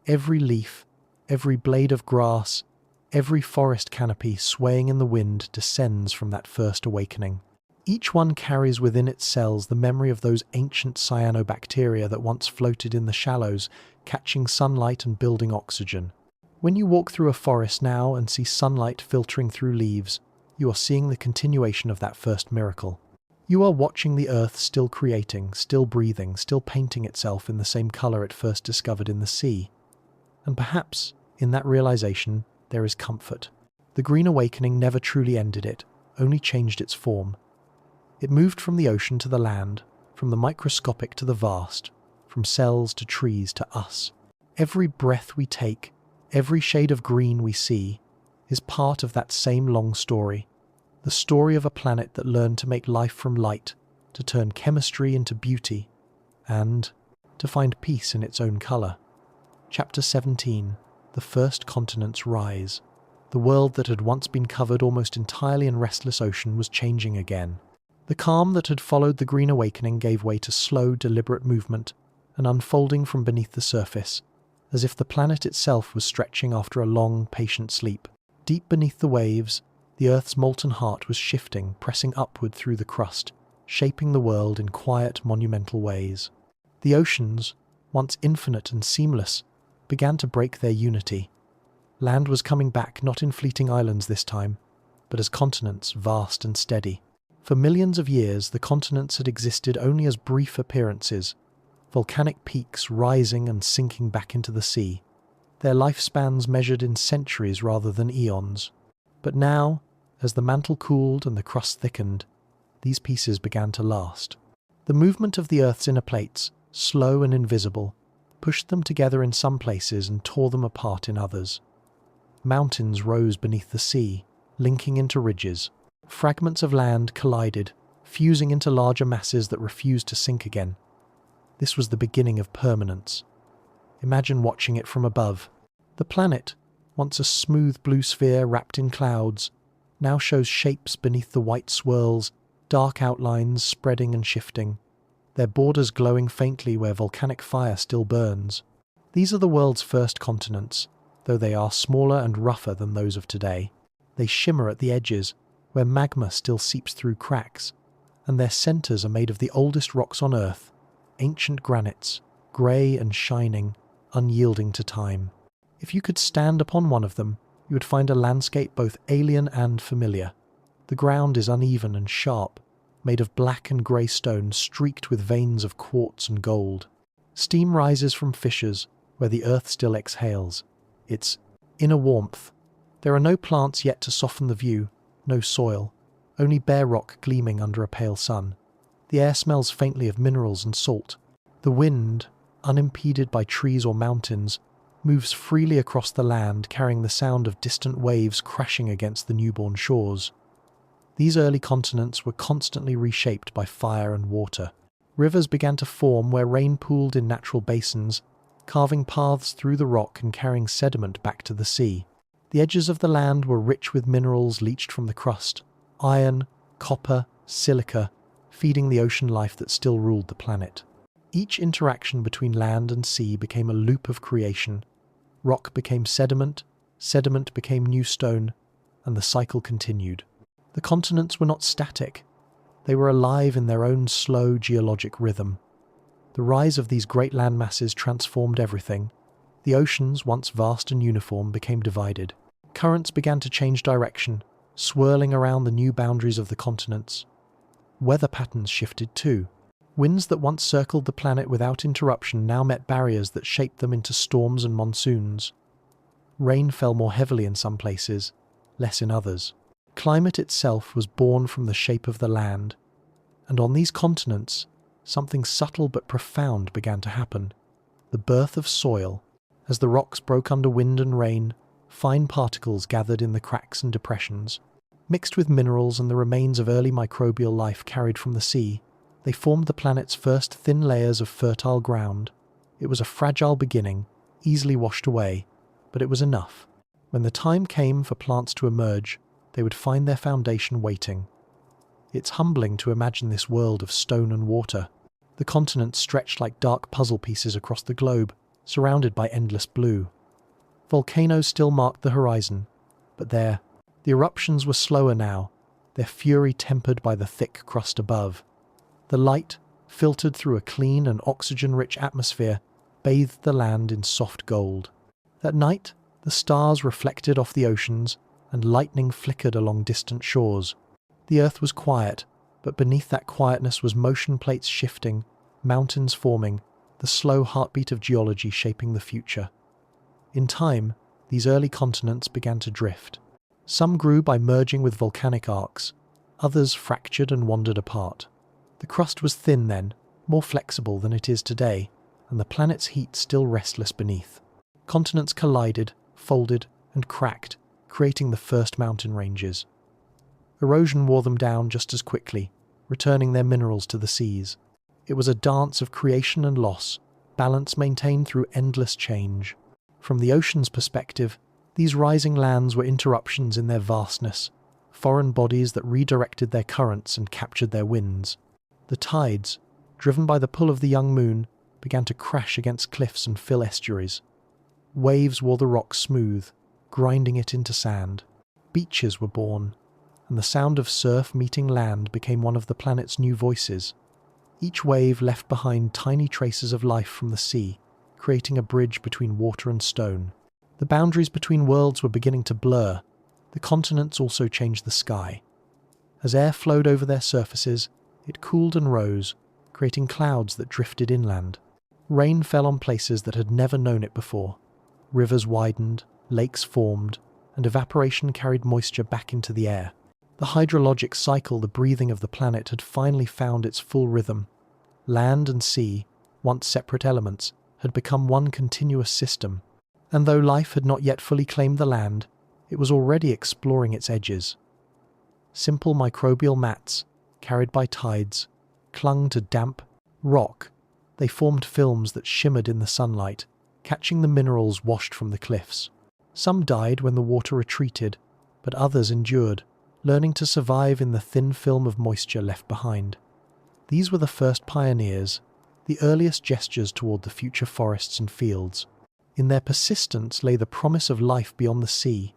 every leaf, every blade of grass, every forest canopy swaying in the wind descends from that first awakening. Each one carries within its cells the memory of those ancient cyanobacteria that once floated in the shallows, catching sunlight and building oxygen. When you walk through a forest now and see sunlight filtering through leaves, you are seeing the continuation of that first miracle. You are watching the earth still creating, still breathing, still painting itself in the same color it first discovered in the sea. And perhaps, in that realization, there is comfort. The green awakening never truly ended it, only changed its form. It moved from the ocean to the land, from the microscopic to the vast, from cells to trees to us. Every breath we take, every shade of green we see, is part of that same long story. The story of a planet that learned to make life from light, to turn chemistry into beauty, and to find peace in its own color. Chapter 17. The First Continent's Rise. The world that had once been covered almost entirely in restless ocean was changing again. The calm that had followed the green awakening gave way to slow, deliberate movement, an unfolding from beneath the surface, as if the planet itself was stretching after a long, patient sleep. Deep beneath the waves, the Earth's molten heart was shifting, pressing upward through the crust, shaping the world in quiet, monumental ways. The oceans, once infinite and seamless, began to break their unity. Land was coming back, not in fleeting islands this time, but as continents, vast and steady. For millions of years, the continents had existed only as brief appearances, volcanic peaks rising and sinking back into the sea, their lifespans measured in centuries rather than eons. But now, as the mantle cooled and the crust thickened, these pieces began to last. The movement of the Earth's inner plates, slow and invisible, pushed them together in some places and tore them apart in others. Mountains rose beneath the sea, linking into ridges. Fragments of land collided, fusing into larger masses that refused to sink again. This was the beginning of permanence. Imagine watching it from above. The planet, once a smooth blue sphere wrapped in clouds, now shows shapes beneath the white swirls, dark outlines spreading and shifting, their borders glowing faintly where volcanic fire still burns. These are the world's first continents, though they are smaller and rougher than those of today. They shimmer at the edges, where magma still seeps through cracks, and their centers are made of the oldest rocks on Earth, ancient granites, grey and shining, unyielding to time. If you could stand upon one of them, you would find a landscape both alien and familiar. The ground is uneven and sharp, made of black and grey stone streaked with veins of quartz and gold. Steam rises from fissures where the earth still exhales, its inner warmth. There are no plants yet to soften the view, no soil, only bare rock gleaming under a pale sun. The air smells faintly of minerals and salt. The wind, unimpeded by trees or mountains, moves freely across the land, carrying the sound of distant waves crashing against the newborn shores. These early continents were constantly reshaped by fire and water. Rivers began to form where rain pooled in natural basins, carving paths through the rock and carrying sediment back to the sea. The edges of the land were rich with minerals leached from the crust, iron, copper, silica, feeding the ocean life that still ruled the planet. Each interaction between land and sea became a loop of creation. Rock became sediment, sediment became new stone, and the cycle continued. The continents were not static. They were alive in their own slow geologic rhythm. The rise of these great land masses transformed everything. The oceans, once vast and uniform, became divided. Currents began to change direction, swirling around the new boundaries of the continents. Weather patterns shifted too. Winds that once circled the planet without interruption now met barriers that shaped them into storms and monsoons. Rain fell more heavily in some places, less in others. Climate itself was born from the shape of the land, and on these continents, something subtle but profound began to happen. The birth of soil. As the rocks broke under wind and rain, fine particles gathered in the cracks and depressions. Mixed with minerals and the remains of early microbial life carried from the sea, they formed the planet's first thin layers of fertile ground. It was a fragile beginning, easily washed away, but it was enough. When the time came for plants to emerge, they would find their foundation waiting. It's humbling to imagine this world of stone and water. The continents stretched like dark puzzle pieces across the globe, surrounded by endless blue. Volcanoes still marked the horizon, but the eruptions were slower now, their fury tempered by the thick crust above. The light, filtered through a clean and oxygen-rich atmosphere, bathed the land in soft gold. At night, the stars reflected off the oceans, and lightning flickered along distant shores. The earth was quiet, but beneath that quietness was motion plates shifting, mountains forming, the slow heartbeat of geology shaping the future. In time, these early continents began to drift. Some grew by merging with volcanic arcs, others fractured and wandered apart. The crust was thin then, more flexible than it is today, and the planet's heat still restless beneath. Continents collided, folded, and cracked, creating the first mountain ranges. Erosion wore them down just as quickly, returning their minerals to the seas. It was a dance of creation and loss, balance maintained through endless change. From the ocean's perspective, these rising lands were interruptions in their vastness, foreign bodies that redirected their currents and captured their winds. The tides, driven by the pull of the young moon, began to crash against cliffs and fill estuaries. Waves wore the rock smooth, grinding it into sand. Beaches were born, and the sound of surf meeting land became one of the planet's new voices. Each wave left behind tiny traces of life from the sea, creating a bridge between water and stone. The boundaries between worlds were beginning to blur. The continents also changed the sky. As air flowed over their surfaces, it cooled and rose, creating clouds that drifted inland. Rain fell on places that had never known it before. Rivers widened, lakes formed, and evaporation carried moisture back into the air. The hydrologic cycle, the breathing of the planet, had finally found its full rhythm. Land and sea, once separate elements, had become one continuous system. And though life had not yet fully claimed the land, it was already exploring its edges. Simple microbial mats, carried by tides, clung to damp rock. They formed films that shimmered in the sunlight, catching the minerals washed from the cliffs. Some died when the water retreated, but others endured, learning to survive in the thin film of moisture left behind. These were the first pioneers, the earliest gestures toward the future forests and fields. In their persistence lay the promise of life beyond the sea.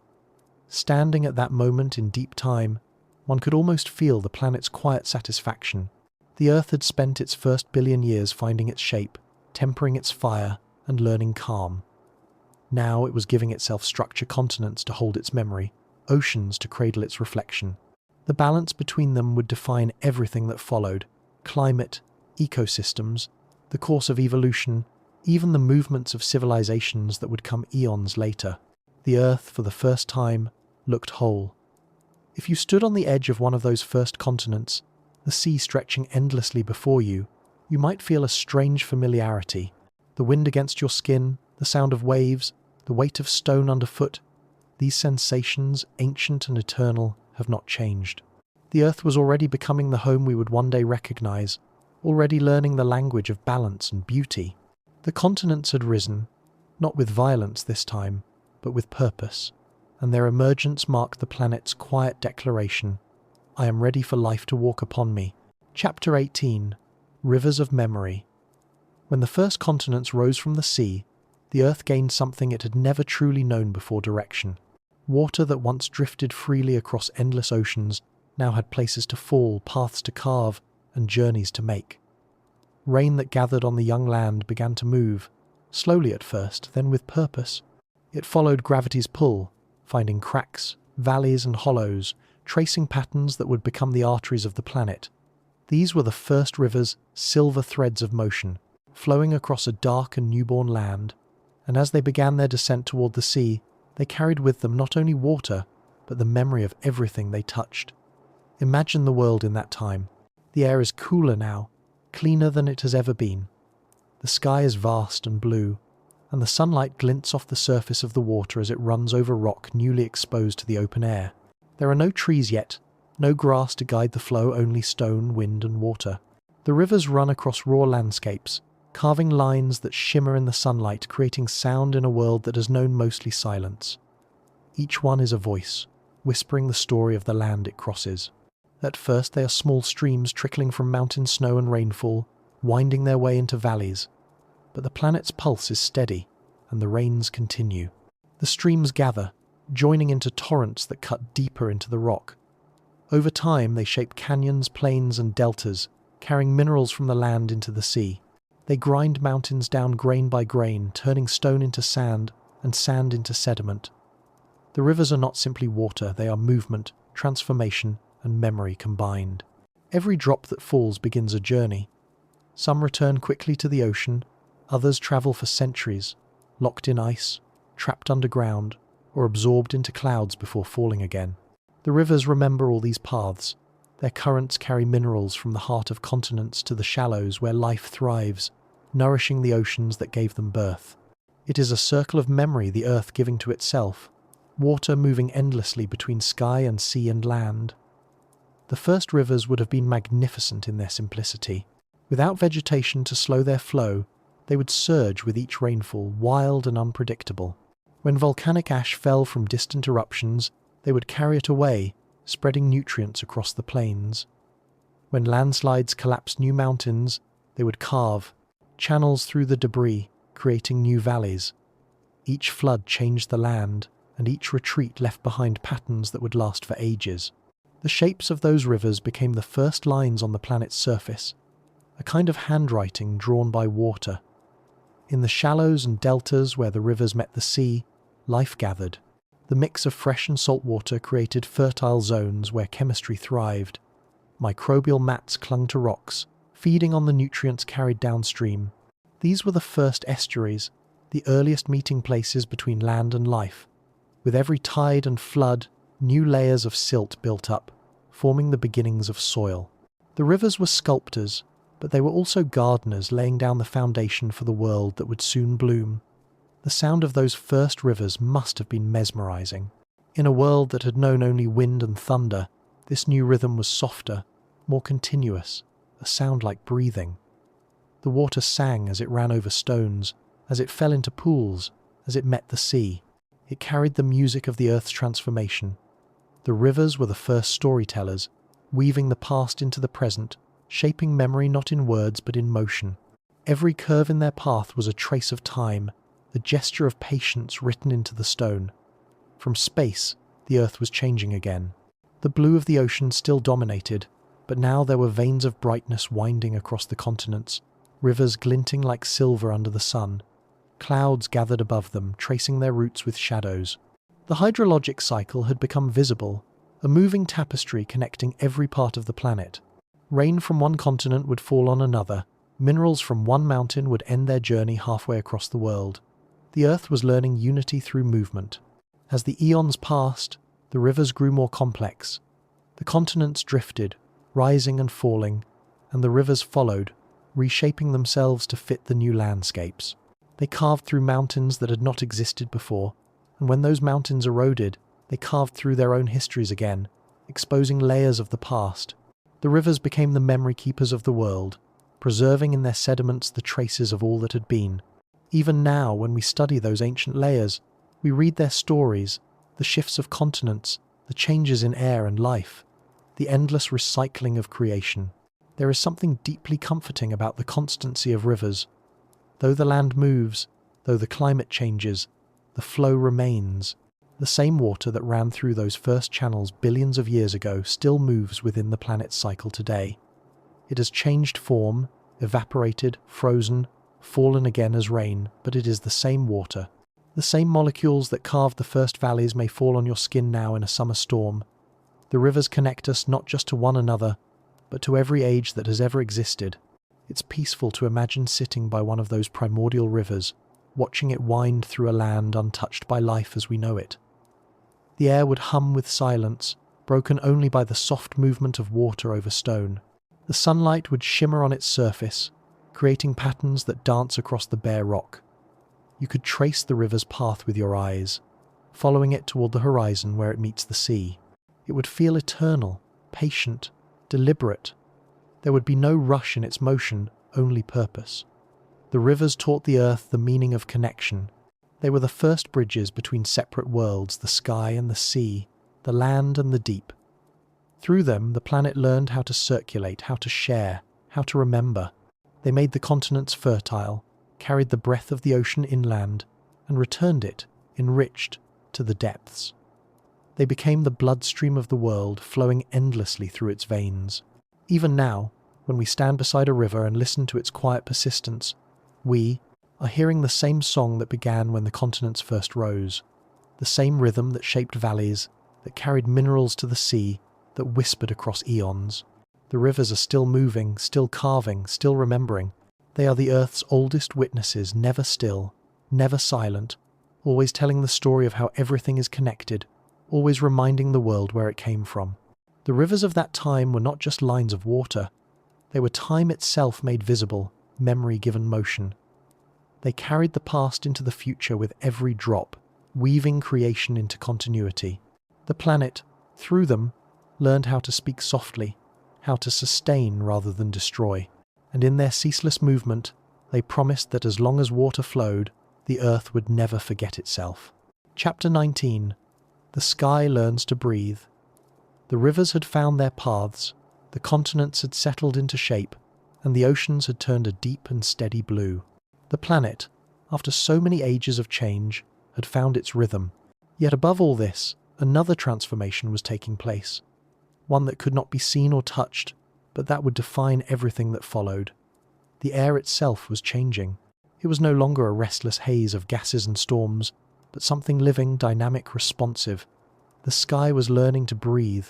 Standing at that moment in deep time, one could almost feel the planet's quiet satisfaction. The Earth had spent its first billion years finding its shape, tempering its fire, and learning calm. Now it was giving itself structure: continents to hold its memory, oceans to cradle its reflection. The balance between them would define everything that followed: climate, ecosystems, the course of evolution, even the movements of civilizations that would come eons later. The Earth, for the first time, looked whole. If you stood on the edge of one of those first continents, the sea stretching endlessly before you, you might feel a strange familiarity. The wind against your skin, the sound of waves, the weight of stone underfoot, these sensations, ancient and eternal, have not changed. The Earth was already becoming the home we would one day recognize, already learning the language of balance and beauty. The continents had risen, not with violence this time, but with purpose, and their emergence marked the planet's quiet declaration: I am ready for life to walk upon me. Chapter 18. Rivers of Memory. When the first continents rose from the sea, the Earth gained something it had never truly known before: direction. Water that once drifted freely across endless oceans now had places to fall, paths to carve, and journeys to make. Rain that gathered on the young land began to move, slowly at first, then with purpose. It followed gravity's pull, finding cracks, valleys and hollows, tracing patterns that would become the arteries of the planet. These were the first rivers, silver threads of motion, flowing across a dark and newborn land, and as they began their descent toward the sea, they carried with them not only water, but the memory of everything they touched. Imagine the world in that time. The air is cooler now, cleaner than it has ever been. The sky is vast and blue, and the sunlight glints off the surface of the water as it runs over rock newly exposed to the open air. There are no trees yet, no grass to guide the flow, only stone, wind and water. The rivers run across raw landscapes, carving lines that shimmer in the sunlight, creating sound in a world that has known mostly silence. Each one is a voice, whispering the story of the land it crosses. At first they are small streams trickling from mountain snow and rainfall, winding their way into valleys. But the planet's pulse is steady, and the rains continue. The streams gather, joining into torrents that cut deeper into the rock. Over time they shape canyons, plains and deltas, carrying minerals from the land into the sea. They grind mountains down grain by grain, turning stone into sand and sand into sediment. The rivers are not simply water, they are movement, transformation, and memory combined. Every drop that falls begins a journey. Some return quickly to the ocean, others travel for centuries, locked in ice, trapped underground, or absorbed into clouds before falling again. The rivers remember all these paths. Their currents carry minerals from the heart of continents to the shallows where life thrives, nourishing the oceans that gave them birth. It is a circle of memory, the earth giving to itself, water moving endlessly between sky and sea and land. The first rivers would have been magnificent in their simplicity. Without vegetation to slow their flow, they would surge with each rainfall, wild and unpredictable. When volcanic ash fell from distant eruptions, they would carry it away, spreading nutrients across the plains. When landslides collapsed new mountains, they would carve channels through the debris, creating new valleys. Each flood changed the land, and each retreat left behind patterns that would last for ages. The shapes of those rivers became the first lines on the planet's surface, a kind of handwriting drawn by water. In the shallows and deltas where the rivers met the sea, life gathered. The mix of fresh and salt water created fertile zones where chemistry thrived. Microbial mats clung to rocks, feeding on the nutrients carried downstream. These were the first estuaries, the earliest meeting places between land and life. With every tide and flood, new layers of silt built up, forming the beginnings of soil. The rivers were sculptors, but they were also gardeners, laying down the foundation for the world that would soon bloom. The sound of those first rivers must have been mesmerizing. In a world that had known only wind and thunder, this new rhythm was softer, more continuous, a sound like breathing. The water sang as it ran over stones, as it fell into pools, as it met the sea. It carried the music of the earth's transformation. The rivers were the first storytellers, weaving the past into the present, shaping memory not in words but in motion. Every curve in their path was a trace of time, the gesture of patience written into the stone. From space, the earth was changing again. The blue of the ocean still dominated, but now there were veins of brightness winding across the continents, rivers glinting like silver under the sun. Clouds gathered above them, tracing their routes with shadows. The hydrologic cycle had become visible, a moving tapestry connecting every part of the planet. Rain from one continent would fall on another, minerals from one mountain would end their journey halfway across the world. The earth was learning unity through movement. As the eons passed, the rivers grew more complex. The continents drifted, rising and falling, and the rivers followed, reshaping themselves to fit the new landscapes. They carved through mountains that had not existed before, and when those mountains eroded, they carved through their own histories again, exposing layers of the past. The rivers became the memory keepers of the world, preserving in their sediments the traces of all that had been. Even now, when we study those ancient layers, we read their stories, the shifts of continents, the changes in air and life, the endless recycling of creation. There is something deeply comforting about the constancy of rivers. Though the land moves, though the climate changes, the flow remains. The same water that ran through those first channels billions of years ago still moves within the planet's cycle today. It has changed form, evaporated, frozen, fallen again as rain, but it is the same water. The same molecules that carved the first valleys may fall on your skin now in a summer storm. The rivers connect us not just to one another, but to every age that has ever existed. It's peaceful to imagine sitting by one of those primordial rivers, watching it wind through a land untouched by life as we know it. The air would hum with silence, broken only by the soft movement of water over stone. The sunlight would shimmer on its surface, creating patterns that dance across the bare rock. You could trace the river's path with your eyes, following it toward the horizon where it meets the sea. It would feel eternal, patient, deliberate. There would be no rush in its motion, only purpose. The rivers taught the earth the meaning of connection. They were the first bridges between separate worlds, the sky and the sea, the land and the deep. Through them, the planet learned how to circulate, how to share, how to remember. They made the continents fertile, carried the breath of the ocean inland, and returned it, enriched, to the depths. They became the bloodstream of the world, flowing endlessly through its veins. Even now, when we stand beside a river and listen to its quiet persistence, we are hearing the same song that began when the continents first rose, the same rhythm that shaped valleys, that carried minerals to the sea, that whispered across eons. The rivers are still moving, still carving, still remembering. They are the earth's oldest witnesses, never still, never silent, always telling the story of how everything is connected, always reminding the world where it came from. The rivers of that time were not just lines of water. They were time itself made visible, memory given motion. They carried the past into the future with every drop, weaving creation into continuity. The planet, through them, learned how to speak softly, how to sustain rather than destroy. And in their ceaseless movement, they promised that as long as water flowed, the earth would never forget itself. Chapter 19. The sky learns to breathe. The rivers had found their paths, the continents had settled into shape, and the oceans had turned a deep and steady blue. The planet, after so many ages of change, had found its rhythm. Yet above all this, another transformation was taking place. One that could not be seen or touched, but that would define everything that followed. The air itself was changing. It was no longer a restless haze of gases and storms, but something living, dynamic, responsive. The sky was learning to breathe.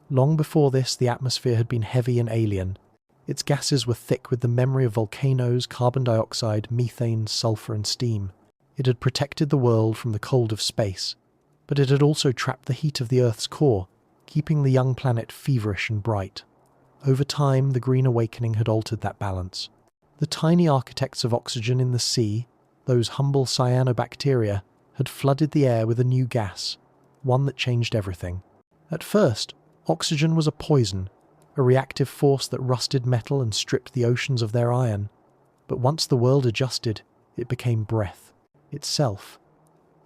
Long before this, the atmosphere had been heavy and alien. Its gases were thick with the memory of volcanoes, carbon dioxide, methane, sulfur, and steam. It had protected the world from the cold of space, but it had also trapped the heat of the Earth's core, keeping the young planet feverish and bright. Over time, the Green Awakening had altered that balance. The tiny architects of oxygen in the sea, those humble cyanobacteria, had flooded the air with a new gas, one that changed everything. At first, oxygen was a poison, a reactive force that rusted metal and stripped the oceans of their iron. But once the world adjusted, it became breath, itself.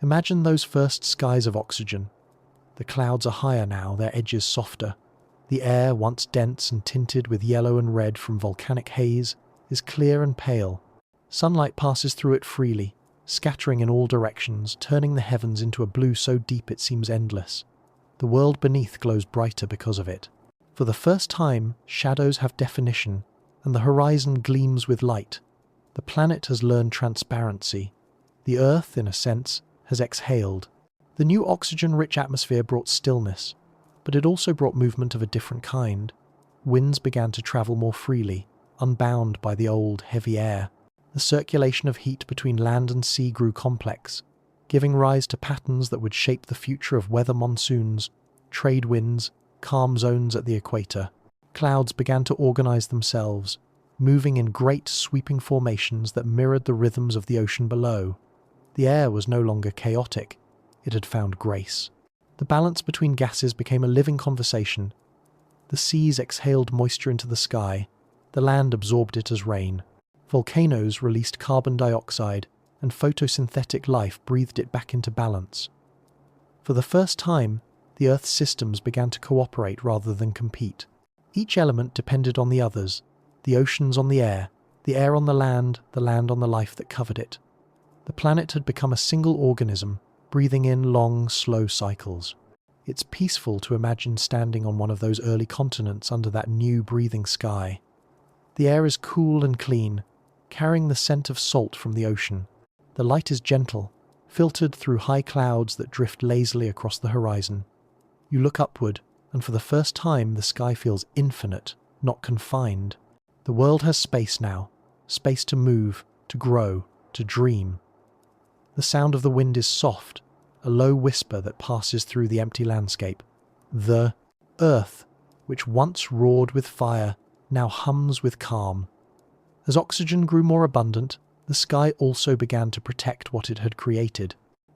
Imagine those first skies of oxygen. The clouds are higher now, their edges softer. The air, once dense and tinted with yellow and red from volcanic haze, is clear and pale. Sunlight passes through it freely, scattering in all directions, turning the heavens into a blue so deep it seems endless. The world beneath glows brighter because of it. For the first time, shadows have definition, and the horizon gleams with light. The planet has learned transparency. The Earth, in a sense, has exhaled. The new oxygen-rich atmosphere brought stillness, but it also brought movement of a different kind. Winds began to travel more freely, unbound by the old, heavy air. The circulation of heat between land and sea grew complex, giving rise to patterns that would shape the future of weather monsoons, trade winds, calm zones at the equator. Clouds began to organize themselves, moving in great sweeping formations that mirrored the rhythms of the ocean below. The air was no longer chaotic. It had found grace. The balance between gases became a living conversation. The seas exhaled moisture into the sky. The land absorbed it as rain. Volcanoes released carbon dioxide, and photosynthetic life breathed it back into balance. For the first time, the Earth's systems began to cooperate rather than compete. Each element depended on the others, the oceans on the air on the land on the life that covered it. The planet had become a single organism, breathing in long, slow cycles. It's peaceful to imagine standing on one of those early continents under that new breathing sky. The air is cool and clean, carrying the scent of salt from the ocean. The light is gentle, filtered through high clouds that drift lazily across the horizon. You look upward, and for the first time the sky feels infinite, not confined. The world has space now, space to move, to grow, to dream. The sound of the wind is soft, a low whisper that passes through the empty landscape. The earth, which once roared with fire, now hums with calm. As oxygen grew more abundant, the sky also began to protect what it had created.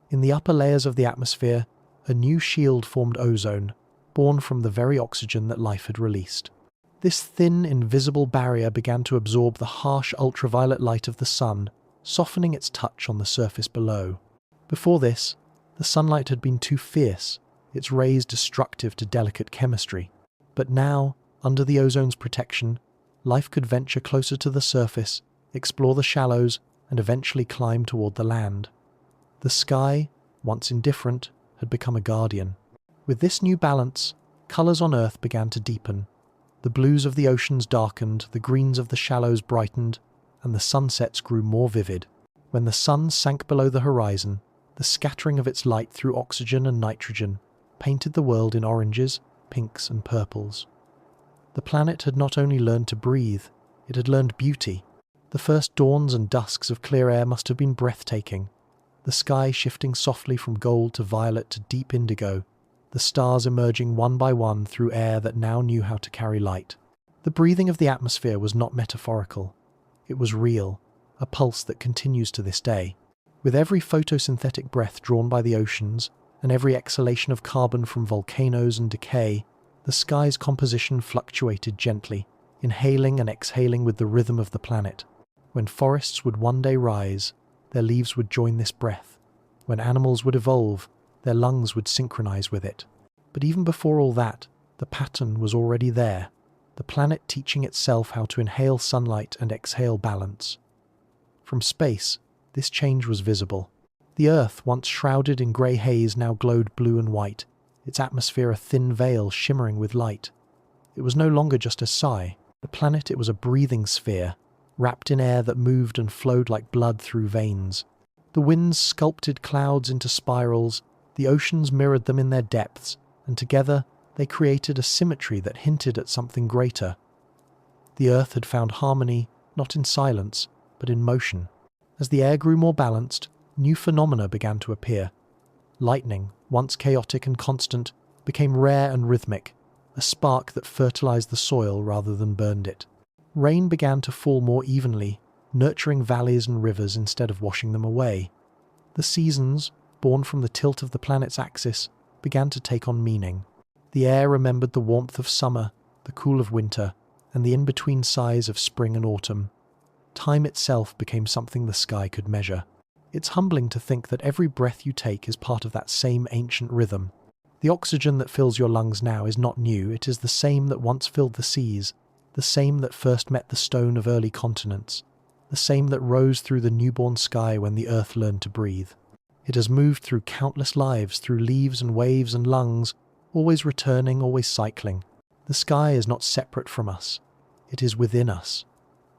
In the upper layers of the atmosphere, a new shield formed ozone, born from the very oxygen that life had released. This thin, invisible barrier began to absorb the harsh ultraviolet light of the sun, softening its touch on the surface below. Before this, the sunlight had been too fierce, its rays destructive to delicate chemistry. But now, under the ozone's protection, life could venture closer to the surface, explore the shallows, and eventually climb toward the land. The sky, once indifferent, had become a guardian. With this new balance, colours on Earth began to deepen. The blues of the oceans darkened, the greens of the shallows brightened, and the sunsets grew more vivid. When the sun sank below the horizon, the scattering of its light through oxygen and nitrogen painted the world in oranges, pinks, and purples. The planet had not only learned to breathe, it had learned beauty. The first dawns and dusks of clear air must have been breathtaking. The sky shifting softly from gold to violet to deep indigo, the stars emerging one by one through air that now knew how to carry light. The breathing of the atmosphere was not metaphorical. It was real, a pulse that continues to this day. With every photosynthetic breath drawn by the oceans, and every exhalation of carbon from volcanoes and decay, the sky's composition fluctuated gently, inhaling and exhaling with the rhythm of the planet. When forests would one day rise, their leaves would join this breath. When animals would evolve, their lungs would synchronize with it. But even before all that, the pattern was already there, the planet teaching itself how to inhale sunlight and exhale balance. From space, this change was visible. The Earth, once shrouded in grey haze, now glowed blue and white, its atmosphere a thin veil shimmering with light. It was no longer just a sigh. The planet, it was a breathing sphere, wrapped in air that moved and flowed like blood through veins. The winds sculpted clouds into spirals, the oceans mirrored them in their depths, and together they created a symmetry that hinted at something greater. The Earth had found harmony, not in silence, but in motion. As the air grew more balanced, new phenomena began to appear. Lightning, once chaotic and constant, became rare and rhythmic, a spark that fertilized the soil rather than burned it. Rain began to fall more evenly, nurturing valleys and rivers instead of washing them away. The seasons, born from the tilt of the planet's axis, began to take on meaning. The air remembered the warmth of summer, the cool of winter, and the in-between sighs of spring and autumn. Time itself became something the sky could measure. It's humbling to think that every breath you take is part of that same ancient rhythm. The oxygen that fills your lungs now is not new, it is the same that once filled the seas, the same that first met the stone of early continents, the same that rose through the newborn sky when the earth learned to breathe. It has moved through countless lives, through leaves and waves and lungs, always returning, always cycling. The sky is not separate from us. It is within us,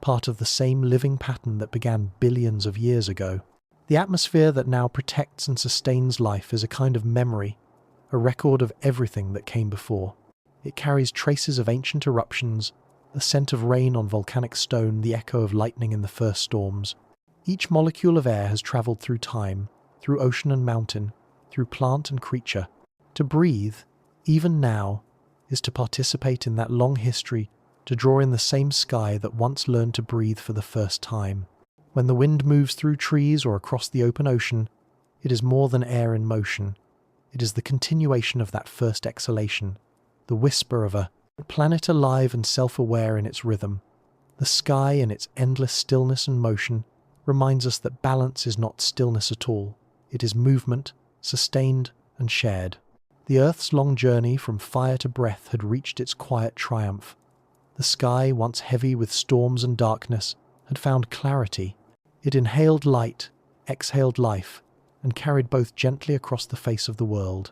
part of the same living pattern that began billions of years ago. The atmosphere that now protects and sustains life is a kind of memory, a record of everything that came before. It carries traces of ancient eruptions, the scent of rain on volcanic stone, the echo of lightning in the first storms. Each molecule of air has travelled through time, through ocean and mountain, through plant and creature. To breathe, even now, is to participate in that long history, to draw in the same sky that once learned to breathe for the first time. When the wind moves through trees or across the open ocean, it is more than air in motion. It is the continuation of that first exhalation, the whisper of a planet alive and self-aware in its rhythm. The sky, in its endless stillness and motion, reminds us that balance is not stillness at all. It is movement, sustained and shared. The Earth's long journey from fire to breath had reached its quiet triumph. The sky, once heavy with storms and darkness, had found clarity. It inhaled light, exhaled life, and carried both gently across the face of the world.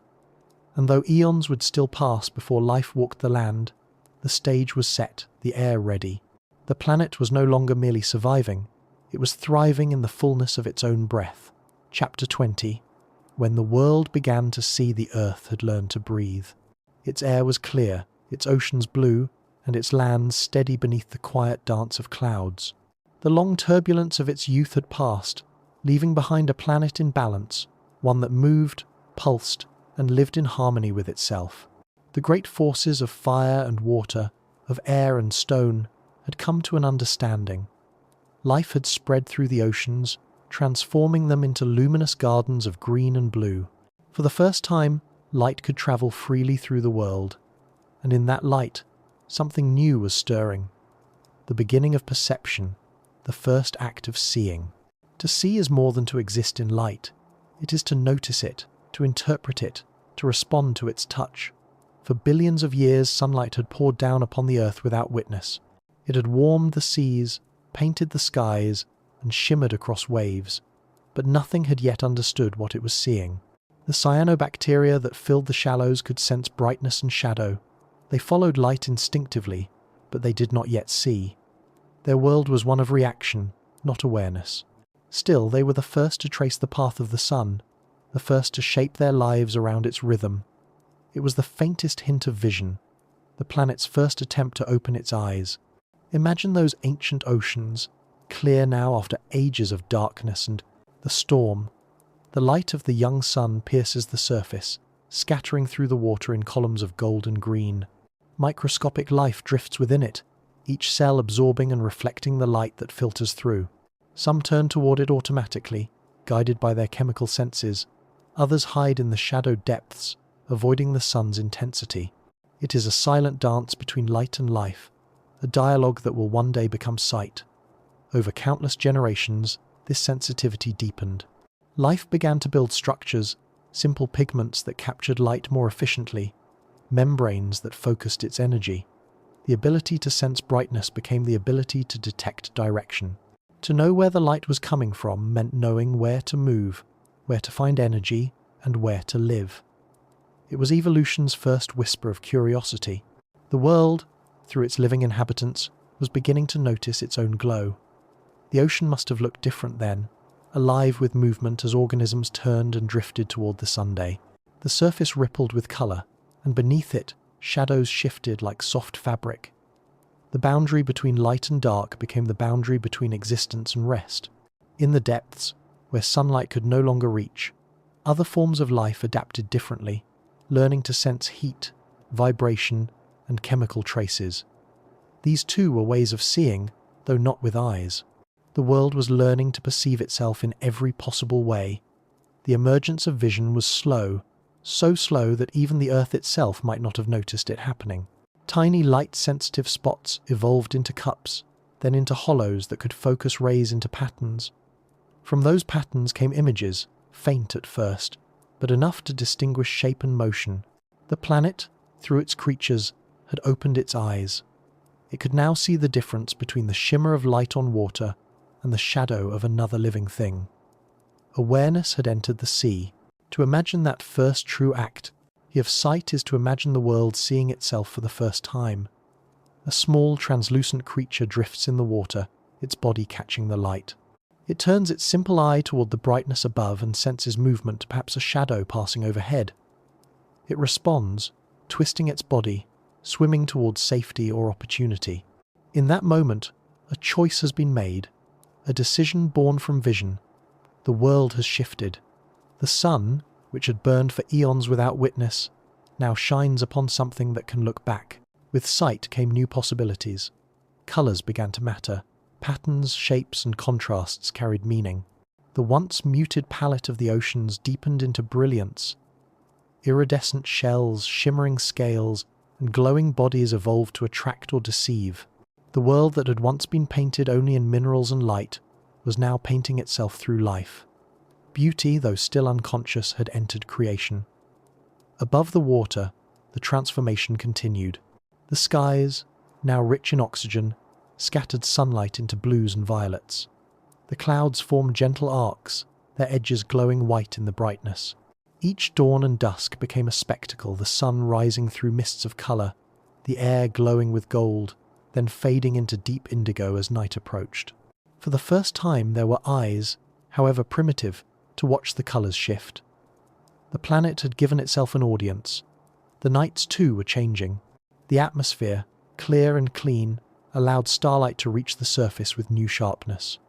And though eons would still pass before life walked the land, the stage was set, the air ready. The planet was no longer merely surviving, it was thriving in the fullness of its own breath. Chapter 20. When the world began to see the Earth had learned to breathe. Its air was clear, its oceans blue, and its lands steady beneath the quiet dance of clouds. The long turbulence of its youth had passed, leaving behind a planet in balance, one that moved, pulsed, and lived in harmony with itself. The great forces of fire and water, of air and stone, had come to an understanding. Life had spread through the oceans, transforming them into luminous gardens of green and blue. For the first time, light could travel freely through the world, and in that light, something new was stirring. The beginning of perception, the first act of seeing. To see is more than to exist in light. It is to notice it, to interpret it, to respond to its touch. For billions of years, sunlight had poured down upon the earth without witness. It had warmed the seas, painted the skies, and shimmered across waves. But nothing had yet understood what it was seeing. The cyanobacteria that filled the shallows could sense brightness and shadow. They followed light instinctively, but they did not yet see. Their world was one of reaction, not awareness. Still, they were the first to trace the path of the sun, the first to shape their lives around its rhythm. It was the faintest hint of vision, the planet's first attempt to open its eyes. Imagine those ancient oceans, clear now after ages of darkness and the storm. The light of the young sun pierces the surface, scattering through the water in columns of gold and green. Microscopic life drifts within it, each cell absorbing and reflecting the light that filters through. Some turn toward it automatically, guided by their chemical senses. Others hide in the shadowed depths, avoiding the sun's intensity. It is a silent dance between light and life, a dialogue that will one day become sight. Over countless generations, this sensitivity deepened. Life began to build structures, simple pigments that captured light more efficiently, membranes that focused its energy. The ability to sense brightness became the ability to detect direction. To know where the light was coming from meant knowing where to move, where to find energy, and where to live. It was evolution's first whisper of curiosity. The world, through its living inhabitants, was beginning to notice its own glow. The ocean must have looked different then, alive with movement as organisms turned and drifted toward the Sunday. The surface rippled with colour, and beneath it, shadows shifted like soft fabric. The boundary between light and dark became the boundary between existence and rest. In the depths, where sunlight could no longer reach, other forms of life adapted differently, learning to sense heat, vibration, and chemical traces. These too were ways of seeing, though not with eyes. The world was learning to perceive itself in every possible way. The emergence of vision was slow, so slow that even the earth itself might not have noticed it happening. Tiny light-sensitive spots evolved into cups, then into hollows that could focus rays into patterns. From those patterns came images, faint at first, but enough to distinguish shape and motion. The planet, through its creatures, had opened its eyes. It could now see the difference between the shimmer of light on water and the shadow of another living thing. Awareness had entered the sea. To imagine that first true act of sight is to imagine the world seeing itself for the first time. A small, translucent creature drifts in the water, its body catching the light. It turns its simple eye toward the brightness above and senses movement, perhaps a shadow passing overhead. It responds, twisting its body, swimming towards safety or opportunity. In that moment, a choice has been made, a decision born from vision. The world has shifted. The sun, which had burned for eons without witness, now shines upon something that can look back. With sight came new possibilities. Colours began to matter. Patterns, shapes, and contrasts carried meaning. The once muted palette of the oceans deepened into brilliance. Iridescent shells, shimmering scales, and glowing bodies evolved to attract or deceive. The world that had once been painted only in minerals and light was now painting itself through life. Beauty, though still unconscious, had entered creation. Above the water, the transformation continued. The skies, now rich in oxygen, scattered sunlight into blues and violets. The clouds formed gentle arcs, their edges glowing white in the brightness. Each dawn and dusk became a spectacle, the sun rising through mists of colour, the air glowing with gold, then fading into deep indigo as night approached. For the first time there were eyes, however primitive, to watch the colours shift. The planet had given itself an audience. The nights too were changing. The atmosphere, clear and clean, allowed starlight to reach the surface with new sharpness.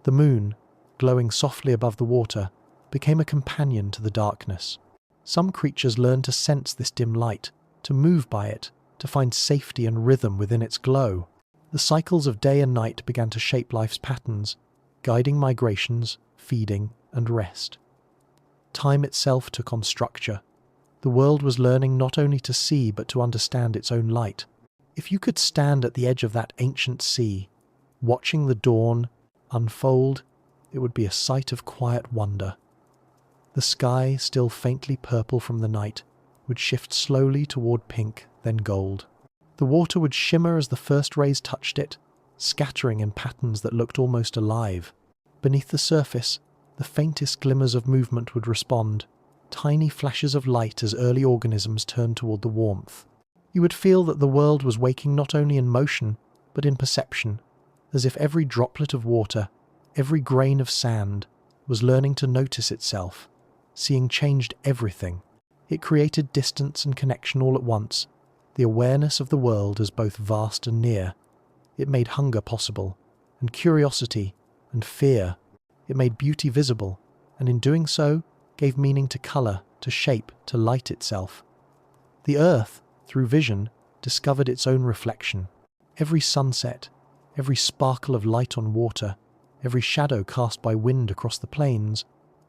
The moon, glowing softly above the water, became a companion to the darkness. Some creatures learned to sense this dim light, to move by it, to find safety and rhythm within its glow. The cycles of day and night began to shape life's patterns, guiding migrations, feeding, and rest. Time itself took on structure. The world was learning not only to see but to understand its own light. If you could stand at the edge of that ancient sea, watching the dawn unfold, it would be a sight of quiet wonder. The sky, still faintly purple from the night, would shift slowly toward pink, then gold. The water would shimmer as the first rays touched it, scattering in patterns that looked almost alive. Beneath the surface, the faintest glimmers of movement would respond, tiny flashes of light as early organisms turned toward the warmth. You would feel that the world was waking not only in motion, but in perception, as if every droplet of water, every grain of sand, was learning to notice itself. Seeing changed everything. It created distance and connection all at once, the awareness of the world as both vast and near. It made hunger possible, and curiosity, and fear. It made beauty visible, and in doing so, gave meaning to colour, to shape, to light itself. The earth, through vision, discovered its own reflection. Every sunset, every sparkle of light on water, every shadow cast by wind across the plains,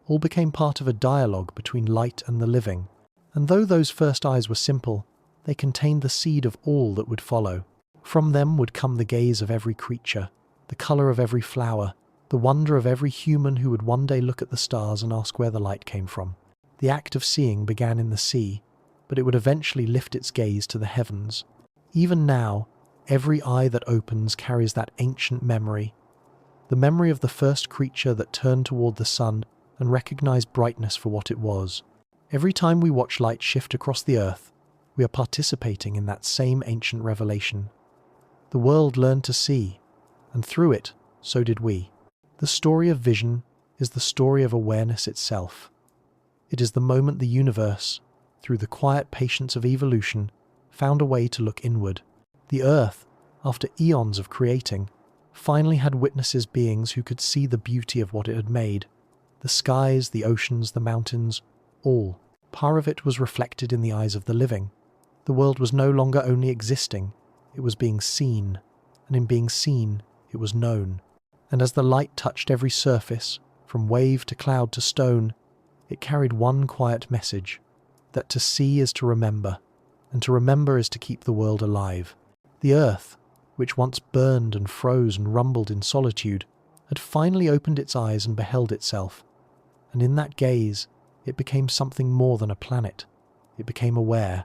all became part of a dialogue between light and the living. And though those first eyes were simple, they contained the seed of all that would follow. From them would come the gaze of every creature, the colour of every flower, the wonder of every human who would one day look at the stars and ask where the light came from. The act of seeing began in the sea, but it would eventually lift its gaze to the heavens. Even now, every eye that opens carries that ancient memory, the memory of the first creature that turned toward the sun and recognized brightness for what it was. Every time we watch light shift across the earth, we are participating in that same ancient revelation. The world learned to see, and through it, so did we. The story of vision is the story of awareness itself. It is the moment the universe, through the quiet patience of evolution, found a way to look inward. The earth, after eons of creating, finally had witnesses, beings who could see the beauty of what it had made. The skies, the oceans, the mountains, all. Part of it was reflected in the eyes of the living. The world was no longer only existing, it was being seen, and in being seen, it was known. And as the light touched every surface, from wave to cloud to stone, it carried one quiet message, that to see is to remember, and to remember is to keep the world alive. The earth, which once burned and froze and rumbled in solitude, had finally opened its eyes and beheld itself. And in that gaze, it became something more than a planet. It became aware.